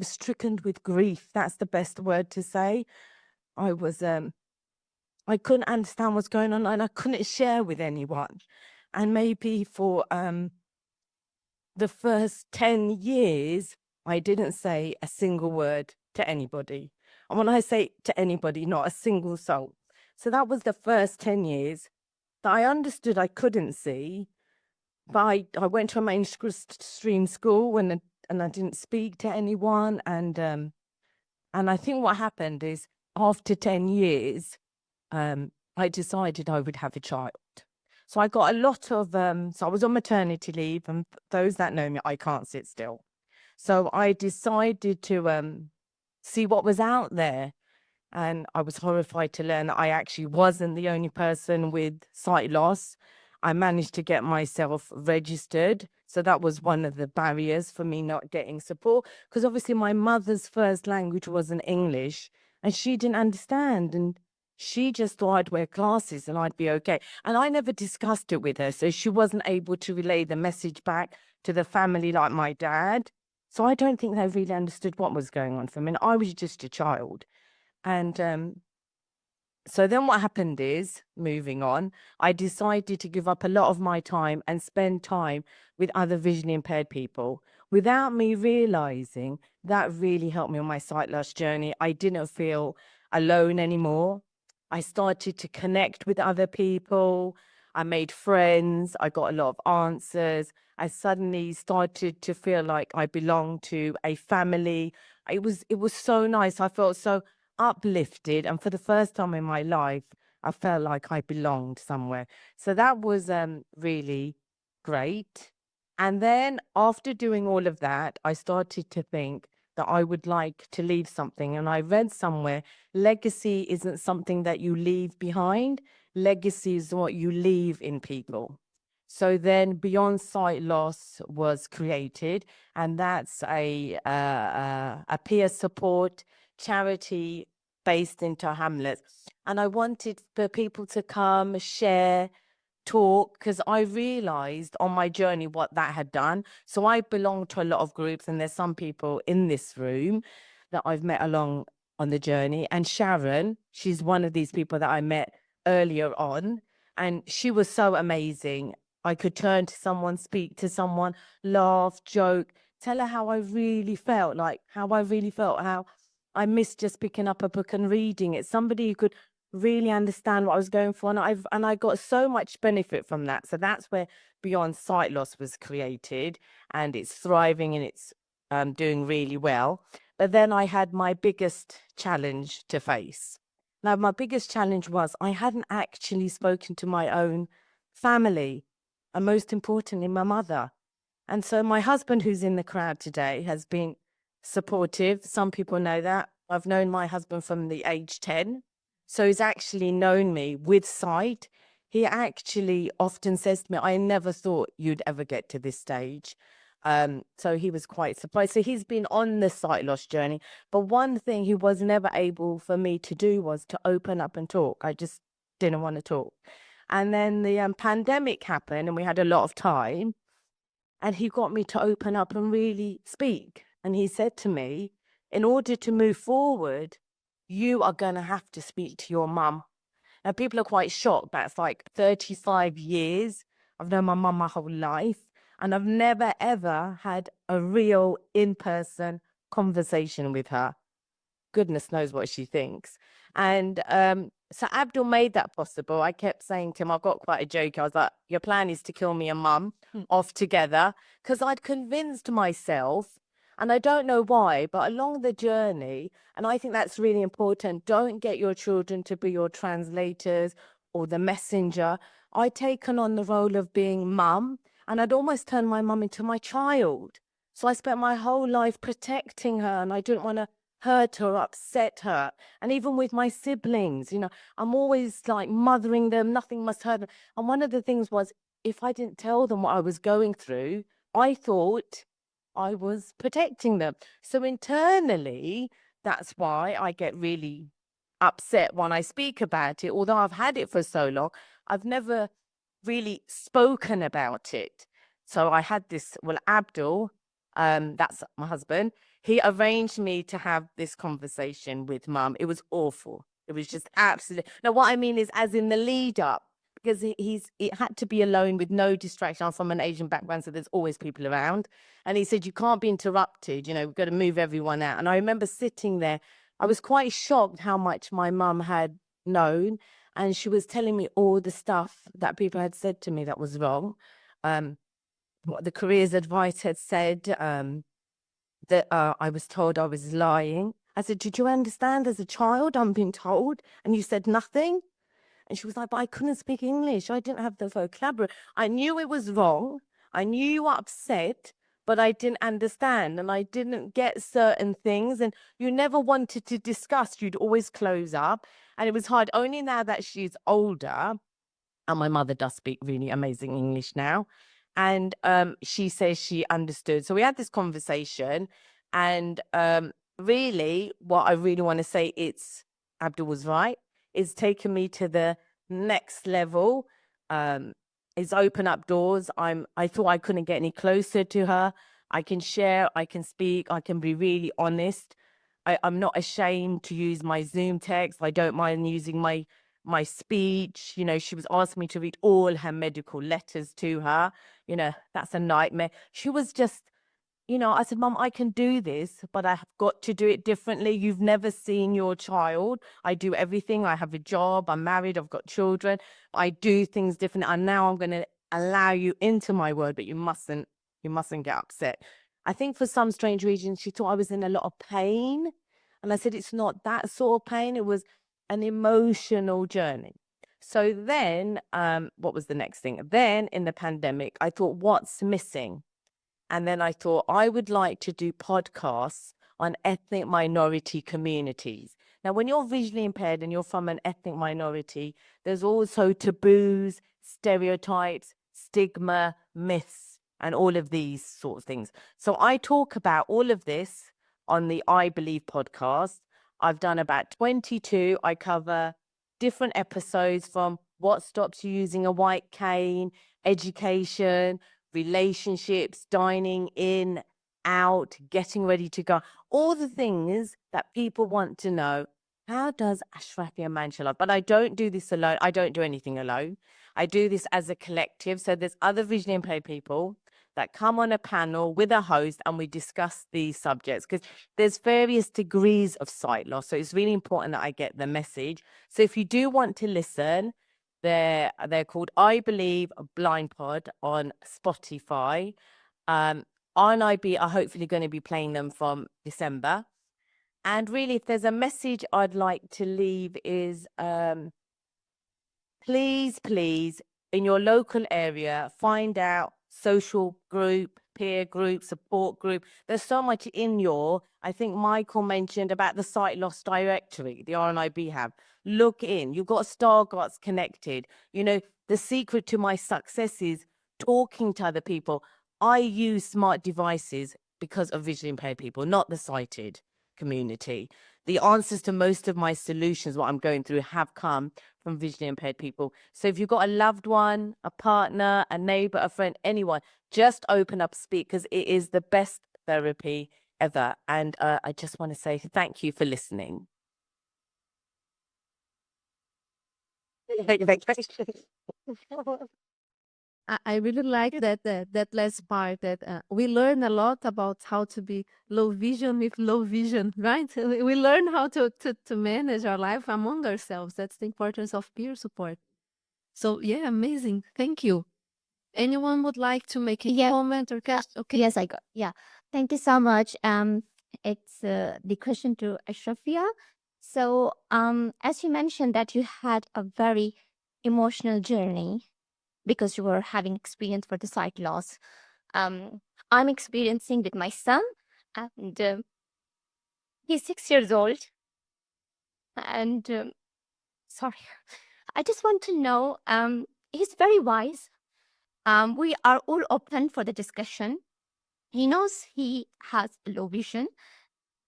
stricken with grief. That's the best word to say. I couldn't understand what's going on, and I couldn't share with anyone. And maybe for the first 10 years, I didn't say a single word to anybody. And when I say to anybody, not a single soul. So that was the first 10 years that I understood I couldn't see. But I went to a mainstream school and I didn't speak to anyone. And I think what happened is after 10 years, I decided I would have a child. So I got a lot of, so I was on maternity leave, and those that know me, I can't sit still. So I decided to see what was out there. And I was horrified to learn that I actually wasn't the only person with sight loss. I managed to get myself registered. So that was one of the barriers for me not getting support, because obviously my mother's first language wasn't English, and she didn't understand. And she just thought I'd wear glasses and I'd be okay. And I never discussed it with her, so she wasn't able to relay the message back to the family like my dad. So I don't think they really understood what was going on for me. And I was just a child. And so then what happened is, moving on, I decided to give up a lot of my time and spend time with other visually impaired people. Without me realizing, that really helped me on my sight loss journey. I didn't feel alone anymore. I started to connect with other people. I made friends. I got a lot of answers. I suddenly started to feel like I belonged to a family. It was so nice. I felt so uplifted, and for the first time in my life, I felt like I belonged somewhere. So that was really great. And then after doing all of that, I started to think that I would like to leave something. And I read somewhere, legacy isn't something that you leave behind. Legacy is what you leave in people. So then Beyond Sight Loss was created, and that's a peer support charity based in Hamlet. And I wanted for people to come, share, talk, because I realized on my journey what that had done. So I belong to a lot of groups, and there's some people in this room that I've met along on the journey. And Sharon, she's one of these people that I met earlier on, and she was so amazing. I could turn to someone, speak to someone, laugh, joke, tell her how I really felt, how I missed just picking up a book and reading it. Somebody who could really understand what I was going for, and I got so much benefit from that. So that's where Beyond Sight Loss was created, and it's thriving and it's doing really well. But then I had my biggest challenge to face. Now, my biggest challenge was I hadn't actually spoken to my own family, and most importantly, my mother. And so my husband, who's in the crowd today, has been supportive. Some people know that. I've known my husband from the age 10. So he's actually known me with sight. He actually often says to me, I never thought you'd ever get to this stage. So he was quite surprised. So he's been on the sight loss journey. But one thing he was never able for me to do was to open up and talk. I just didn't want to talk. And then the pandemic happened and we had a lot of time. And he got me to open up and really speak. And he said to me, in order to move forward, you are going to have to speak to your mum. Now, people are quite shocked. That's like 35 years. I've known my mum my whole life. And I've never, ever had a real in-person conversation with her. Goodness knows what she thinks. And so Abdul made that possible. I kept saying to him, I've got quite a joke. I was like, your plan is to kill me and mum off together. Because I'd convinced myself, and I don't know why, but along the journey, and I think that's really important, don't get your children to be your translators or the messenger. I'd taken on the role of being mum, and I'd almost turned my mum into my child. So I spent my whole life protecting her, and I didn't want to hurt her, upset her. And even with my siblings, you know, I'm always like mothering them, nothing must hurt them. And one of the things was, if I didn't tell them what I was going through, I thought I was protecting them. So internally, that's why I get really upset when I speak about it. Although I've had it for so long, I've never really spoken about it. So I had this, well, Abdul, that's my husband, he arranged me to have this conversation with mum. It was awful. It was just absolutely. Now, what I mean is, as in the lead up, because it had to be alone with no distraction. I'm from an Asian background, so there's always people around. And he said, you can't be interrupted. You know, we've got to move everyone out. And I remember sitting there. I was quite shocked how much my mum had known. And she was telling me all the stuff that people had said to me that was wrong. What the careers advice had said, that I was told I was lying. I said, did you understand as a child I'm being told? And you said nothing? And she was like, but I couldn't speak English. I didn't have the vocabulary. I knew it was wrong. I knew you were upset, but I didn't understand and I didn't get certain things. And you never wanted to discuss. You'd always close up. And it was hard. Only now that she's older, and my mother does speak really amazing English now. And she says she understood. So we had this conversation. And really, what I really want to say, Abdul was right. It's taken me to the next level. It's opened up doors. I thought I couldn't get any closer to her. I can share, I can speak, I can be really honest. I'm not ashamed to use my Zoom text. I don't mind using my speech. You know, she was asking me to read all her medical letters to her. You know, that's a nightmare. She was just, you know, I said, Mum, I can do this, but I have got to do it differently. You've never seen your child. I do everything. I have a job. I'm married. I've got children. I do things differently. And now I'm going to allow you into my world, but you mustn't get upset. I think for some strange reason, she thought I was in a lot of pain. And I said, it's not that sort of pain. It was an emotional journey. So then, what was the next thing? Then in the pandemic, I thought, what's missing? And then I thought, I would like to do podcasts on ethnic minority communities. Now, when you're visually impaired and you're from an ethnic minority, there's also taboos, stereotypes, stigma, myths, and all of these sorts of things. So I talk about all of this on the I Believe podcast. I've done about 22. I cover different episodes, from what stops you using a white cane, education, relationships, dining in, out, getting ready to go, all the things that people want to know. How does Ashrafia Manchal? But I don't do this alone. I don't do anything alone. I do this as a collective. So there's other visually impaired people that come on a panel with a host and we discuss these subjects, because there's various degrees of sight loss. So it's really important that I get the message. So if you do want to listen, they're called I Believe Blind Pod on Spotify. On IB are hopefully going to be playing them from December. And really, if there's a message I'd like to leave is, please, in your local area, find out social group, peer group, support group. There's so much in I think Michael mentioned about the sight loss directory, the RNIB have. Look in, you've got Stargardts connected. You know, the secret to my success is talking to other people. I use smart devices because of visually impaired people, not the sighted community. The answers to most of my solutions, what I'm going through, have come from visually impaired people. So if you've got a loved one, a partner, a neighbor, a friend, anyone, just open up, speak, because it is the best therapy ever. And I just want to say thank you for listening. I really like that last part that we learn a lot about how to be low vision with low vision, right? We learn how to manage our life among ourselves. That's the importance of peer support. So yeah, amazing. Thank you. Anyone would like to make a comment or cast? Okay. Yes, I got. Yeah. Thank you so much. It's the question to Ashrafia. So, as you mentioned that you had a very emotional journey because you were having experience for the sight loss. I'm experiencing with my son, and he's 6 years old. And sorry, I just want to know. He's very wise. We are all open for the discussion. He knows he has low vision,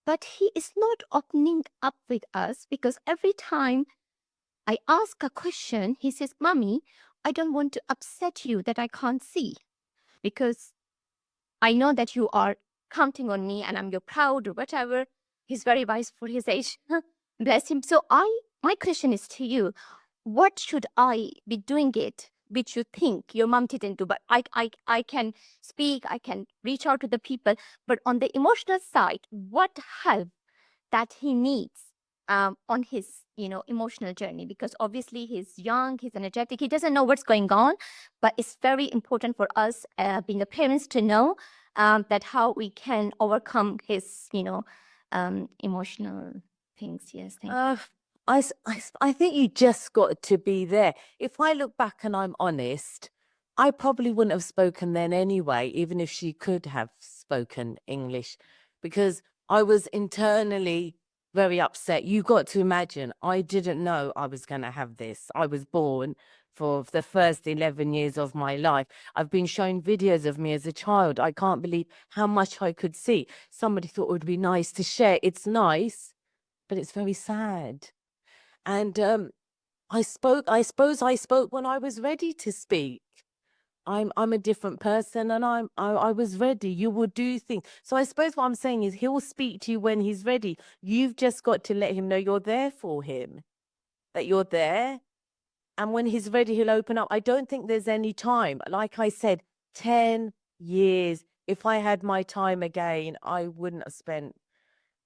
but he is not opening up with us because every time I ask a question, he says, "Mommy, I don't want to upset you that I can't see because I know that you are counting on me and I'm your proud or whatever." He's very wise for his age. Bless him. So my question is to you, what should I be doing it which you think your mom didn't do? But I can speak, I can reach out to the people, but on the emotional side, what help that he needs on his emotional journey? Because obviously he's young, he's energetic, he doesn't know what's going on, but it's very important for us being the parents to know that how we can overcome his emotional things. Yes, thank you. I think you just got to be there. If I look back and I'm honest, I probably wouldn't have spoken then anyway, even if she could have spoken English, because I was internally very upset. You got to imagine, I didn't know I was going to have this. I was born for the first 11 years of my life. I've been shown videos of me as a child. I can't believe how much I could see. Somebody thought it would be nice to share. It's nice, but it's very sad. And I suppose I spoke when I was ready to speak. I'm a different person, and I was ready. You will do things. So I suppose what I'm saying is he'll speak to you when he's ready. You've just got to let him know you're there for him, that you're there. And when he's ready, he'll open up. I don't think there's any time. Like I said, 10 years. If I had my time again, I wouldn't have spent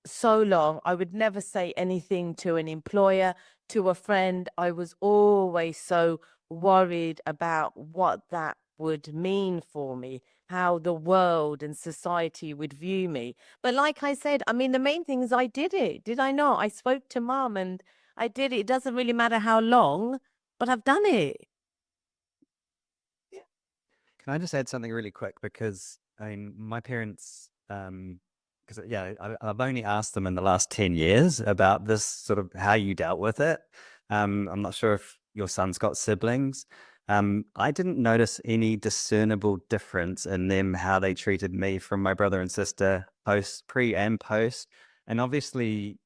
so long. I would never say anything to an employer, to a friend. I was always so worried about what that would mean for me, how the world and society would view me. But like I said, I mean, the main thing is I did it. Did I not? I spoke to mum and I did it. It doesn't really matter how long, but I've done it. Can I just add something really quick? Because I mean, my parents, because I've only asked them in the last 10 years about this sort of how you dealt with it. I'm not sure if your son's got siblings. I didn't notice any discernible difference in them, how they treated me from my brother and sister, pre and post. And obviously,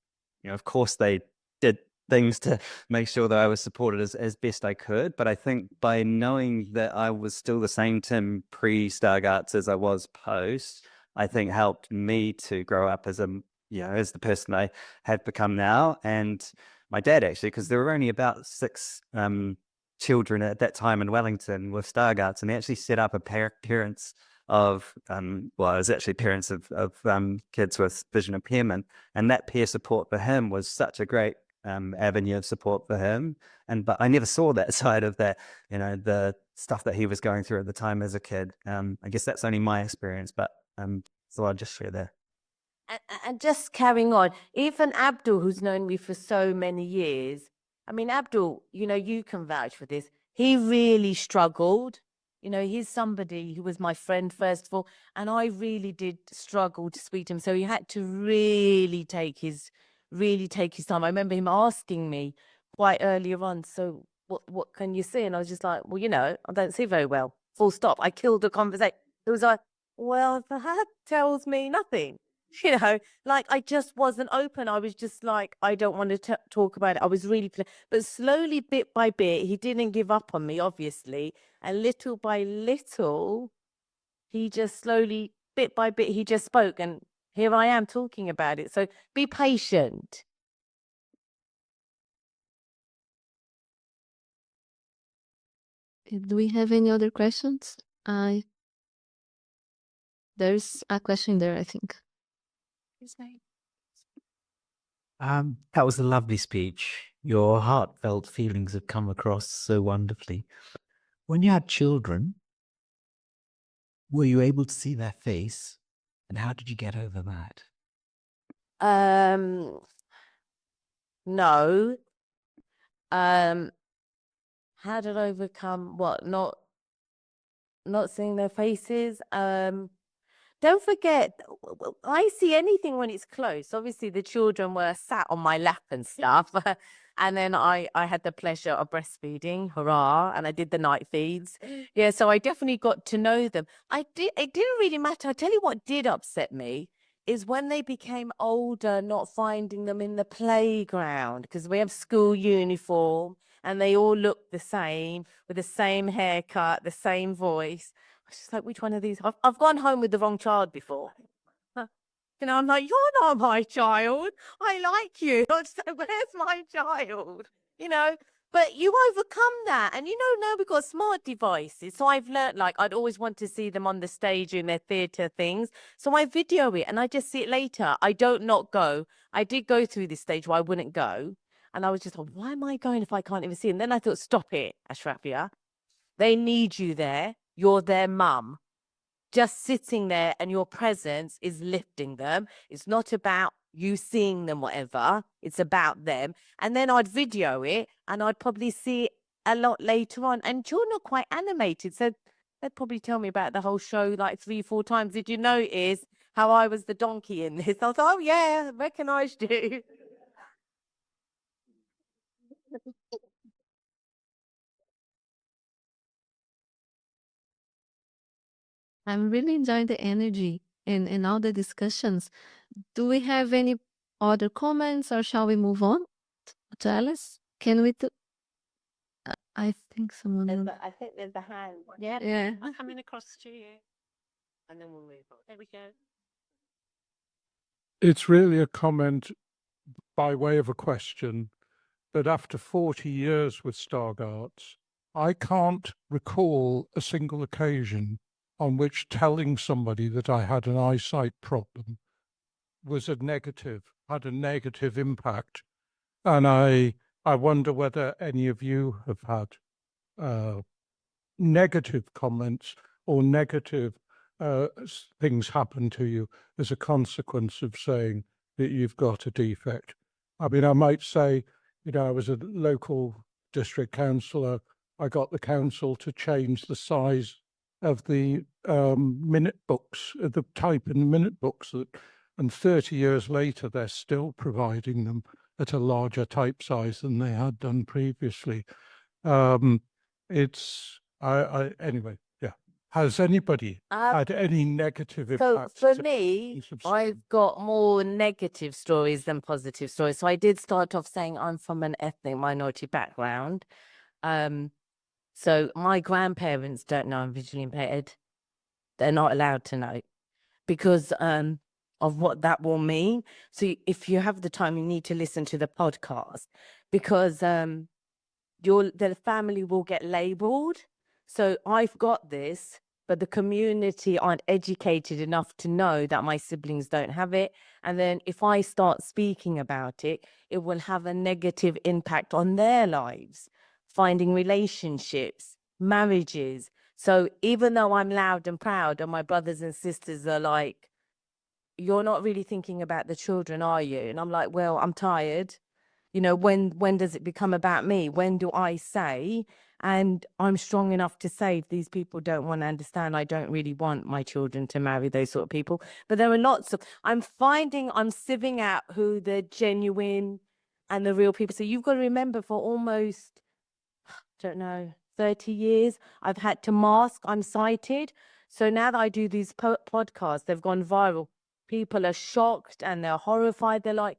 of course they did things to make sure that I was supported as best I could. But I think by knowing that I was still the same Tim pre-Stargardts as I was post, I think helped me to grow up as as the person I have become now. And my dad actually, because there were only about 6 children at that time in Wellington with Stargardts, and they actually set up a parents of it was actually parents of kids with vision impairment, and that peer support for him was such a great avenue of support for him. But I never saw that side of that, the stuff that he was going through at the time as a kid. I guess that's only my experience, but so I'll just share that. And just carrying on, even Abdul, who's known me for so many years, I mean, Abdul, you can vouch for this. He really struggled. He's somebody who was my friend, first of all, and I really did struggle to speak to him. So he had to really take his time. I remember him asking me quite earlier on, so what can you see? And I was just like, well, I don't see very well. Full stop. I killed the conversation. It was like, well, that tells me nothing. You know, like I just wasn't open. I was just like, I don't want to talk about it. I was really, but slowly, bit by bit, he didn't give up on me, obviously. And little by little, he just slowly, bit by bit, he just spoke. And here I am talking about it. So be patient. Do we have any other questions? There's a question there, I think. That was a lovely speech. Your heartfelt feelings have come across so wonderfully. When you had children, were you able to see their face? And how did you get over that? No. How did I overcome what? Not seeing their faces. Don't forget, I see anything when it's close. Obviously, the children were sat on my lap and stuff. And then I had the pleasure of breastfeeding, hurrah, and I did the night feeds. Yeah, so I definitely got to know them. It didn't really matter. I tell you what did upset me is when they became older, not finding them in the playground, because we have school uniform and they all look the same with the same haircut, the same voice. I was just like, which one of these? I've gone home with the wrong child before. You know, I'm like, you're not my child. I like you. I just like, where's my child? You know, but you overcome that. And you know, now we've got smart devices. So I've learned, like, I'd always want to see them on the stage in their theatre things. So I video it and I just see it later. I don't not go. I did go through this stage where I wouldn't go. And I was just like, why am I going if I can't even see? And then I thought, stop it, Ashrafia. They need you there. You're their mum. Just sitting there and your presence is lifting them. It's not about you seeing them, whatever. It's about them. And then I'd video it and I'd probably see it a lot later on. And children are quite animated. So they'd probably tell me about the whole show like 3-4 times. Did you notice how I was the donkey in this? I was, oh, yeah, recognized you. I'm really enjoying the energy and all the discussions. Do we have any other comments or shall we move on to Alice? Can we do? I think someone. I think there's a hand. Yeah. Yeah. I'm coming across to you. And then we'll move on. There we go. It's really a comment by way of a question, but after 40 years with Stargardts, I can't recall a single occasion on which telling somebody that I had an eyesight problem was had a negative impact. And I wonder whether any of you have had negative comments or negative things happen to you as a consequence of saying that you've got a defect. I mean, I might say, you know, I was a local district councillor. I got the council to change the size of the minute books, the type in the minute books, and 30 years later, they're still providing them at a larger type size than they had done previously. Anyway, yeah. Has anybody had any negative impact? So for me, I've got more negative stories than positive stories. So I did start off saying I'm from an ethnic minority background. So my grandparents don't know I'm visually impaired. They're not allowed to know because of what that will mean. So if you have the time, you need to listen to the podcast because the family will get labeled. So I've got this, but the community aren't educated enough to know that my siblings don't have it. And then if I start speaking about it, it will have a negative impact on their lives, finding relationships, marriages. So even though I'm loud and proud and my brothers and sisters are like, you're not really thinking about the children, are you? And I'm like, well, I'm tired. You know, when does it become about me? When do I say, and I'm strong enough to say if these people don't want to understand, I don't really want my children to marry those sort of people. But there are lots of, I'm sieving out who the genuine and the real people. So you've got to remember for almost, I don't know, 30 years, I've had to mask, I'm sighted. So now that I do these podcasts, they've gone viral. People are shocked and they're horrified. They're like,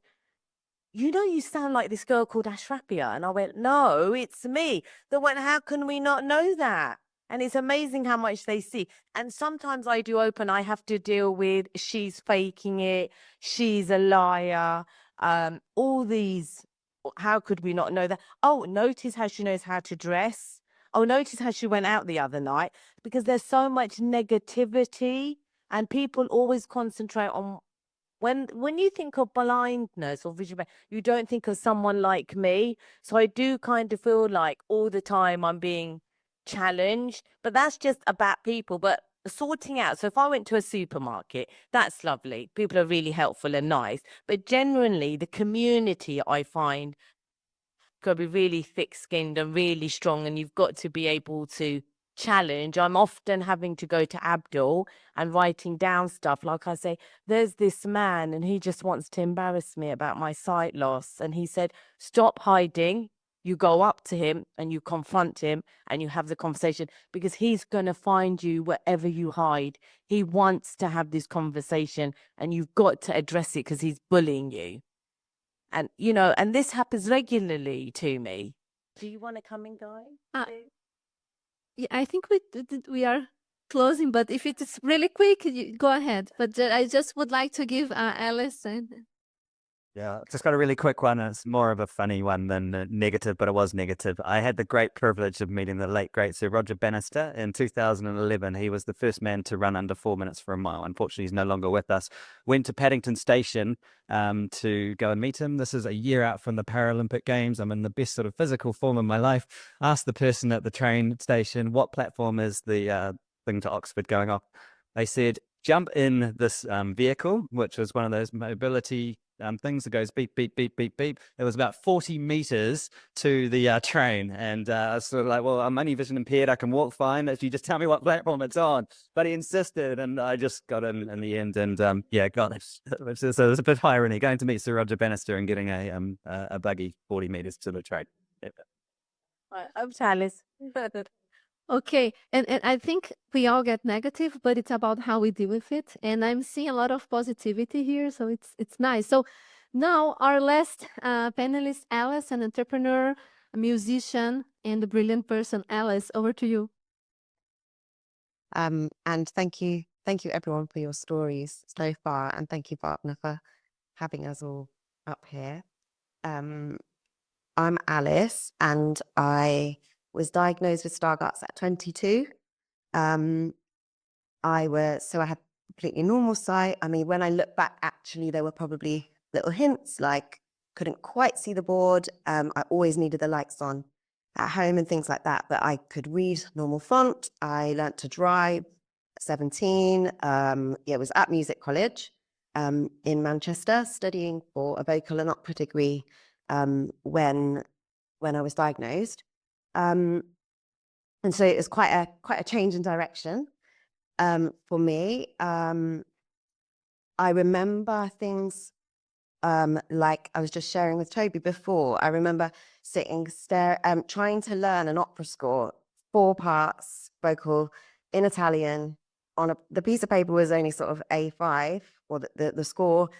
you know, you sound like this girl called Ashrafia. And I went, no, it's me. They went, how can we not know that? And it's amazing how much they see. And sometimes I do open, I have to deal with she's faking it, she's a liar, all these. How could we not know that? Oh, notice how she knows how to dress. Oh, notice how she went out the other night. Because there's so much negativity, and people always concentrate on when you think of blindness or vision, you don't think of someone like me. So I do kind of feel like all the time I'm being challenged, but that's just about people. But sorting out, so if I went to a supermarket, that's lovely. People are really helpful and nice. But generally, the community I find got to be really thick-skinned and really strong, and you've got to be able to challenge. I'm often having to go to Abdul and writing down stuff. Like I say, there's this man and he just wants to embarrass me about my sight loss. And he said, stop hiding. You go up to him and you confront him and you have the conversation, because he's going to find you wherever you hide. He wants to have this conversation and you've got to address it because he's bullying you. And, you know, and this happens regularly to me. Do you want to come in, Guy? Yeah, I think we are closing, but if it is really quick, go ahead. But I just would like to give Alice and Yeah, just got a really quick one. It's more of a funny one than negative, but it was negative. I had the great privilege of meeting the late, great Sir Roger Bannister in 2011. He was the first man to run under 4 minutes for a mile. Unfortunately, he's no longer with us. Went to Paddington Station to go and meet him. This is a year out from the Paralympic Games. I'm in the best sort of physical form of my life. Asked the person at the train station, what platform is the thing to Oxford going off? They said, jump in this vehicle, which was one of those mobility things that goes beep, beep, beep, beep, beep. It was about 40 meters to the train. And I was sort of like, well, I'm only vision impaired. I can walk fine. If you just tell me what platform it's on. But he insisted. And I just got in the end. And yeah, got it. So there's a bit of irony going to meet Sir Roger Bannister and getting a buggy 40 meters to the train. Yeah. I'm Alice. okay, and I think we all get negative, but it's about how we deal with it. And I'm seeing a lot of positivity here, so it's nice. So now our last panelist, Alice, an entrepreneur, a musician, and a brilliant person. Alice, over to you. And thank you everyone for your stories so far, and thank you, Barbara, for having us all up here. I'm Alice, and I was diagnosed with Stargardts at 22. I had completely normal sight. I mean, when I look back, actually, there were probably little hints, like couldn't quite see the board. I always needed the lights on at home and things like that, but I could read normal font. I learnt to drive at 17. It was at music college in Manchester, studying for a vocal and opera degree when I was diagnosed. And so it was quite a change in direction for me. I remember things like I was just sharing with Toby before. I remember sitting, trying to learn an opera score, 4 parts, vocal in Italian. The piece of paper was only sort of A5, or the score,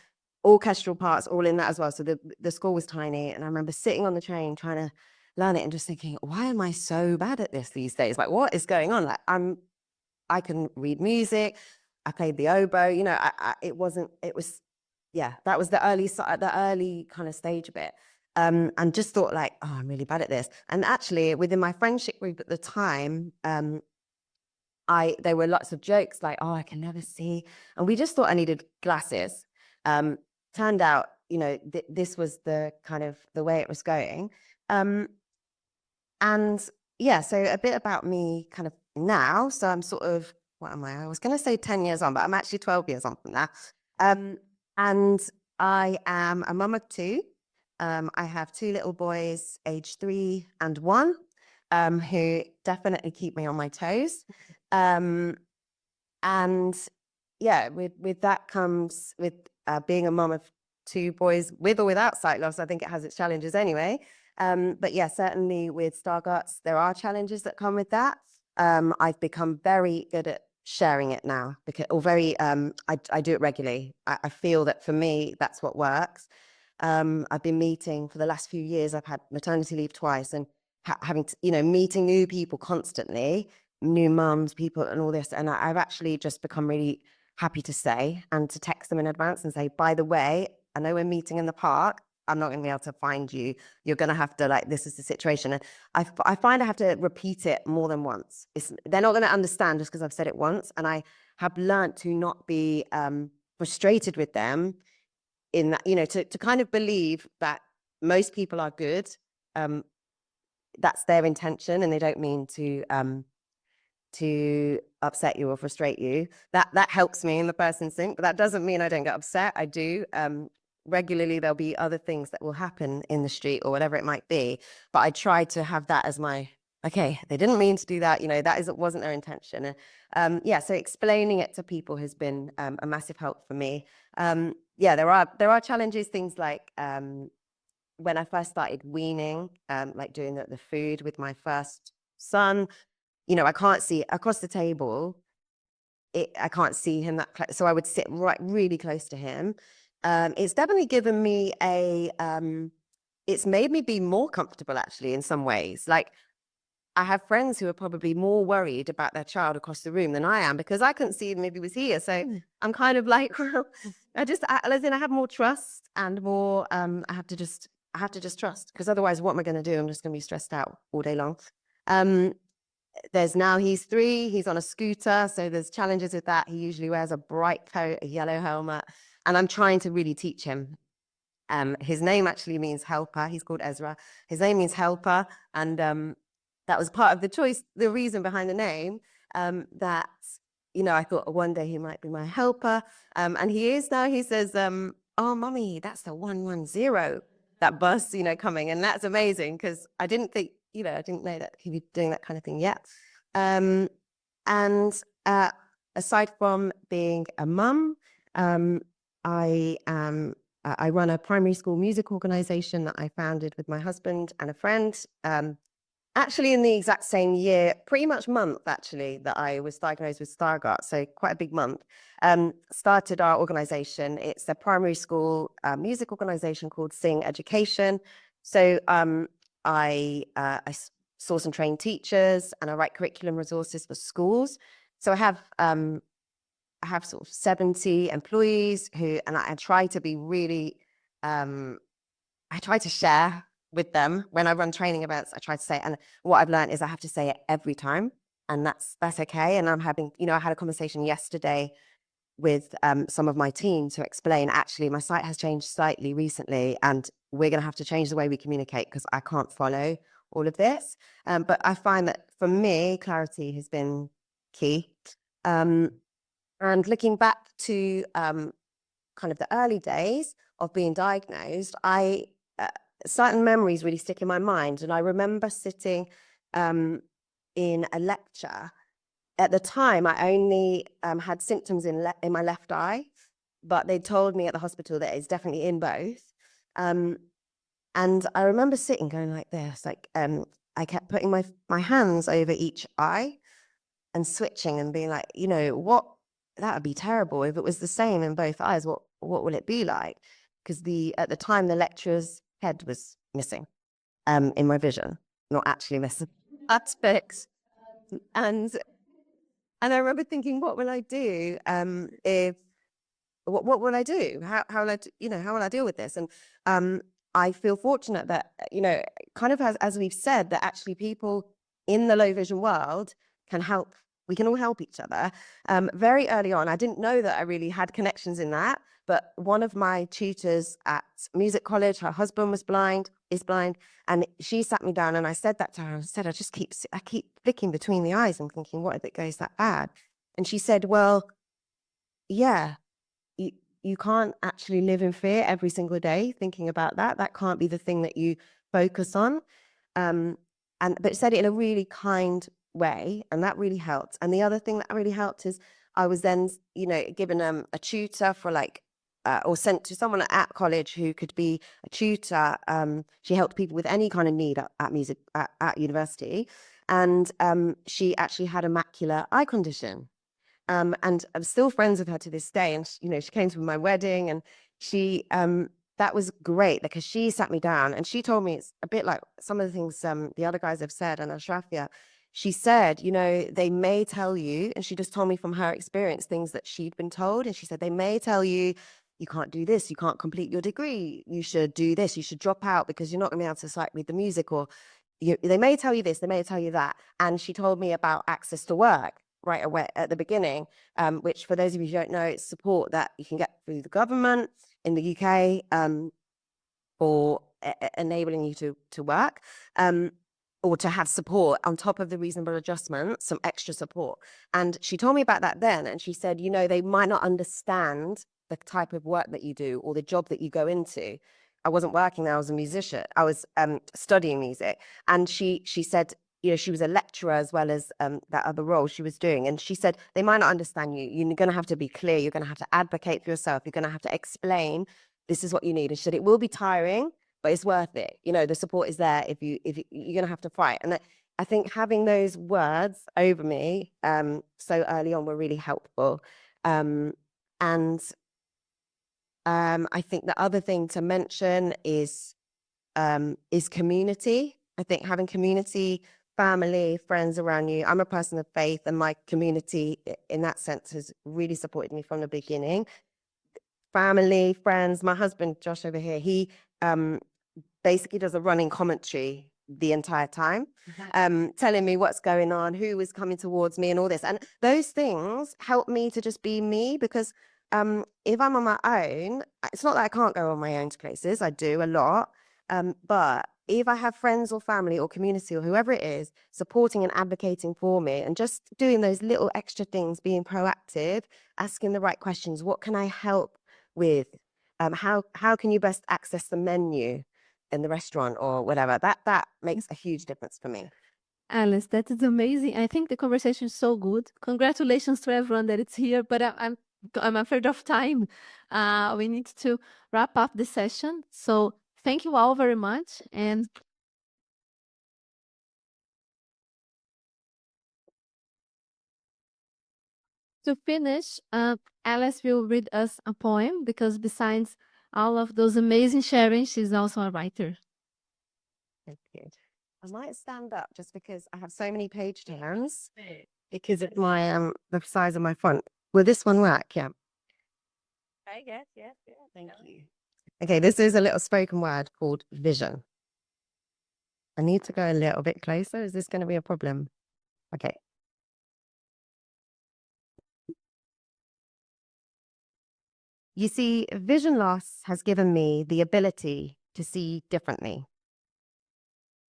orchestral parts all in that as well. So the score was tiny. And I remember sitting on the train trying to learn it and just thinking, why am I so bad at this these days? Like, what is going on? Like, I can read music. I played the oboe. You know, that was the early kind of stage of it. And just thought like, oh, I'm really bad at this. And actually, within my friendship group at the time, there were lots of jokes like, oh, I can never see. And we just thought I needed glasses. Turned out, you know, this was the kind of the way it was going. And yeah, so a bit about me kind of now. So I'm sort of, what am I? I was going to say 10 years on, but I'm actually 12 years on from that. And I am a mum of 2. I have 2 little boys, aged 3 and 1, who definitely keep me on my toes. And yeah, with that comes with being a mum of 2 boys, with or without sight loss. I think it has its challenges anyway. But yeah, certainly with Stargardts, there are challenges that come with that. I've become very good at sharing it now, because, or very, I do it regularly. I feel that for me, that's what works. I've been meeting for the last few years. I've had maternity leave twice, and having to, meeting new people constantly, new mums, people, and all this. And I've actually just become really happy to say and to text them in advance and say, by the way, I know we're meeting in the park. I'm not going to be able to find you. You're going to have to, like, this is the situation. And I find I have to repeat it more than once. They're not going to understand just because I've said it once. And I have learned to not be frustrated with them in that, to kind of believe that most people are good. That's their intention, and they don't mean to upset you or frustrate you. That helps me in the first instinct, but that doesn't mean I don't get upset. I do. Regularly, there'll be other things that will happen in the street or whatever it might be, but I try to have that as my, okay, they didn't mean to do that. Wasn't their intention. Yeah, so explaining it to people has been a massive help for me. Yeah, there are challenges, things like when I first started weaning, like doing the food with my first son, I can't see across the table. I can't see him that close, so I would sit really close to him. It's definitely given me it's made me be more comfortable, actually, in some ways. Like, I have friends who are probably more worried about their child across the room than I am, because I couldn't see him if he was here. So I'm kind of like, well, I have more trust and more, I have to just trust, because otherwise what am I going to do? I'm just going to be stressed out all day long. He's 3, he's on a scooter, so there's challenges with that. He usually wears a bright coat, a yellow helmet, and I'm trying to really teach him. His name actually means helper. He's called Ezra. His name means helper, and that was part of the choice, the reason behind the name, that, I thought one day he might be my helper, and he is now. He says, oh, mummy, that's the 110, that bus, coming, and that's amazing, because I didn't think, I didn't know that he'd be doing that kind of thing yet. And aside from being a mum, I run a primary school music organization that I founded with my husband and a friend, actually in the exact same year, pretty much month, actually, that I was diagnosed with Stargardts, so quite a big month. Started our organization. It's a primary school music organization called Sing Education. So I source and train teachers, and I write curriculum resources for schools. So I have sort of 70 employees and I try to be really, I try to share with them when I run training events. I try to say, and what I've learned is I have to say it every time, and that's okay. And I'm having, I had a conversation yesterday with some of my team to explain, actually, my site has changed slightly recently, and we're going to have to change the way we communicate because I can't follow all of this. But I find that for me, clarity has been key. And looking back to kind of the early days of being diagnosed, certain memories really stick in my mind. And I remember sitting in a lecture. At the time, I only had symptoms in my left eye, but they told me at the hospital that it's definitely in both. And I remember sitting going like this, like I kept putting my hands over each eye and switching and being like, what, that would be terrible if it was the same in both eyes. What will it be like? Because at the time, the lecturer's head was missing in my vision, not actually missing. That's fixed. And I remember thinking, what will I do what will I do? How will how will I deal with this? And I feel fortunate that, kind of as we've said, that actually people in the low vision world can help. We can all help each other. Very early on, I didn't know that I really had connections in that, but one of my tutors at music college, her husband is blind, and she sat me down and I said that to her. I said, I keep flicking between the eyes and thinking, what if it goes that bad? And she said, well, yeah, you can't actually live in fear every single day thinking about that. That can't be the thing that you focus on. But said it in a really kind way, and that really helped. And the other thing that really helped is I was then, given a tutor for or sent to someone at college who could be a tutor. She helped people with any kind of need at university, and she actually had a macular eye condition. And I'm still friends with her to this day. And she came to my wedding, and she that was great because she sat me down and she told me, it's a bit like some of the things the other guys have said, and Ashrafia. She said, they may tell you, and she just told me from her experience things that she'd been told. And she said, they may tell you, you can't do this, you can't complete your degree, you should do this, you should drop out because you're not going to be able to read the music, or they may tell you this, they may tell you that. And she told me about access to work right away at the beginning, which, for those of you who don't know, it's support that you can get through the government in the UK for enabling you to work, or to have support on top of the reasonable adjustment, some extra support. And she told me about that then, and she said, they might not understand the type of work that you do or the job that you go into. I wasn't working there, I was a musician. I was studying music. And she said, she was a lecturer as well as that other role she was doing. And she said, they might not understand you. You're going to have to be clear. You're going to have to advocate for yourself. You're going to have to explain, this is what you need. And she said, it will be tiring, but it's worth it. The support is there if you're going to have to fight. And I think having those words over me so early on were really helpful. And I think the other thing to mention is community. I think having community, family, friends around you. I'm a person of faith, and my community in that sense has really supported me from the beginning. Family, friends, my husband, Josh over here, he basically does a running commentary the entire time, telling me what's going on, who is coming towards me and all this. And those things help me to just be me, because if I'm on my own, it's not that I can't go on my own to places. I do a lot. But if I have friends or family or community or whoever it is supporting and advocating for me, and just doing those little extra things, being proactive, asking the right questions, what can I help with? How can you best access the menu in the restaurant or whatever? That makes a huge difference for me. Alice, that is amazing. I think the conversation is so good. Congratulations to everyone that is here, but I'm afraid of time. We need to wrap up the session. So thank you all very much. And to finish, Alice will read us a poem, because besides all of those amazing sharing, she's also a writer. Thank you. I might stand up just because I have so many page turns because of my the size of my font. Will this one work? Yeah. Yes. Thank you. Okay, this is a little spoken word called vision. I need to go a little bit closer. Is this going to be a problem? Okay. You see, vision loss has given me the ability to see differently.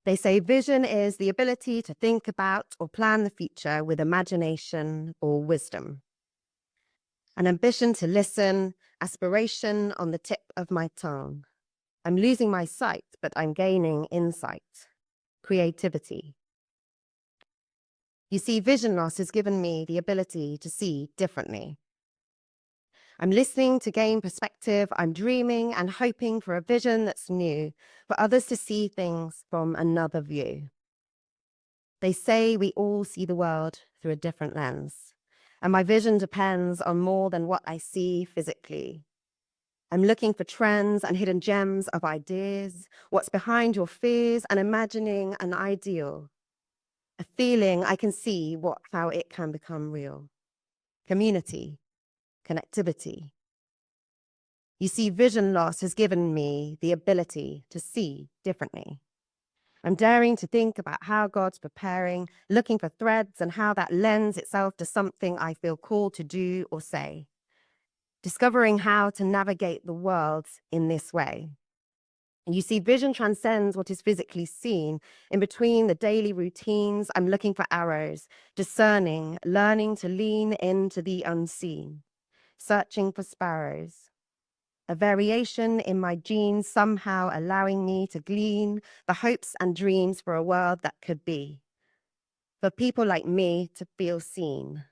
They say vision is the ability to think about or plan the future with imagination or wisdom. An ambition to listen, aspiration on the tip of my tongue. I'm losing my sight, but I'm gaining insight, creativity. You see, vision loss has given me the ability to see differently. I'm listening to gain perspective. I'm dreaming and hoping for a vision that's new, for others to see things from another view. They say we all see the world through a different lens, and my vision depends on more than what I see physically. I'm looking for trends and hidden gems of ideas, what's behind your fears, and imagining an ideal, a feeling I can see how it can become real. Community, connectivity. You see, vision loss has given me the ability to see differently. I'm daring to think about how God's preparing, looking for threads and how that lends itself to something I feel called to do or say. Discovering how to navigate the world in this way. You see, vision transcends what is physically seen. In between the daily routines, I'm looking for arrows, discerning, learning to lean into the unseen, searching for sparrows. A variation in my genes somehow allowing me to glean the hopes and dreams for a world that could be. For people like me to feel seen.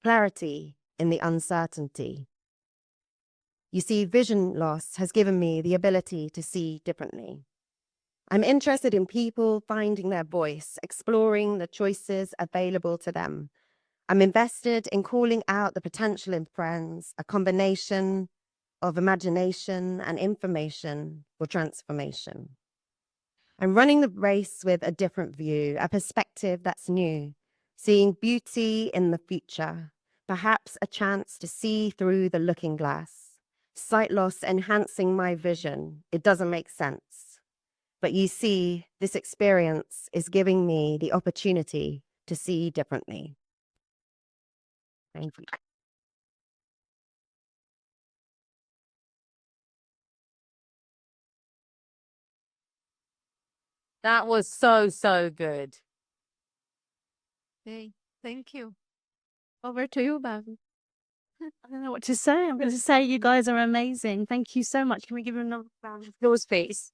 Clarity in the uncertainty. You see, vision loss has given me the ability to see differently. I'm interested in people finding their voice, exploring the choices available to them. I'm invested in calling out the potential in friends, a combination of imagination and information for transformation. I'm running the race with a different view, a perspective that's new, seeing beauty in the future, perhaps a chance to see through the looking glass. Sight loss enhancing my vision. It doesn't make sense. But you see, this experience is giving me the opportunity to see differently. Thank you. That was so, so good. Okay, thank you. Over to you, Bobby. I don't know what to say. I'm going to say you guys are amazing. Thank you so much. Can we give you another round of applause, please?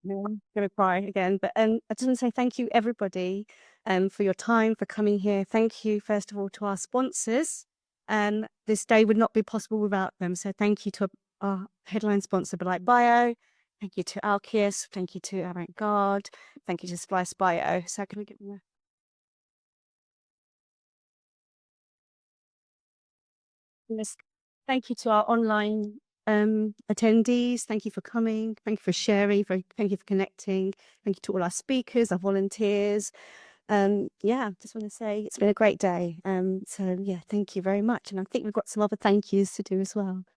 I'm going to cry again, but I just want to say thank you, everybody, for your time, for coming here. Thank you, first of all, to our sponsors. This day would not be possible without them. So thank you to our headline sponsor, Belite Bio. Thank you to Alkeus. Thank you to Avant-Garde. Thank you to Splice Bio. So can we get them there? Thank you to our online attendees. Thank you for coming. Thank you for sharing. Thank you for connecting. Thank you to all our speakers, our volunteers. Just want to say it's been a great day. So yeah, thank you very much. And I think we've got some other thank yous to do as well.